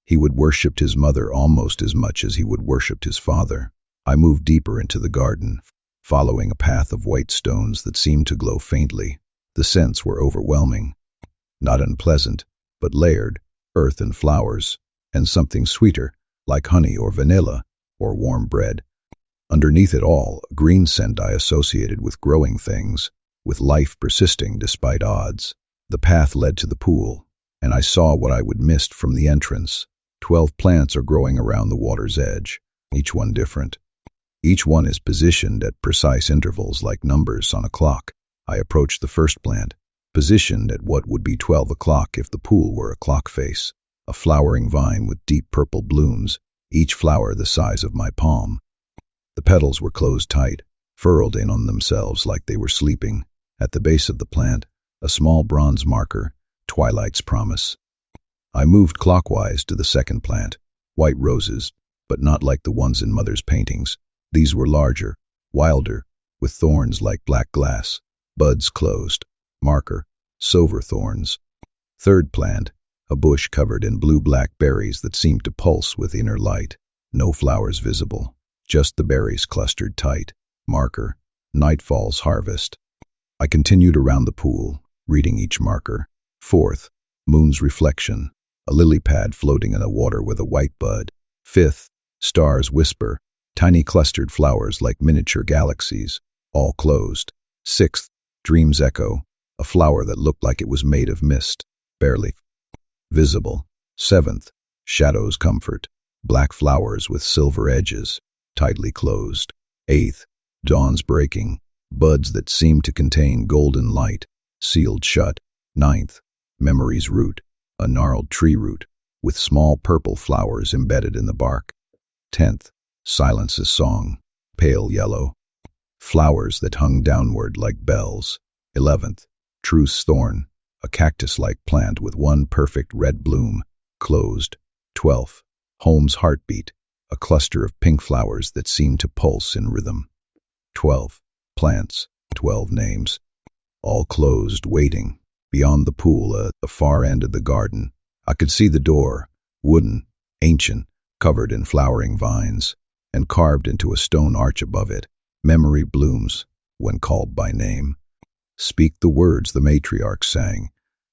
He would worshipped his mother almost as much as he would worshipped his father. I moved deeper into the garden, following a path of white stones that seemed to glow faintly. The scents were overwhelming. Not unpleasant, but layered, earth and flowers, and something sweeter, like honey or vanilla, or warm bread. Underneath it all, a green scent I associated with growing things, with life persisting despite odds. The path led to the pool, and I saw what I would missed from the entrance. 12 plants are growing around the water's edge, each one different. Each one is positioned at precise intervals like numbers on a clock. I approached the first plant, positioned at what would be 12 o'clock if the pool were a clock face. A flowering vine with deep purple blooms, each flower the size of my palm. The petals were closed tight, furled in on themselves like they were sleeping. At the base of the plant, a small bronze marker, Twilight's Promise. I moved clockwise to the second plant, white roses, but not like the ones in Mother's paintings. These were larger, wilder, with thorns like black glass, buds closed, marker, silver thorns. Third plant, a bush covered in blue-black berries that seemed to pulse with inner light. No flowers visible, just the berries clustered tight. Marker, Nightfall's Harvest. I continued around the pool, reading each marker. Fourth, Moon's Reflection, a lily pad floating in the water with a white bud. Fifth, Star's Whisper, tiny clustered flowers like miniature galaxies, all closed. Sixth, Dream's Echo, a flower that looked like it was made of mist, barely visible. Seventh, Shadow's Comfort, black flowers with silver edges, tightly closed. Eighth, Dawn's breaking, buds that seemed to contain golden light, sealed shut. 9th, memory's root, a gnarled tree root, with small purple flowers embedded in the bark. 10th, silence's song, pale yellow, flowers that hung downward like bells. 11th, truth's thorn, a cactus-like plant with one perfect red bloom, closed. 12th, home's heartbeat, a cluster of pink flowers that seemed to pulse in rhythm. 12 plants, 12 names, all closed, waiting. Beyond the pool, at the far end of the garden, I could see the door, wooden, ancient, covered in flowering vines, and carved into a stone arch above it. Memory blooms when called by name. Speak the words the matriarch sang,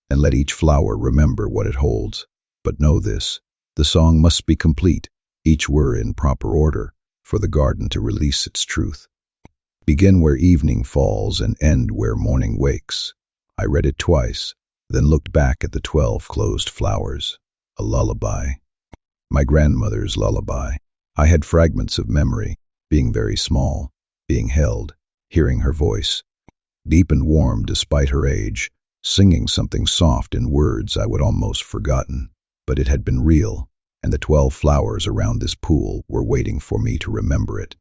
and let each flower remember what it holds. But know this, the song must be complete, each word in proper order, for the garden to release its truth. Begin where evening falls and end where morning wakes. I read it twice, then looked back at the 12 closed flowers. A lullaby. My grandmother's lullaby. I had fragments of memory, being very small, being held, hearing her voice, deep and warm despite her age, singing something soft in words I would almost forgotten. But it had been real, and the 12 flowers around this pool were waiting for me to remember it.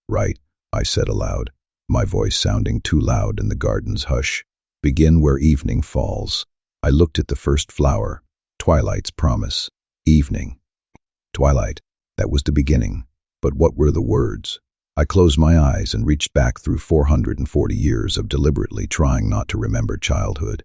Right, I said aloud, my voice sounding too loud in the garden's hush. Begin where evening falls. I looked at the first flower, twilight's promise. Evening. Twilight, that was the beginning. But what were the words? I closed my eyes and reached back through 440 years of deliberately trying not to remember childhood.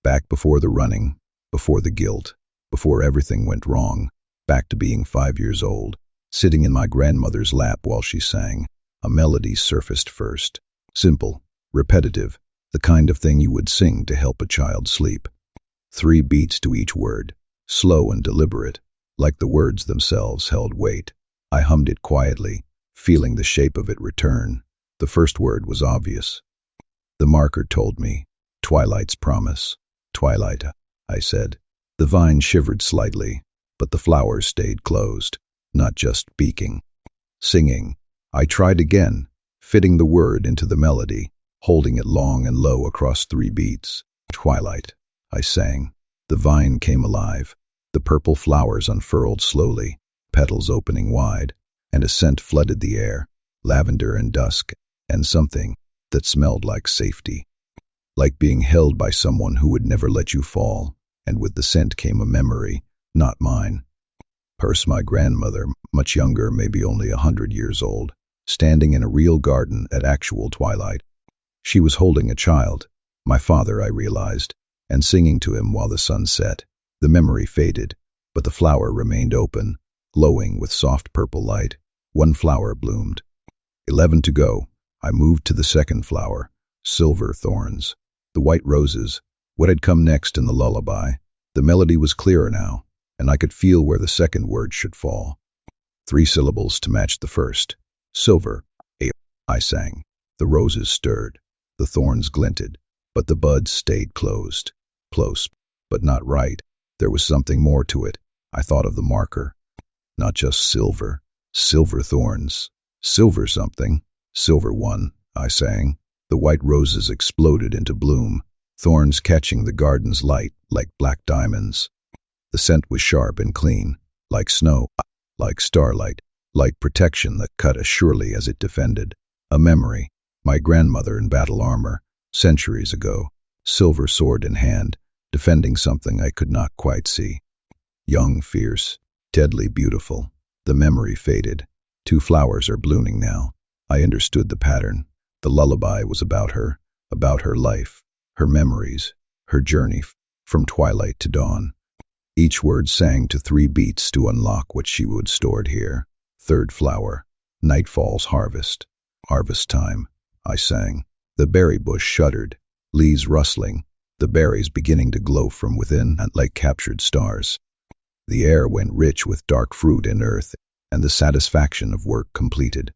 Back before the running, before the guilt, before everything went wrong, back to being 5 years old, sitting in my grandmother's lap while she sang. A melody surfaced first. Simple, repetitive, the kind of thing you would sing to help a child sleep. 3 beats to each word, slow and deliberate, like the words themselves held weight. I hummed it quietly, feeling the shape of it return. The first word was obvious. The marker told me, twilight's promise. Twilight, I said. The vine shivered slightly, but the flowers stayed closed, not just speaking. Singing. I tried again, fitting the word into the melody, holding it long and low across 3 beats. Twilight, I sang. The vine came alive. The purple flowers unfurled slowly, petals opening wide, and a scent flooded the air, lavender and dusk, and something that smelled like safety. Like being held by someone who would never let you fall, and with the scent came a memory, not mine. Hers, my grandmother, much younger, maybe only 100 years old, standing in a real garden at actual twilight. She was holding a child, my father, I realized, and singing to him while the sun set. The memory faded, but the flower remained open, glowing with soft purple light. 1 flower bloomed. 11 to go. I moved to the second flower, silver thorns. The white roses, what had come next in the lullaby. The melody was clearer now, and I could feel where the second word should fall. 3 syllables to match the first. Silver, I sang. The roses stirred, the thorns glinted, but the buds stayed closed. Close, but not right. There was something more to it. I thought of the marker. Not just silver. Silver thorns. Silver something. Silver one, I sang. The white roses exploded into bloom, thorns catching the garden's light like black diamonds. The scent was sharp and clean, like snow, like starlight, like protection that cut as surely as it defended. A memory, my grandmother in battle armor, centuries ago, silver sword in hand, defending something I could not quite see. Young, fierce, deadly beautiful. The memory faded. 2 flowers are blooming now. I understood the pattern. The lullaby was about her life, her memories, her journey from twilight to dawn. Each word sang to 3 beats to unlock what she would stored here. 3rd flower, nightfall's harvest. Harvest time, I sang. The berry bush shuddered, leaves rustling, the berries beginning to glow from within like captured stars. The air went rich with dark fruit and earth, and the satisfaction of work completed.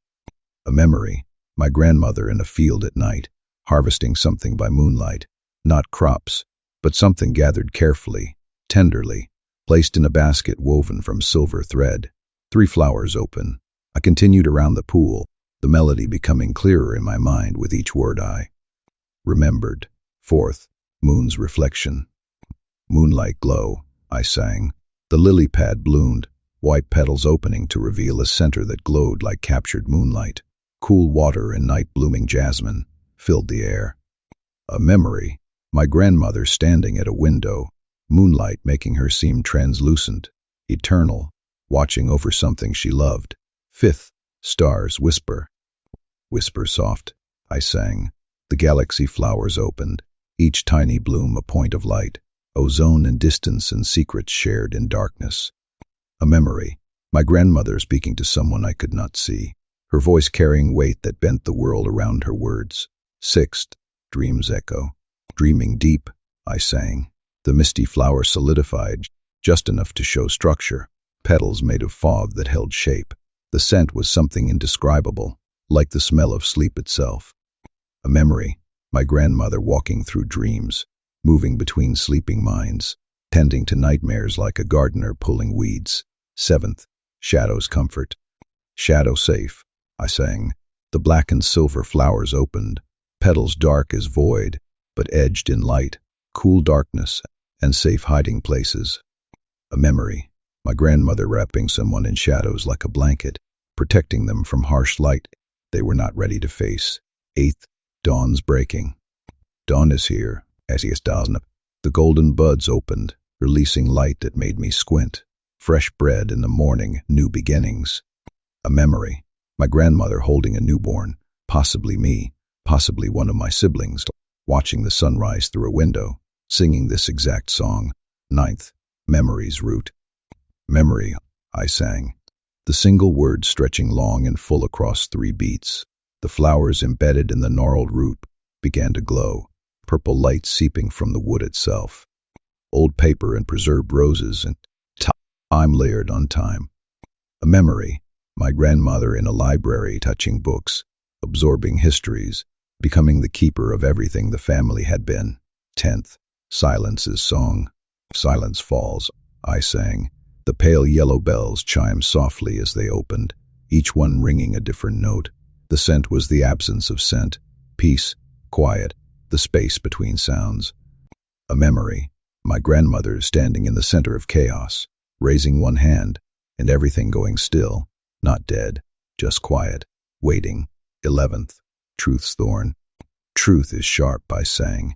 A memory, my grandmother in a field at night, harvesting something by moonlight, not crops, but something gathered carefully, tenderly, placed in a basket woven from silver thread. 3 flowers open. I continued around the pool, the melody becoming clearer in my mind with each word I remembered. Fourth, moon's reflection. Moonlight glow, I sang. The lily pad bloomed, white petals opening to reveal a center that glowed like captured moonlight. Cool water and night-blooming jasmine filled the air. A memory, my grandmother standing at a window, moonlight making her seem translucent, eternal, watching over something she loved. Fifth, stars whisper. Whisper soft, I sang. The galaxy flowers opened, each tiny bloom a point of light, ozone and distance and secrets shared in darkness. A memory, my grandmother speaking to someone I could not see, her voice carrying weight that bent the world around her words. Sixth, dreams echo. Dreaming deep, I sang. The misty flower solidified, just enough to show structure, petals made of fog that held shape. The scent was something indescribable, like the smell of sleep itself. A memory, my grandmother walking through dreams, moving between sleeping minds, tending to nightmares like a gardener pulling weeds. Seventh, shadow's comfort. Shadow safe, I sang. The black and silver flowers opened, petals dark as void, but edged in light, cool darkness, and safe hiding places. A memory, my grandmother wrapping someone in shadows like a blanket, protecting them from harsh light they were not ready to face. Eighth, dawn's breaking. Dawn is here, as is dawn. The golden buds opened, releasing light that made me squint. Fresh bread in the morning, new beginnings. A memory, my grandmother holding a newborn, possibly me, possibly one of my siblings, watching the sunrise through a window, singing this exact song. Ninth, memory's root. Memory, I sang. The single word stretching long and full across 3 beats. The flowers embedded in the gnarled root began to glow, purple light seeping from the wood itself. Old paper and preserved roses and time layered on time. A memory, my grandmother in a library touching books, absorbing histories, becoming the keeper of everything the family had been. 10th, silence's song. Silence falls, I sang. The pale yellow bells chimed softly as they opened, each one ringing a different note. The scent was the absence of scent, peace, quiet, the space between sounds. A memory, my grandmother standing in the center of chaos, raising one hand, and everything going still, not dead, just quiet, waiting. 11th, truth's thorn. Truth is sharp, I sang.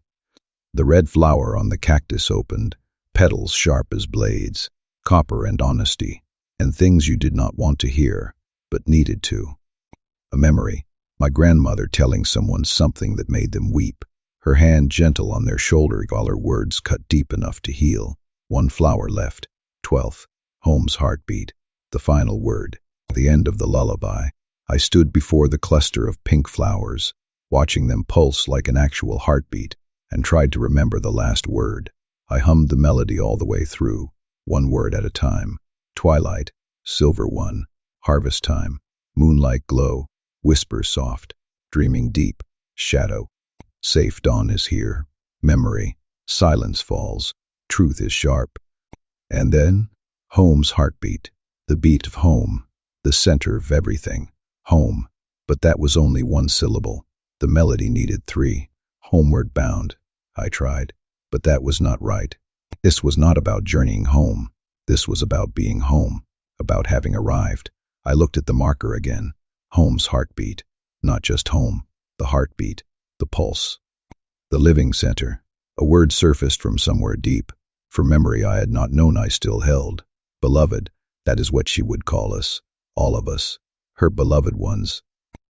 The red flower on the cactus opened, petals sharp as blades, copper and honesty, and things you did not want to hear, but needed to. A memory, my grandmother telling someone something that made them weep, her hand gentle on their shoulder while her words cut deep enough to heal. One flower left. 12th, home's heartbeat. The final word, the end of the lullaby. I stood before the cluster of pink flowers, watching them pulse like an actual heartbeat, and tried to remember the last word. I hummed the melody all the way through, one word at a time. Twilight, silver one, harvest time, moonlight glow, whisper soft, dreaming deep, shadow. Safe dawn is here, memory, silence falls, truth is sharp. And then, home's heartbeat, the beat of home, the center of everything, home. But that was only one syllable. The melody needed 3. Homeward bound, I tried, but that was not right. This was not about journeying home. This was about being home, about having arrived. I looked at the marker again. Home's heartbeat, not just home, the heartbeat, the pulse. The living center, a word surfaced from somewhere deep. For memory I had not known I still held. Beloved, that is what she would call us, all of us, her beloved ones.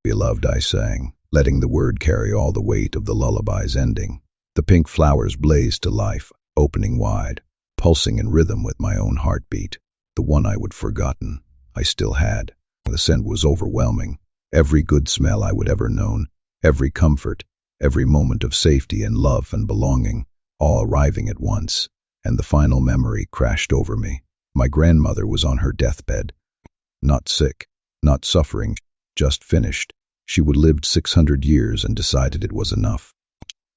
Beloved, I sang, letting the word carry all the weight of the lullaby's ending. The pink flowers blazed to life, opening wide, pulsing in rhythm with my own heartbeat, the one I would forgotten, I still had. The scent was overwhelming, every good smell I would ever known, every comfort, every moment of safety and love and belonging, all arriving at once. And the final memory crashed over me. My grandmother was on her deathbed. Not sick, not suffering, just finished. She would lived 600 years and decided it was enough.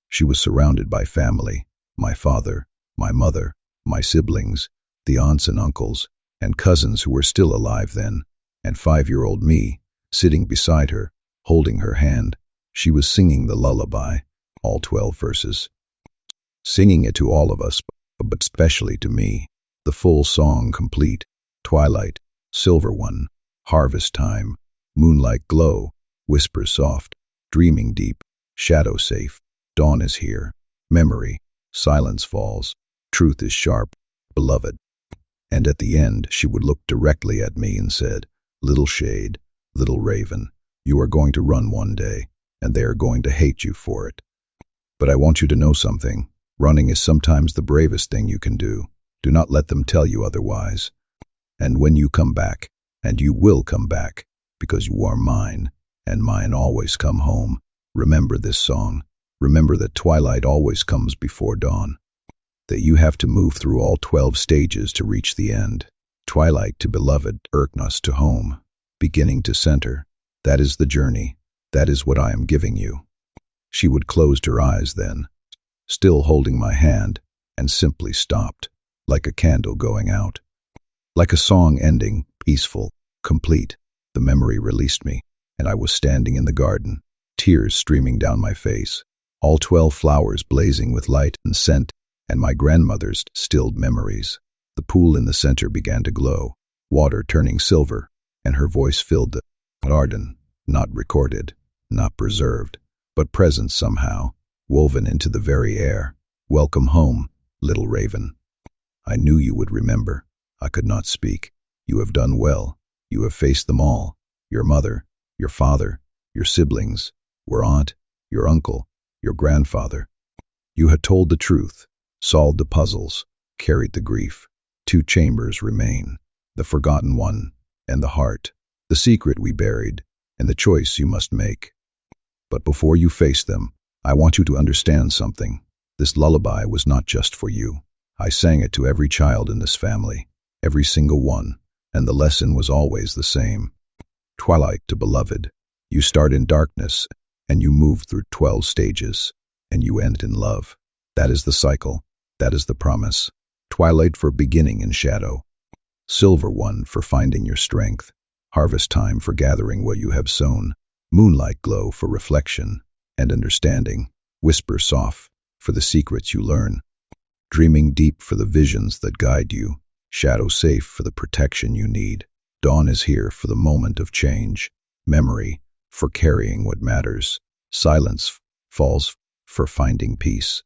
She was surrounded by family, my father, my mother, my siblings, the aunts and uncles, and cousins who were still alive then, and 5-year-old me, sitting beside her, holding her hand. She was singing the lullaby, all 12 verses. Singing it to all of us, but especially to me. The full song complete. Twilight, silver one, harvest time, moonlight glow, whisper soft, dreaming deep, shadow safe, dawn is here, memory, silence falls, truth is sharp, beloved. And at the end, she would look directly at me and said, "Little shade, little raven, you are going to run one day, and they are going to hate you for it. But I want you to know something. Running is sometimes the bravest thing you can do. Do not let them tell you otherwise. And when you come back, and you will come back, because you are mine, and mine always come home, remember this song. Remember that twilight always comes before dawn. That you have to move through all 12 stages to reach the end. Twilight to beloved, Erknos to home, beginning to center. That is the journey. That is what I am giving you." She would close her eyes then, still holding my hand, and simply stopped, like a candle going out. Like a song ending, peaceful, complete. The memory released me, and I was standing in the garden, tears streaming down my face, all 12 flowers blazing with light and scent, and my grandmother's stilled memories. The pool in the center began to glow, water turning silver, and her voice filled the garden, not recorded, not preserved, but present somehow, woven into the very air. "Welcome home, little raven. I knew you would remember." I could not speak. "You have done well. You have faced them all. Your mother, your father, your siblings, your aunt, your uncle, your grandfather. You had told the truth, solved the puzzles, carried the grief. 2 chambers remain, the forgotten one and the heart, the secret we buried, and the choice you must make. But before you face them, I want you to understand something. This lullaby was not just for you. I sang it to every child in this family, every single one, and the lesson was always the same. Twilight to beloved, you start in darkness, and you move through 12 stages, and you end in love. That is the cycle. That is the promise. Twilight for beginning in shadow. Silver one for finding your strength. Harvest time for gathering what you have sown. Moonlight glow for reflection and understanding. Whisper soft for the secrets you learn. Dreaming deep for the visions that guide you. Shadow safe for the protection you need. Dawn is here for the moment of change. Memory for carrying what matters. Silence falls for finding peace.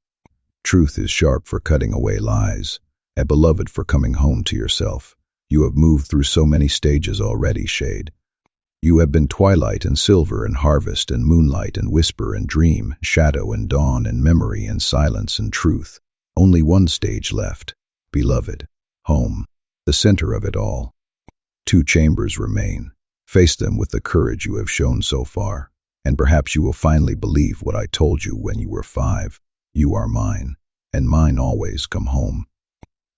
Truth is sharp for cutting away lies. And beloved for coming home to yourself. You have moved through so many stages already, shade. You have been twilight and silver and harvest and moonlight and whisper and dream, shadow and dawn and memory and silence and truth. Only one stage left. Beloved. Home. The center of it all. 2 chambers remain. Face them with the courage you have shown so far, and perhaps you will finally believe what I told you when you were 5. You are mine, and mine always come home.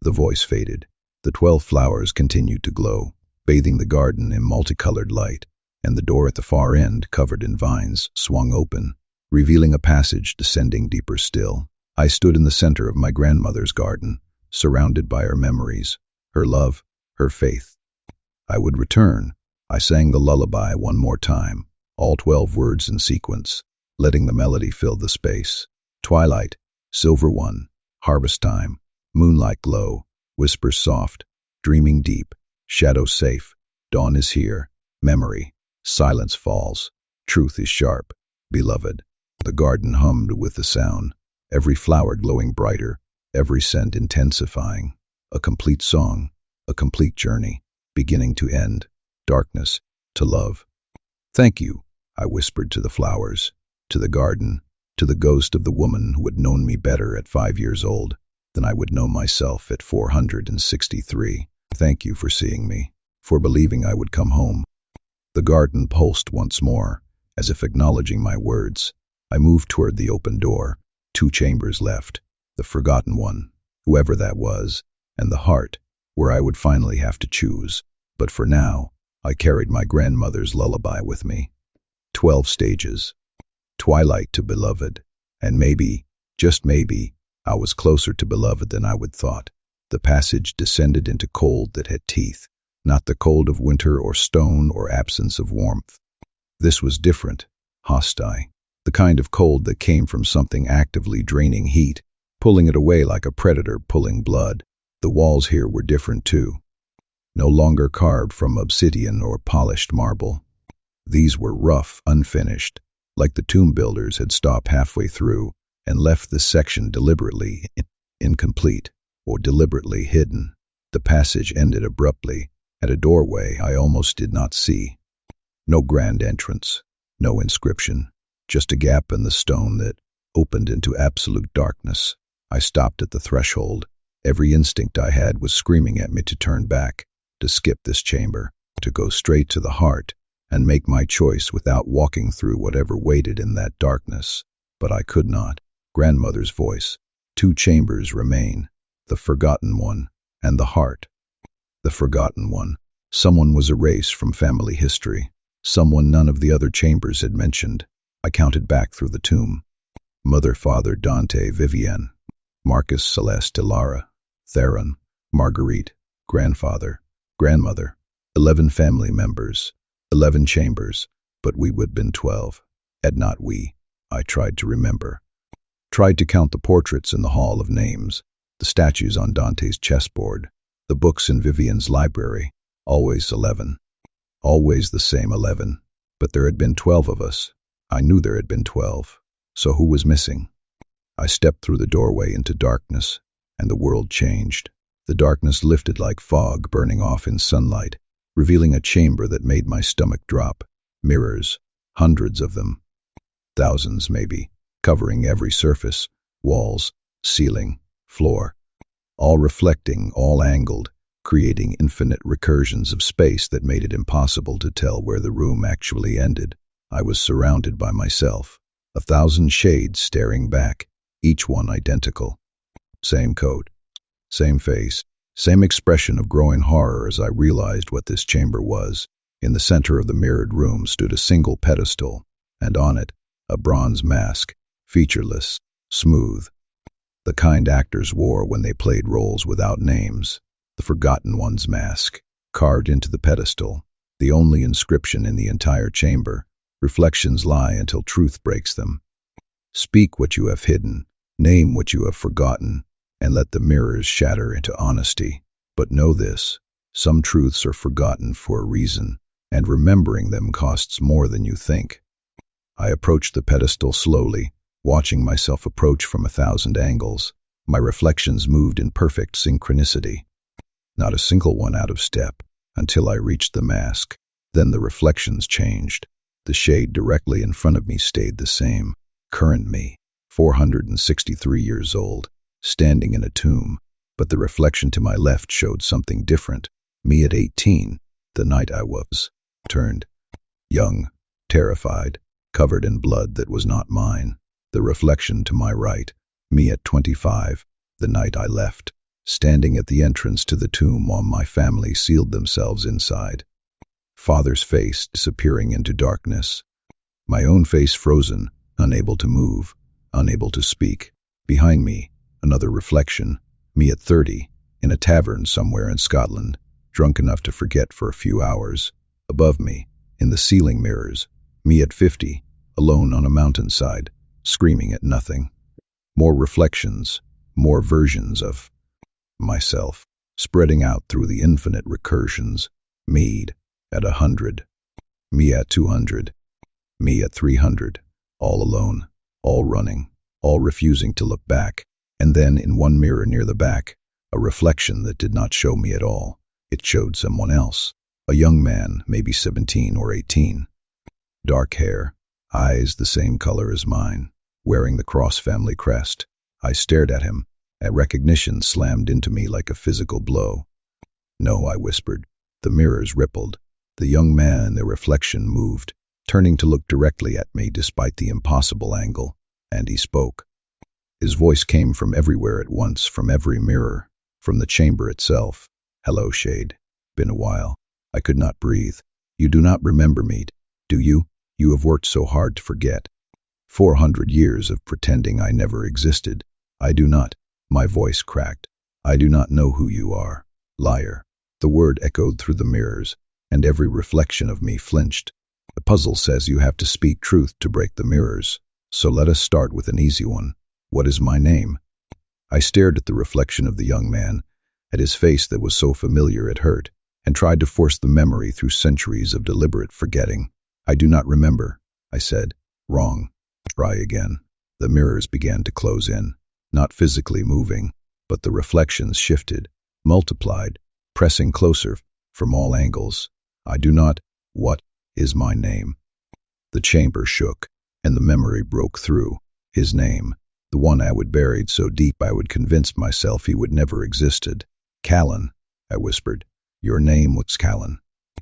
The voice faded. The 12 flowers continued to glow, bathing the garden in multicolored light, and the door at the far end, covered in vines, swung open, revealing a passage descending deeper still. I stood in the center of my grandmother's garden, surrounded by her memories, her love, her faith. I would return. I sang the lullaby one more time, all 12 words in sequence, letting the melody fill the space. Twilight, silver one, harvest time, moonlight glow, whisper soft, dreaming deep, shadow safe, dawn is here, memory, silence falls, truth is sharp, beloved. The garden hummed with the sound, every flower glowing brighter, every scent intensifying. A complete song, a complete journey, beginning to end, darkness to love. "Thank you," I whispered to the flowers, to the garden, to the ghost of the woman who had known me better at 5 years old than I would know myself at 463. Thank you for seeing me, for believing I would come home. The garden pulsed once more, as if acknowledging my words. I moved toward the open door. 2 chambers left, the forgotten one, whoever that was, and the heart, where I would finally have to choose. But for now, I carried my grandmother's lullaby with me. 12 stages. Twilight to beloved, and maybe, just maybe, I was closer to beloved than I would thought. The passage descended into cold that had teeth, not the cold of winter or stone or absence of warmth. This was different, hostile, the kind of cold that came from something actively draining heat, pulling it away like a predator pulling blood. The walls here were different too. No longer carved from obsidian or polished marble. These were rough, unfinished, like the tomb builders had stopped halfway through and left this section deliberately incomplete or deliberately hidden. The passage ended abruptly at a doorway I almost did not see. No grand entrance, no inscription, just a gap in the stone that opened into absolute darkness. I stopped at the threshold. Every instinct I had was screaming at me to turn back, to skip this chamber, to go straight to the heart and make my choice without walking through whatever waited in that darkness. But I could not. Grandmother's voice. 2 chambers remain, the forgotten one and the heart. The forgotten one. Someone was erased from family history. Someone none of the other chambers had mentioned. I counted back through the tomb. Mother, father, Dante, Vivienne, Marcus, Celeste, Ilara, Theron, Marguerite, grandfather, grandmother, 11 family members, 11 chambers, but we would have been 12. Had not we? I tried to remember. Tried to count the portraits in the Hall of Names, the statues on Dante's chessboard, the books in Vivienne's library. Always 11. Always the same 11. But there had been 12 of us. I knew there had been 12. So who was missing? I stepped through the doorway into darkness, and the world changed. The darkness lifted like fog burning off in sunlight, revealing a chamber that made my stomach drop. Mirrors, hundreds of them. Thousands, maybe, covering every surface, walls, ceiling, floor. All reflecting, all angled, creating infinite recursions of space that made it impossible to tell where the room actually ended. I was surrounded by myself, 1,000 shades staring back, each one identical. Same coat, same face, same expression of growing horror as I realized what this chamber was. In the center of the mirrored room stood a single pedestal, and on it, a bronze mask, featureless, smooth. The kind actors wore when they played roles without names. The Forgotten One's mask, carved into the pedestal, the only inscription in the entire chamber. Reflections lie until truth breaks them. Speak what you have hidden, name what you have forgotten, and let the mirrors shatter into honesty. But know this, some truths are forgotten for a reason, and remembering them costs more than you think. I approached the pedestal slowly, watching myself approach from 1,000 angles. My reflections moved in perfect synchronicity. Not a single one out of step, until I reached the mask. Then the reflections changed. The shade directly in front of me stayed the same. Current me, 463 years old, standing in a tomb. But the reflection to my left showed something different. Me at 18, the night I was turned. Young, terrified, covered in blood that was not mine. The reflection to my right, me at 25, the night I left, standing at the entrance to the tomb while my family sealed themselves inside. Father's face disappearing into darkness. My own face frozen, unable to move, unable to speak. Behind me, another reflection, me at 30, in a tavern somewhere in Scotland, drunk enough to forget for a few hours. Above me, in the ceiling mirrors, me at 50, alone on a mountainside, screaming at nothing. More reflections, more versions of myself, spreading out through the infinite recursions. Me at 100, me at 200, me at 300, all alone, all running, all refusing to look back. And then in one mirror near the back, a reflection that did not show me at all. It showed someone else, a young man, maybe 17 or 18. Dark hair, eyes the same color as mine, wearing the Cross family crest. I stared at him. A recognition slammed into me like a physical blow. No, I whispered. The mirrors rippled. The young man in their reflection moved, turning to look directly at me despite the impossible angle, and he spoke. His voice came from everywhere at once, from every mirror, from the chamber itself. Hello, Shade. Been a while. I could not breathe. You do not remember me, do you? You have worked so hard to forget. 400 years of pretending I never existed. I do not. My voice cracked. I do not know who you are. Liar. The word echoed through the mirrors, and every reflection of me flinched. The puzzle says you have to speak truth to break the mirrors. So let us start with an easy one. What is my name? I stared at the reflection of the young man, at his face that was so familiar it hurt, and tried to force the memory through centuries of deliberate forgetting. I do not remember, I said. Wrong. Try again. The mirrors began to close in, not physically moving, but the reflections shifted, multiplied, pressing closer from all angles. I do not. What is my name? The chamber shook, and the memory broke through. His name, the one I would buried so deep I would convince myself he would never existed. Callan, I whispered. Your name was Callan.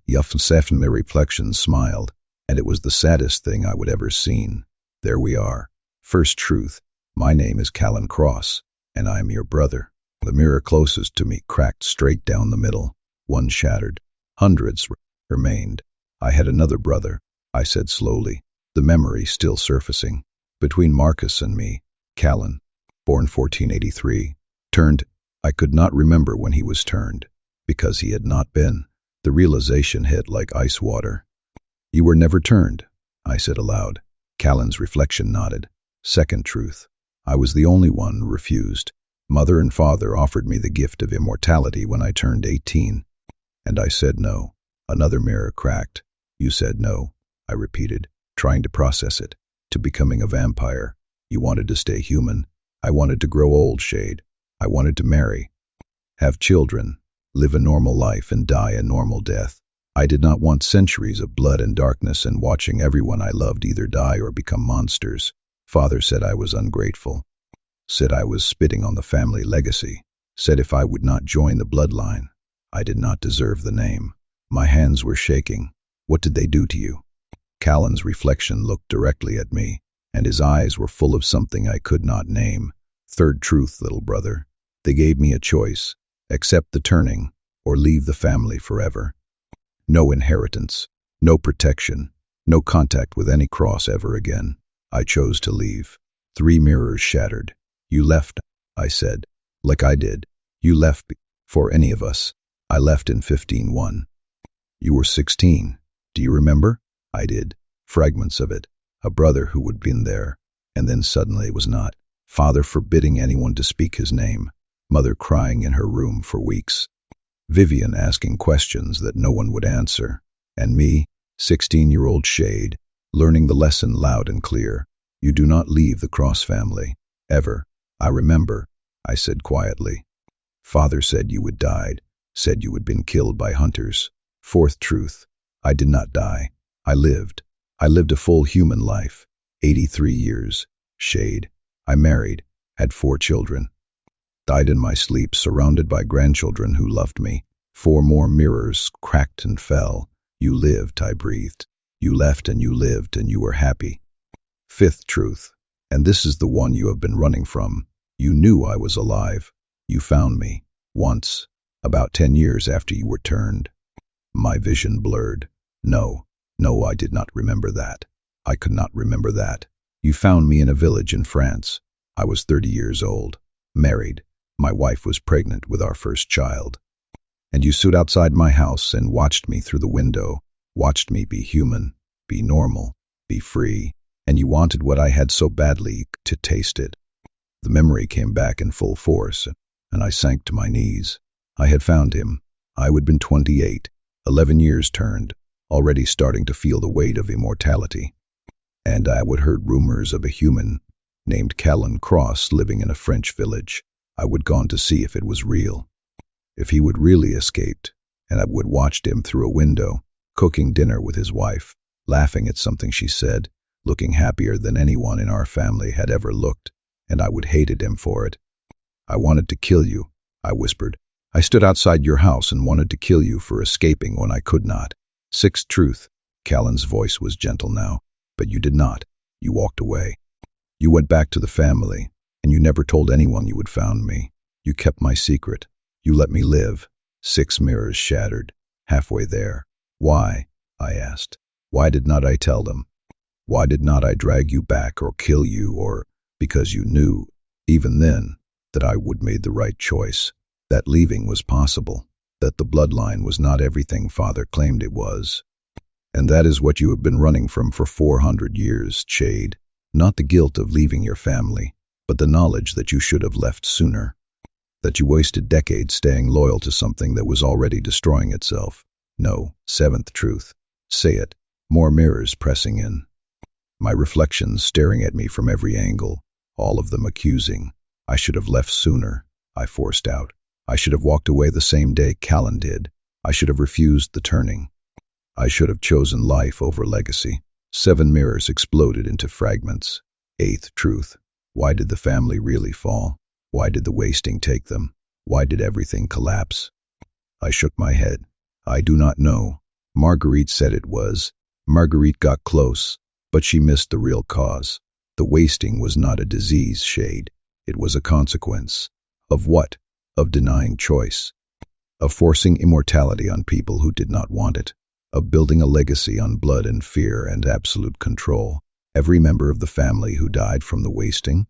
My reflection smiled, and it was the saddest thing I would ever seen. There we are. First truth. My name is Callan Cross, and I am your brother. The mirror closest to me cracked straight down the middle. One shattered. Hundreds remained. I had another brother, I said slowly, the memory still surfacing. Between Marcus and me, Callan, born 1483, turned. I could not remember when he was turned, because he had not been. The realization hit like ice water. You were never turned, I said aloud. Callan's reflection nodded. Second truth. I was the only one who refused. Mother and father offered me the gift of immortality when I turned 18, and I said no. Another mirror cracked. You said no, I repeated, trying to process it. To becoming a vampire. You wanted to stay human. I wanted to grow old, Shade. I wanted to marry, have children, live a normal life and die a normal death. I did not want centuries of blood and darkness and watching everyone I loved either die or become monsters. Father said I was ungrateful, said I was spitting on the family legacy, said if I would not join the bloodline, I did not deserve the name. My hands were shaking. What did they do to you? Callan's reflection looked directly at me, and his eyes were full of something I could not name. Third truth, little brother. They gave me a choice. Accept the turning, or leave the family forever. No inheritance, no protection, no contact with any cross ever again. I chose to leave. 3 mirrors shattered. You left, I said, like I did. You left before any of us. I left in 15-1. You were 16. Do you remember? I did. Fragments of it. A brother who would been there, and then suddenly was not. Father forbidding anyone to speak his name. Mother crying in her room for weeks. Vivian asking questions that no one would answer. And me, 16-year-old Shade, learning the lesson loud and clear. You do not leave the Cross family. Ever. I remember, I said quietly. Father said you would died, said you had been killed by hunters. Fourth truth. I did not die. I lived. I lived a full human life. 83 years. Shade. I married, had 4 children. Died in my sleep, surrounded by grandchildren who loved me. 4 more mirrors cracked and fell. You lived, I breathed. You left and you lived and you were happy. Fifth truth, and this is the one you have been running from. You knew I was alive. You found me, once, about 10 years after you were turned. My vision blurred. No, I did not remember that. I could not remember that. You found me in a village in France. I was 30 years old, married. My wife was pregnant with our first child. And you stood outside my house and watched me through the window, watched me be human, be normal, be free, and you wanted what I had so badly to taste it. The memory came back in full force, and I sank to my knees. I had found him. I would have been 28, 11 years turned, already starting to feel the weight of immortality. And I would heard rumors of a human named Callan Cross living in a French village. I would gone to see if it was real, if he would really escaped, and I would watched him through a window, cooking dinner with his wife, laughing at something she said, looking happier than anyone in our family had ever looked, and I would hated him for it. I wanted to kill you, I whispered. I stood outside your house and wanted to kill you for escaping when I could not. Sixth truth. Callan's voice was gentle now, but you did not. You walked away. You went back to the family, and you never told anyone you had found me. You kept my secret. You let me live. 6 mirrors shattered. Halfway there. Why? I asked. Why did not I tell them? Why did not I drag you back or kill you, or because you knew, even then, that I would made the right choice, that leaving was possible, that the bloodline was not everything Father claimed it was. And that is what you have been running from for 400 years, Shade. Not the guilt of leaving your family, but the knowledge that you should have left sooner. That you wasted decades staying loyal to something that was already destroying itself. No, seventh truth. Say it. More mirrors pressing in. My reflections staring at me from every angle, all of them accusing. I should have left sooner, I forced out. I should have walked away the same day Callan did. I should have refused the turning. I should have chosen life over legacy. 7 mirrors exploded into fragments. Eighth truth. Why did the family really fall? Why did the wasting take them? Why did everything collapse? I shook my head. I do not know. Marguerite said it was. Marguerite got close, but she missed the real cause. The wasting was not a disease, Shade. It was a consequence. Of what? Of denying choice. Of forcing immortality on people who did not want it. Of building a legacy on blood and fear and absolute control. Every member of the family who died from the wasting,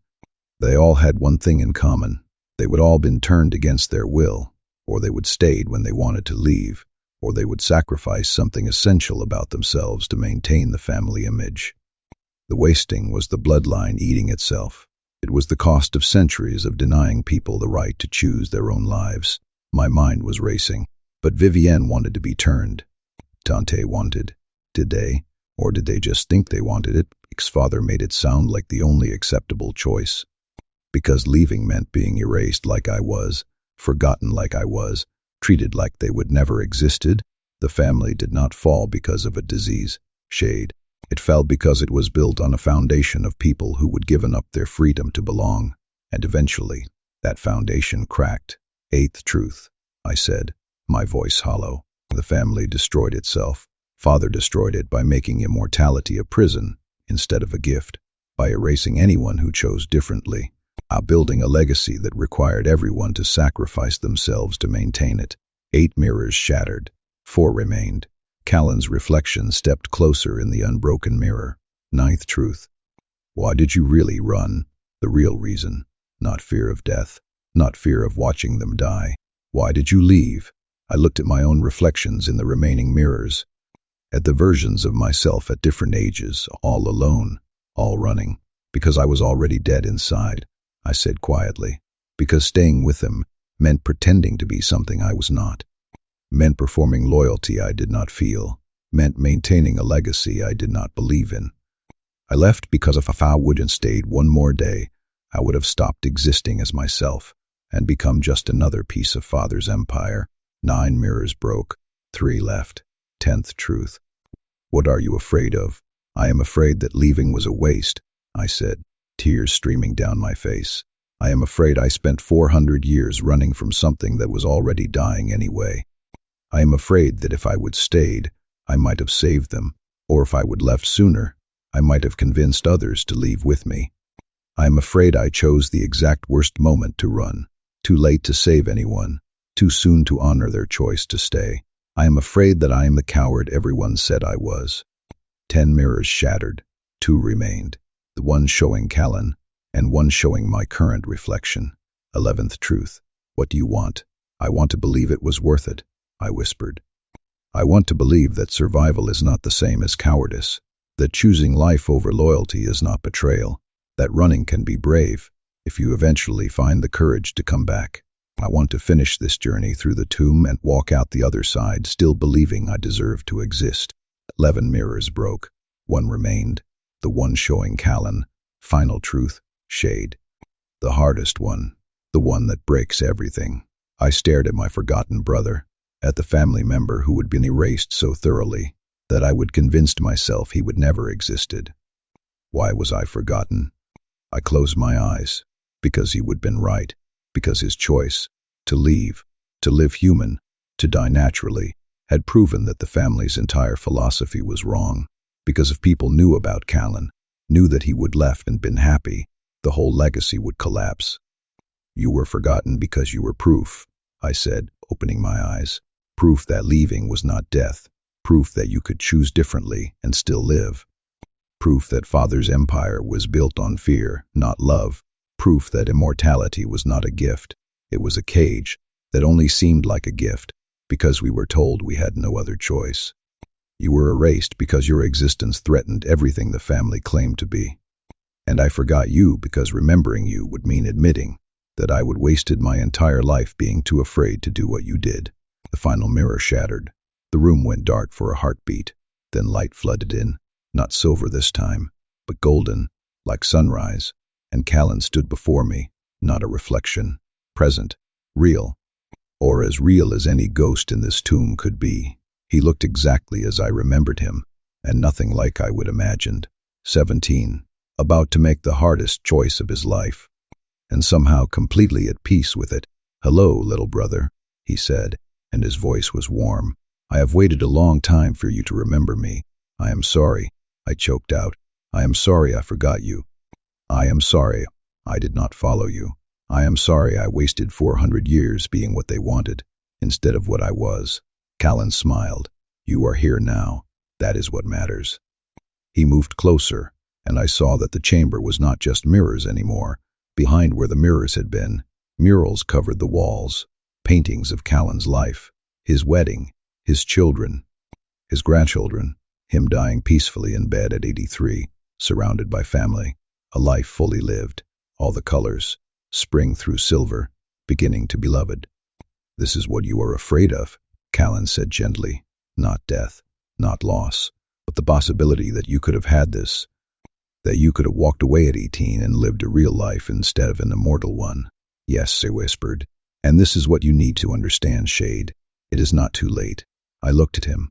they all had one thing in common. They would all been turned against their will, or they would stayed when they wanted to leave, or they would sacrifice something essential about themselves to maintain the family image. The wasting was the bloodline eating itself. It was the cost of centuries of denying people the right to choose their own lives. My mind was racing, but Vivienne wanted to be turned. Tante wanted. Did they? Or did they just think they wanted it? Nick's father made it sound like the only acceptable choice. Because leaving meant being erased like I was, forgotten like I was, treated like they would never existed. The family did not fall because of a disease, Shade. It fell because it was built on a foundation of people who would given up their freedom to belong. And eventually, that foundation cracked. Eighth truth, I said, my voice hollow. The family destroyed itself. Father destroyed it by making immortality a prison instead of a gift, by erasing anyone who chose differently, building a legacy that required everyone to sacrifice themselves to maintain it. 8 mirrors shattered. 4 remained. Callan's reflection stepped closer in the unbroken mirror. 9th truth. Why did you really run? The real reason. Not fear of death. Not fear of watching them die. Why did you leave? I looked at my own reflections in the remaining mirrors. At the versions of myself at different ages, all alone, all running. Because I was already dead inside, I said quietly. Because staying with them meant pretending to be something I was not. Meant performing loyalty I did not feel. Meant maintaining a legacy I did not believe in. I left because if I wouldn't stayed one more day, I would have stopped existing as myself and become just another piece of Father's empire. 9 mirrors broke. 3 left. 10th truth. What are you afraid of? I am afraid that leaving was a waste, I said, tears streaming down my face. I am afraid I spent 400 years running from something that was already dying anyway. I am afraid that if I would stayed, I might have saved them, or if I would left sooner, I might have convinced others to leave with me. I am afraid I chose the exact worst moment to run, too late to save anyone, too soon to honor their choice to stay. I am afraid that I am the coward everyone said I was. 10 mirrors shattered. 2 remained, the one showing Callan, and one showing my current reflection. 11th truth. What do you want? I want to believe it was worth it, I whispered. I want to believe that survival is not the same as cowardice, that choosing life over loyalty is not betrayal, that running can be brave if you eventually find the courage to come back. I want to finish this journey through the tomb and walk out the other side still believing I deserve to exist. 11 mirrors broke. 1 remained, the one showing Callan. Final truth, Shade. The hardest one, the one that breaks everything. I stared at my forgotten brother, at the family member who had been erased so thoroughly that I would convinced myself he would never existed. Why was I forgotten? I closed my eyes, because he would been right, because his choice, to leave, to live human, to die naturally, had proven that the family's entire philosophy was wrong. Because if people knew about Callan, knew that he would left and been happy, the whole legacy would collapse. You were forgotten because you were proof, I said, opening my eyes. Proof that leaving was not death. Proof that you could choose differently and still live. Proof that Father's empire was built on fear, not love. Proof that immortality was not a gift. It was a cage that only seemed like a gift because we were told we had no other choice. You were erased because your existence threatened everything the family claimed to be. And I forgot you because remembering you would mean admitting that I would wasted my entire life being too afraid to do what you did. The final mirror shattered. The room went dark for a heartbeat. Then light flooded in, not silver this time, but golden, like sunrise. And Callan stood before me, not a reflection, present, real, or as real as any ghost in this tomb could be. He looked exactly as I remembered him, and nothing like I would imagined. 17, about to make the hardest choice of his life, and somehow completely at peace with it. "Hello, little brother," he said, and his voice was warm. "I have waited a long time for you to remember me. I am sorry," I choked out. "I am sorry I forgot you. I am sorry I did not follow you. I am sorry I wasted 400 years being what they wanted, instead of what I was." Callan smiled. "You are here now. That is what matters." He moved closer, and I saw that the chamber was not just mirrors anymore. Behind where the mirrors had been, murals covered the walls, paintings of Callan's life, his wedding, his children, his grandchildren, him dying peacefully in bed at 83, surrounded by family, a life fully lived, all the colors, spring through silver, beginning to beloved. "This is what you are afraid of," Callan said gently. "Not death, not loss, but the possibility that you could have had this, that you could have walked away at 18 and lived a real life instead of an immortal one." "Yes," I whispered, "and this is what you need to understand, Shade. It is not too late." I looked at him.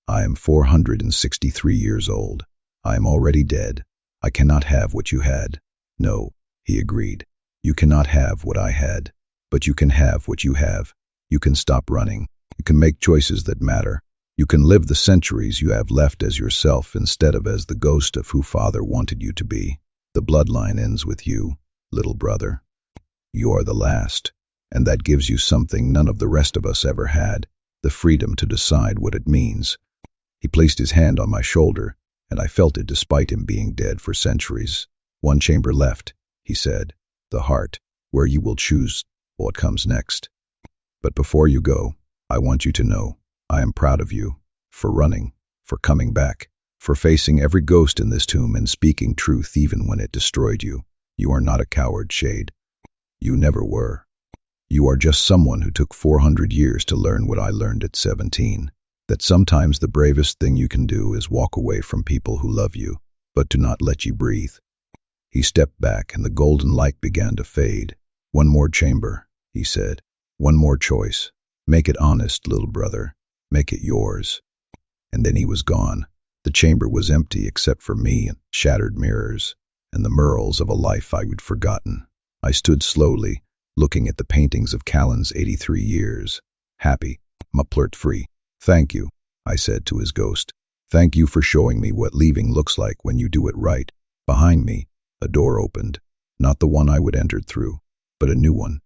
"I am 463 years old. I am already dead. I cannot have what you had." "No," he agreed. "You cannot have what I had, but you can have what you have. You can stop running. You can make choices that matter. You can live the centuries you have left as yourself instead of as the ghost of who Father wanted you to be. The bloodline ends with you, little brother. You are the last, and that gives you something none of the rest of us ever had, the freedom to decide what it means." He placed his hand on my shoulder, and I felt it despite him being dead for centuries. "One chamber left," he said, "the heart, where you will choose what comes next. But before you go, I want you to know I am proud of you, for running, for coming back, for facing every ghost in this tomb and speaking truth even when it destroyed you. You are not a coward, Shade. You never were. You are just someone who took 400 years to learn what I learned at 17, that sometimes the bravest thing you can do is walk away from people who love you, but do not let you breathe." He stepped back and the golden light began to fade. "One more chamber," he said. "One more choice. Make it honest, little brother. Make it yours." And then he was gone. The chamber was empty except for me and shattered mirrors, and the murals of a life I had forgotten. I stood slowly, looking at the paintings of Callan's 83 years. Happy, free. "Thank you," I said to his ghost. "Thank you for showing me what leaving looks like when you do it right." Behind me, a door opened, not the one I would enter through, but a new one.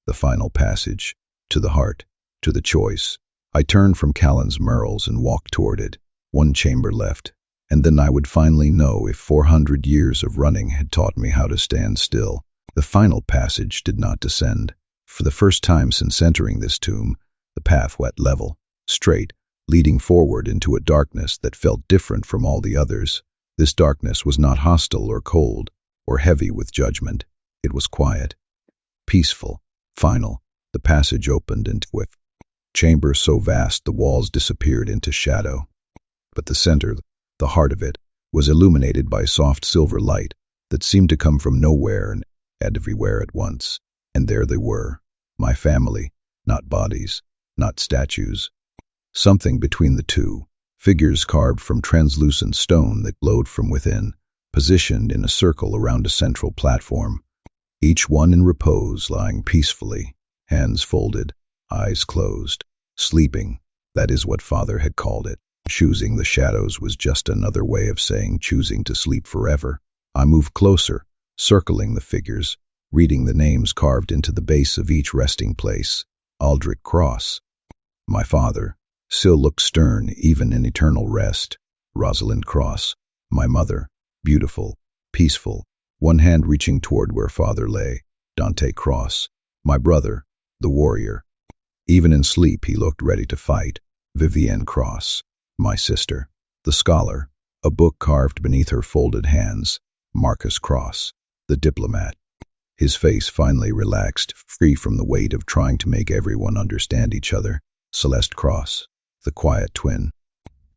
The final passage, to the heart, to the choice. I turned from Callan's murals and walked toward it. One chamber left, and then I would finally know if 400 years of running had taught me how to stand still. The final passage did not descend. For the first time since entering this tomb, the path went level, straight, leading forward into a darkness that felt different from all the others. This darkness was not hostile or cold, or heavy with judgment. It was quiet, peaceful, final. The passage opened into a chamber so vast the walls disappeared into shadow. But the center, the heart of it, was illuminated by soft silver light that seemed to come from nowhere and everywhere at once. And there they were, my family, not bodies, not statues. Something between the two, figures carved from translucent stone that glowed from within, positioned in a circle around a central platform. Each one in repose, lying peacefully, hands folded, eyes closed, sleeping. That is what Father had called it. Choosing the shadows was just another way of saying choosing to sleep forever. I moved closer, circling the figures, reading the names carved into the base of each resting place. Aldrich Cross. My father. Still looked stern even in eternal rest. Rosalind Cross. My mother. Beautiful, peaceful, one hand reaching toward where Father lay. Dante Cross. My brother. The warrior. Even in sleep he looked ready to fight. Vivienne Cross. My sister. The scholar. A book carved beneath her folded hands. Marcus Cross. The diplomat. His face finally relaxed, free from the weight of trying to make everyone understand each other. Celeste Cross. The quiet twin.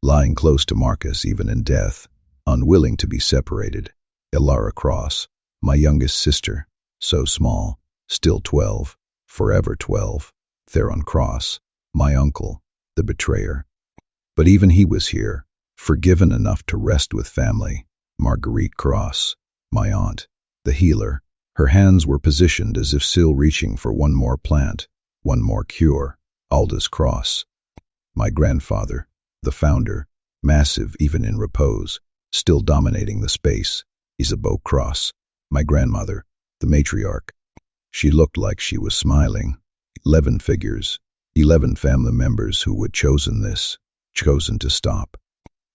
Lying close to Marcus even in death, unwilling to be separated. Elara Cross. My youngest sister. So small. Still 12. Forever 12. Theron Cross. My uncle. The betrayer. But even he was here, forgiven enough to rest with family. Marguerite Cross. My aunt. The healer. Her hands were positioned as if still reaching for one more plant, one more cure. Aldous Cross. My grandfather. The founder. Massive even in repose, still dominating the space. Isabeau Cross. My grandmother. The matriarch. She looked like she was smiling. 11 figures. 11 family members who had chosen this. Chosen to stop.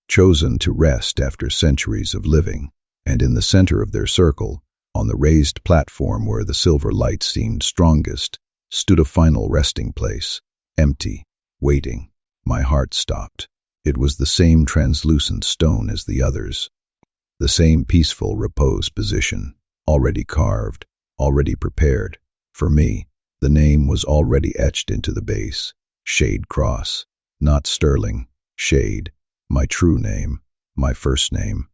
Chosen to rest after centuries of living. And in the center of their circle, on the raised platform where the silver light seemed strongest, stood a final resting place. Empty. Waiting. My heart stopped. It was the same translucent stone as the others. The same peaceful repose position. Already carved. Already prepared. For me, the name was already etched into the base. Shade Cross. Not Sterling. Shade. My true name. My first name.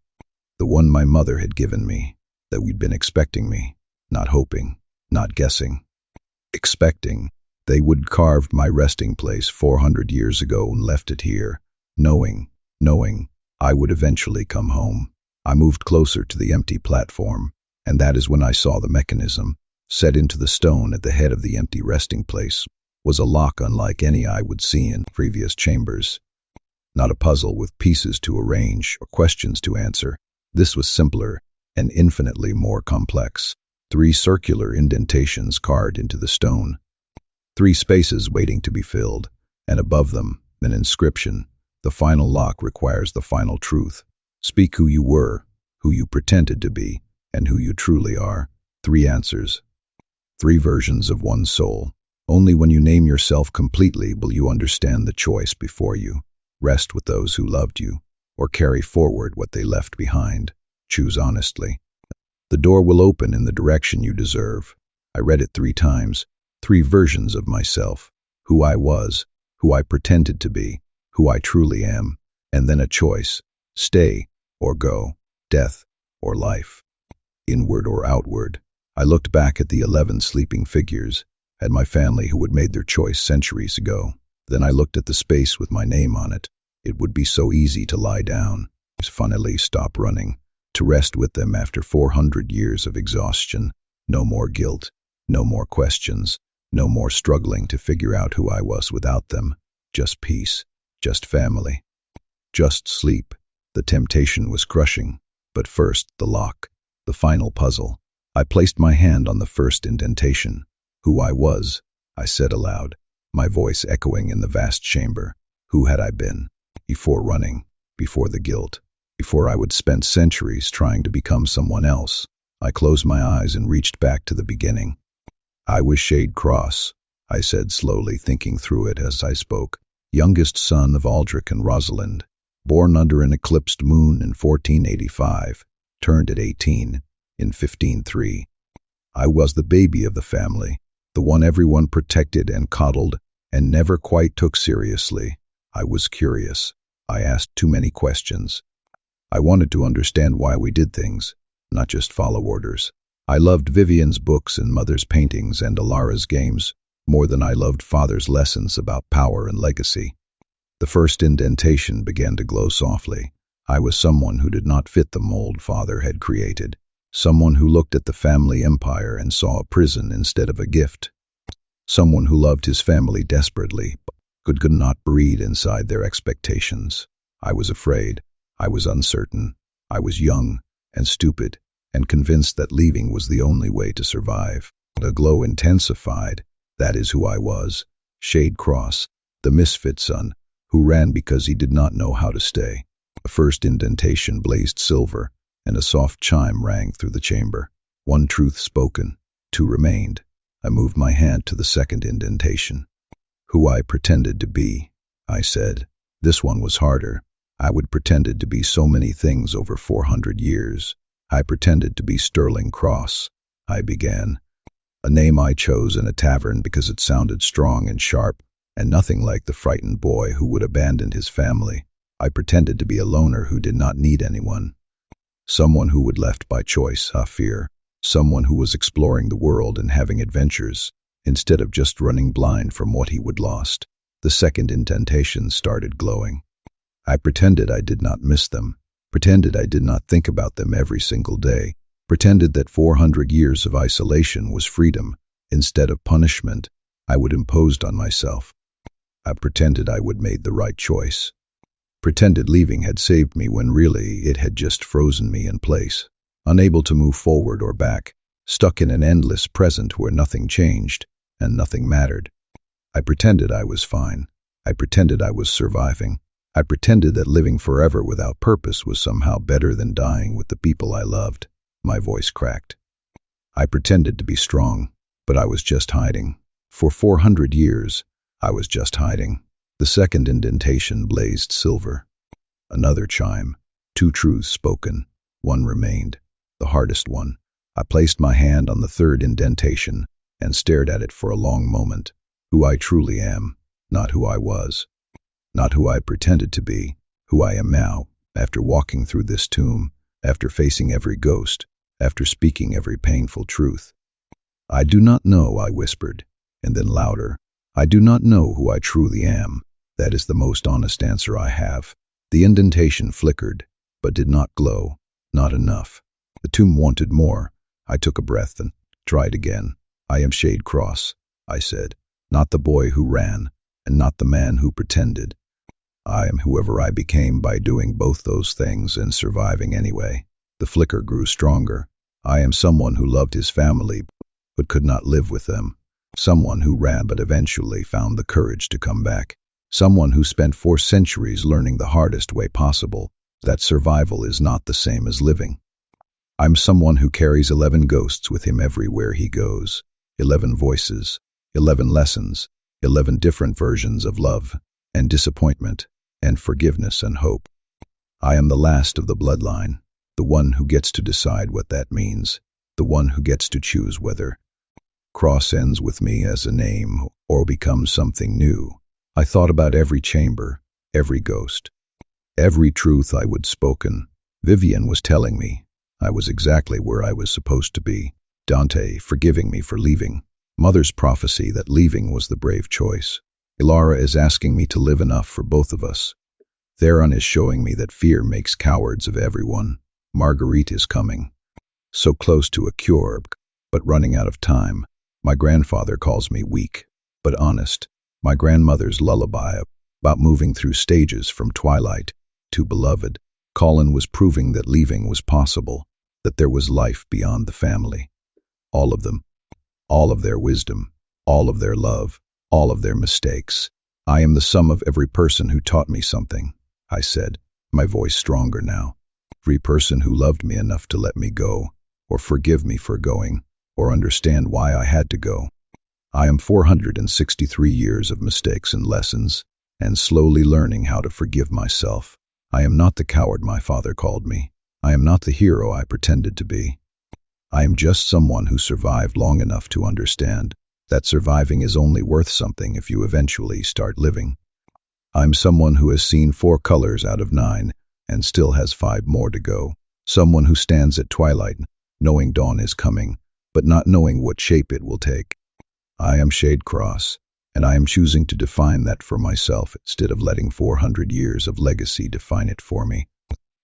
The one my mother had given me. That we'd been expecting me. Not hoping. Not guessing. Expecting. They would carved my resting place 400 years ago and left it here. Knowing I would eventually come home. I moved closer to the empty platform, and that is when I saw the mechanism, set into the stone at the head of the empty resting place, was a lock unlike any I would see in previous chambers. Not a puzzle with pieces to arrange or questions to answer. This was simpler and infinitely more complex. 3 circular indentations carved into the stone. 3 spaces waiting to be filled, and above them, an inscription. The final lock requires the final truth. Speak who you were, who you pretended to be, and who you truly are. 3 answers. 3 versions of one soul. Only when you name yourself completely will you understand the choice before you. Rest with those who loved you, or carry forward what they left behind. Choose honestly. The door will open in the direction you deserve. I read it 3 times, 3 versions of myself, who I was, who I pretended to be, who I truly am, and then a choice, stay or go, death or life. Inward or outward. I looked back at the 11 sleeping figures, at my family who had made their choice centuries ago. Then I looked at the space with my name on it. It would be so easy to lie down, finally stop running, to rest with them after 400 years of exhaustion. No more guilt, no more questions, no more struggling to figure out who I was without them. Just peace, just family, just sleep. The temptation was crushing, but first the lock, the final puzzle. I placed my hand on the first indentation. Who I was, I said aloud, my voice echoing in the vast chamber. Who had I been? Before running, before the guilt, before I would spend centuries trying to become someone else. I closed my eyes and reached back to the beginning. I was Shade Cross, I said slowly, thinking through it as I spoke. Youngest son of Aldrich and Rosalind, born under an eclipsed moon in 1485, turned at 18 in 1503. I was the baby of the family, the one everyone protected and coddled and never quite took seriously. I was curious. I asked too many questions. I wanted to understand why we did things, not just follow orders. I loved Vivian's books and Mother's paintings and Alara's games more than I loved Father's lessons about power and legacy. The first indentation began to glow softly. I was someone who did not fit the mold Father had created, someone who looked at the family empire and saw a prison instead of a gift, someone who loved his family desperately, but could not breathe inside their expectations. I was afraid. I was uncertain. I was young and stupid and convinced that leaving was the only way to survive. The glow intensified. That is who I was. Shade Cross, the misfit son, who ran because he did not know how to stay. The first indentation blazed silver, and a soft chime rang through the chamber. 1 truth spoken, 2 remained. I moved my hand to the second indentation. Who I pretended to be, I said. This one was harder. I would pretended to be so many things over 400 years. I pretended to be Sterling Cross. I began. A name I chose in a tavern because it sounded strong and sharp, and nothing like the frightened boy who would abandon his family. I pretended to be a loner who did not need anyone. Someone who would left by choice, fear. Someone who was exploring the world and having adventures, instead of just running blind from what he would lost. The second indentation started glowing. I pretended I did not miss them, pretended I did not think about them every single day, pretended that 400 years of isolation was freedom, instead of punishment I would imposed on myself. I pretended I would made the right choice. Pretended leaving had saved me when really it had just frozen me in place, unable to move forward or back, stuck in an endless present where nothing changed and nothing mattered. I pretended I was fine. I pretended I was surviving. I pretended that living forever without purpose was somehow better than dying with the people I loved. My voice cracked. I pretended to be strong, but I was just hiding. For 400 years, I was just hiding. The second indentation blazed silver. Another chime. 2 truths spoken. One remained. The hardest one. I placed my hand on the third indentation and stared at it for a long moment. Who I truly am, not who I was. Not who I pretended to be, who I am now, after walking through this tomb, after facing every ghost, after speaking every painful truth. I do not know, I whispered, and then louder. I do not know who I truly am. That is the most honest answer I have. The indentation flickered, but did not glow. Not enough. The tomb wanted more. I took a breath and tried again. I am Shade Cross, I said, not the boy who ran, and not the man who pretended. I am whoever I became by doing both those things and surviving anyway. The flicker grew stronger. I am someone who loved his family, but could not live with them. Someone who ran but eventually found the courage to come back. Someone who spent 4 centuries learning the hardest way possible, that survival is not the same as living. I'm someone who carries 11 ghosts with him everywhere he goes. 11 voices, 11 lessons, 11 different versions of love and disappointment and forgiveness and hope. I am the last of the bloodline, the one who gets to decide what that means, the one who gets to choose whether Cross ends with me as a name or becomes something new. I thought about every chamber, every ghost, every truth I would spoken. Vivian was telling me I was exactly where I was supposed to be. Dante forgiving me for leaving. Mother's prophecy that leaving was the brave choice. Ilara is asking me to live enough for both of us. Theron is showing me that fear makes cowards of everyone. Marguerite is coming. So close to a cure, but running out of time. My grandfather calls me weak, but honest. My grandmother's lullaby about moving through stages from twilight to beloved. Colin was proving that leaving was possible, that there was life beyond the family. All of them. All of their wisdom. All of their love. All of their mistakes. I am the sum of every person who taught me something, I said, my voice stronger now. Every person who loved me enough to let me go, or forgive me for going, or understand why I had to go. I am 463 years of mistakes and lessons, and slowly learning how to forgive myself. I am not the coward my father called me. I am not the hero I pretended to be. I am just someone who survived long enough to understand that surviving is only worth something if you eventually start living. I'm someone who has seen 4 colors out of 9 and still has 5 more to go. Someone who stands at twilight, knowing dawn is coming, but not knowing what shape it will take. I am Shade Cross, and I am choosing to define that for myself instead of letting 400 years of legacy define it for me.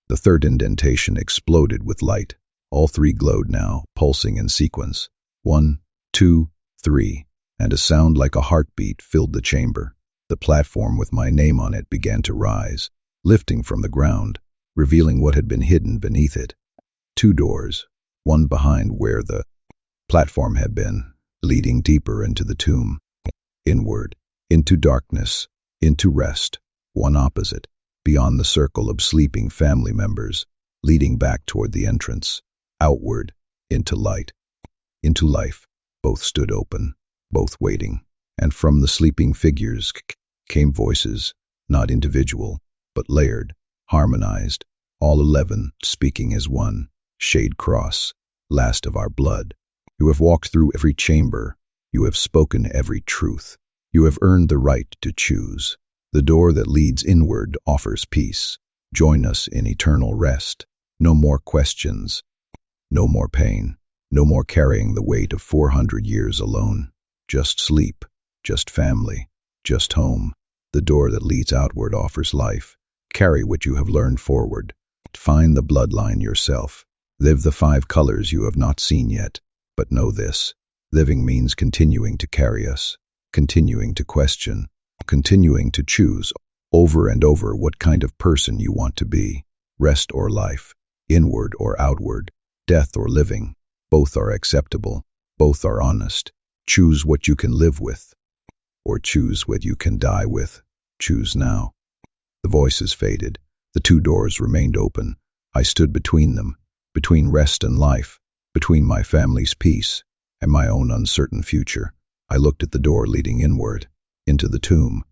The third indentation exploded with light. All 3 glowed now, pulsing in sequence. 1, 2, 3, and a sound like a heartbeat filled the chamber. The platform with my name on it began to rise, lifting from the ground, revealing what had been hidden beneath it. 2 doors, one behind where the platform had been, leading deeper into the tomb. Inward, into darkness, into rest. One opposite, beyond the circle of sleeping family members, leading back toward the entrance. Outward, into light, into life. Both stood open, both waiting, and from the sleeping figures came voices, not individual, but layered, harmonized, all 11 speaking as one, shade cross, last of our blood. You have walked through every chamber, you have spoken every truth. You have earned the right to choose. The door that leads inward offers peace. Join us in eternal rest. No more questions, no more pain, no more carrying the weight of 400 years alone. Just sleep, just family, just home. The door that leads outward offers life. Carry what you have learned forward. Find the bloodline yourself. Live the 5 colors you have not seen yet. But know this, living means continuing to carry us, continuing to question, continuing to choose over and over what kind of person you want to be. Rest or life, inward or outward, death or living, both are acceptable, both are honest. Choose what you can live with, or choose what you can die with. Choose now. The voices faded. The 2 doors remained open. I stood between them, between rest and life, between my family's peace and my own uncertain future. I looked at the door leading inward, into the tomb,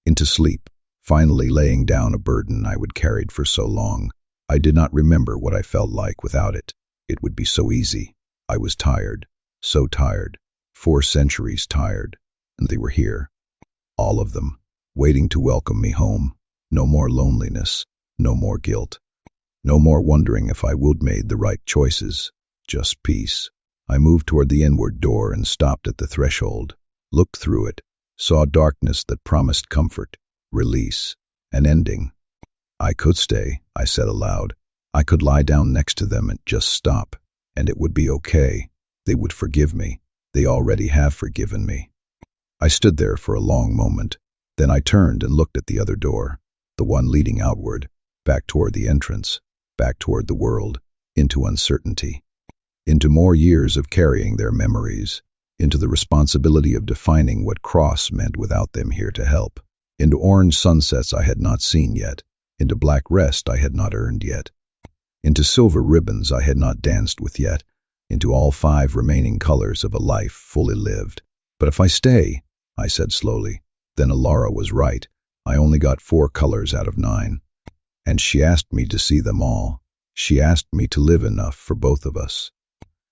into sleep, finally laying down a burden I would carried for so long. I did not remember what I felt like without it. It would be so easy. I was tired, so tired, 4 centuries tired, and they were here, all of them, waiting to welcome me home. No more loneliness, no more guilt, no more wondering if I would made the right choices, just peace. I moved toward the inward door and stopped at the threshold, looked through it, saw darkness that promised comfort, release, an ending. I could stay, I said aloud. I could lie down next to them and just stop, and it would be okay. They would forgive me. They already have forgiven me. I stood there for a long moment. Then I turned and looked at the other door, the one leading outward, back toward the entrance, back toward the world, into uncertainty, into more years of carrying their memories, into the responsibility of defining what cross meant without them here to help, into orange sunsets I had not seen yet, into black rest I had not earned yet, into silver ribbons I had not danced with yet, into all 5 remaining colors of a life fully lived. But if I stay, I said slowly, then Alara was right. I only got 4 colors out of 9. And she asked me to see them all. She asked me to live enough for both of us.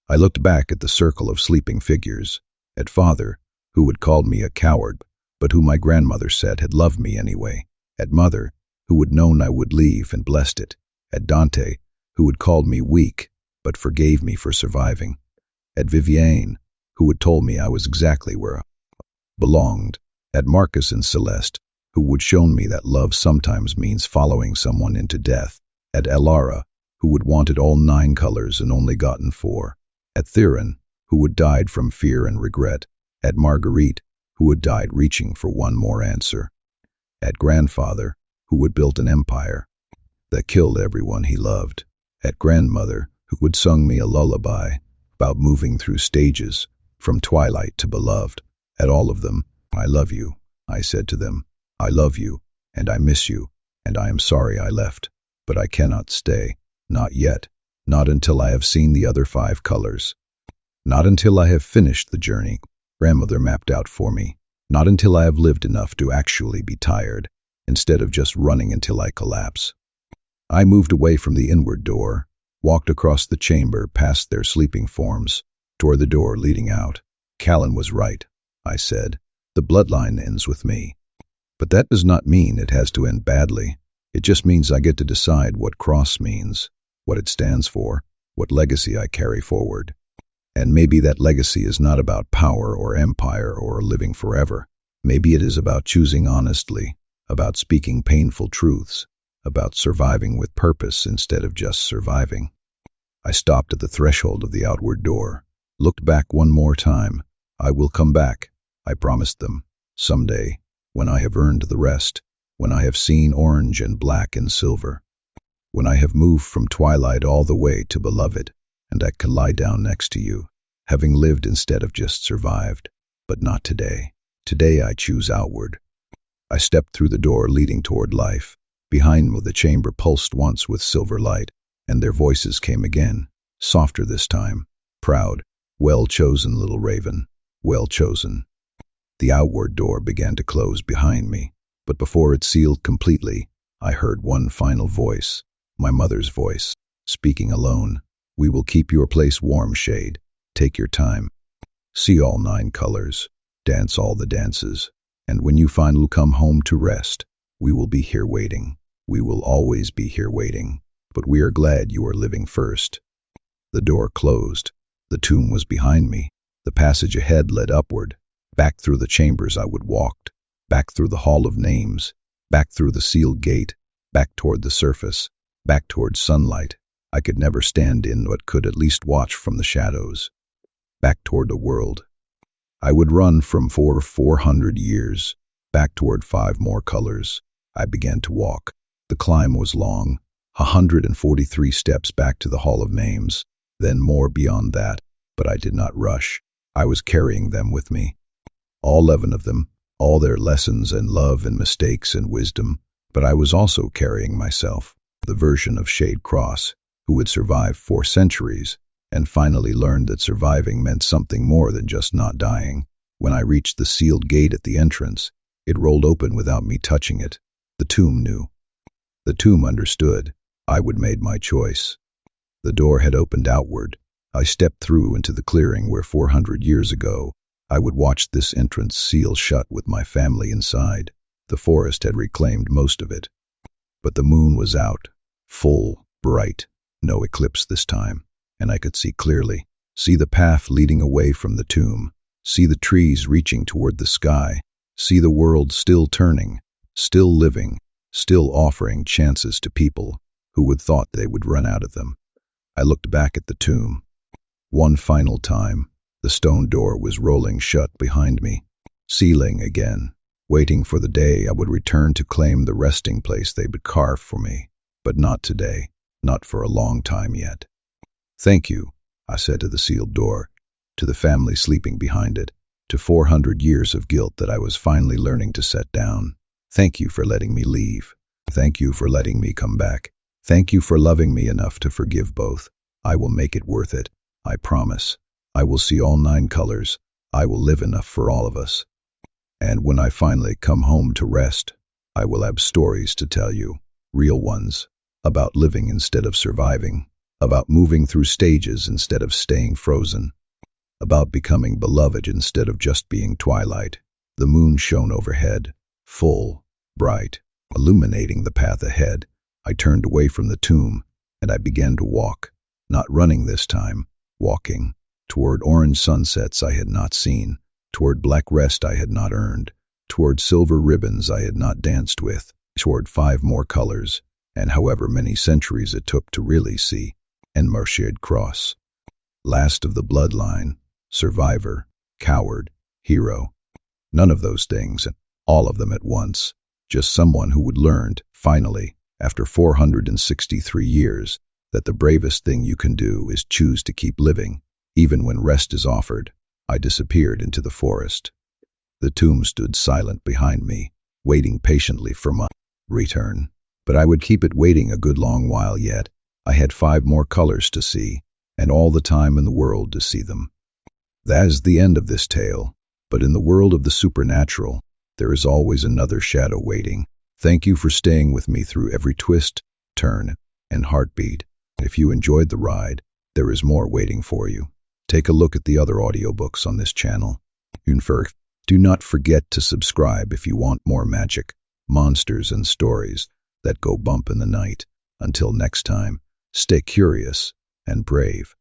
I looked back at the circle of sleeping figures, at Father, who had called me a coward, but who my grandmother said had loved me anyway, at Mother, who had known I would leave and blessed it, at Dante, who had called me weak, but forgave me for surviving, at Vivienne, who had told me I was exactly where I belonged, at Marcus and Celeste, who would shown me that love sometimes means following someone into death, at Alara, who had wanted all 9 colors and only gotten 4, at Theron, who had died from fear and regret, at Marguerite, who had died reaching for one more answer, at Grandfather, who had built an empire that killed everyone he loved, at Grandmother, who had sung me a lullaby about moving through stages from twilight to beloved. At all of them, I love you, I said to them. I love you, and I miss you, and I am sorry I left, but I cannot stay, not yet, not until I have seen the other 5 colors, not until I have finished the journey Grandmother mapped out for me, not until I have lived enough to actually be tired, instead of just running until I collapse. I moved away from the inward door, walked across the chamber past their sleeping forms, toward the door leading out. Callan was right, I said. The bloodline ends with me. But that does not mean it has to end badly. It just means I get to decide what cross means, what it stands for, what legacy I carry forward. And maybe that legacy is not about power or empire or living forever. Maybe it is about choosing honestly, about speaking painful truths, about surviving with purpose instead of just surviving. I stopped at the threshold of the outward door, looked back one more time. I will come back, I promised them, someday, when I have earned the rest, when I have seen orange and black and silver, when I have moved from twilight all the way to beloved, and I can lie down next to you, having lived instead of just survived. But not today. Today I choose outward. I stepped through the door leading toward life. Behind me the chamber pulsed once with silver light, and their voices came again, softer this time, proud, well-chosen little raven, well chosen. The outward door began to close behind me. But before it sealed completely, I heard one final voice, my mother's voice, speaking alone. "We will keep your place warm, Shade. Take your time. See all 9 colors. Dance all the dances. And when you finally come home to rest, we will be here waiting. We will always be here waiting. But we are glad you are living first." The door closed. The tomb was behind me. The passage ahead led upward. Back through the chambers I would walk. Back through the hall of names. Back through the sealed gate. Back toward the surface. Back toward sunlight I could never stand in but could at least watch from the shadows. Back toward the world. I would run from 400 years. Back toward 5 more colors. I began to walk. The climb was long. 143 steps back to the Hall of Names, then more beyond that, but I did not rush. I was carrying them with me. All 11 of them, all their lessons and love and mistakes and wisdom, but I was also carrying myself, the version of Shade Cross, who had survived 4 centuries, and finally learned that surviving meant something more than just not dying. When I reached the sealed gate at the entrance, it rolled open without me touching it. The tomb knew. The tomb understood. I would made my choice. The door had opened outward. I stepped through into the clearing where 400 years ago I would watch this entrance seal shut with my family inside. The forest had reclaimed most of it. But the moon was out, full, bright, no eclipse this time, and I could see clearly. See the path leading away from the tomb. See the trees reaching toward the sky. See the world still turning, still living, still offering chances to people who would thought they would run out of them. I looked back at the tomb. One final time, the stone door was rolling shut behind me, sealing again, waiting for the day I would return to claim the resting place they would carve for me. But not today, not for a long time yet. "Thank you," I said to the sealed door, to the family sleeping behind it, to 400 years of guilt that I was finally learning to set down. "Thank you for letting me leave. Thank you for letting me come back. Thank you for loving me enough to forgive both. I will make it worth it. I promise. I will see all 9 colors. I will live enough for all of us. And when I finally come home to rest, I will have stories to tell you, real ones, about living instead of surviving, about moving through stages instead of staying frozen, about becoming beloved instead of just being twilight." The moon shone overhead, full, bright, illuminating the path ahead. I turned away from the tomb, and I began to walk, not running this time, walking, toward orange sunsets I had not seen, toward black rest I had not earned, toward silver ribbons I had not danced with, toward 5 more colors, and however many centuries it took to really see, and Shade Cross. Last of the bloodline, survivor, coward, hero. None of those things, and all of them at once. Just someone who would learn, finally, after 463 years, that the bravest thing you can do is choose to keep living, even when rest is offered. I disappeared into the forest. The tomb stood silent behind me, waiting patiently for my return. But I would keep it waiting a good long while yet. I had 5 more colors to see, and all the time in the world to see them. That is the end of this tale, but in the world of the supernatural, there is always another shadow waiting. Thank you for staying with me through every twist, turn, and heartbeat. If you enjoyed the ride, there is more waiting for you. Take a look at the other audiobooks on this channel. Do not forget to subscribe if you want more magic, monsters, and stories that go bump in the night. Until next time, stay curious and brave.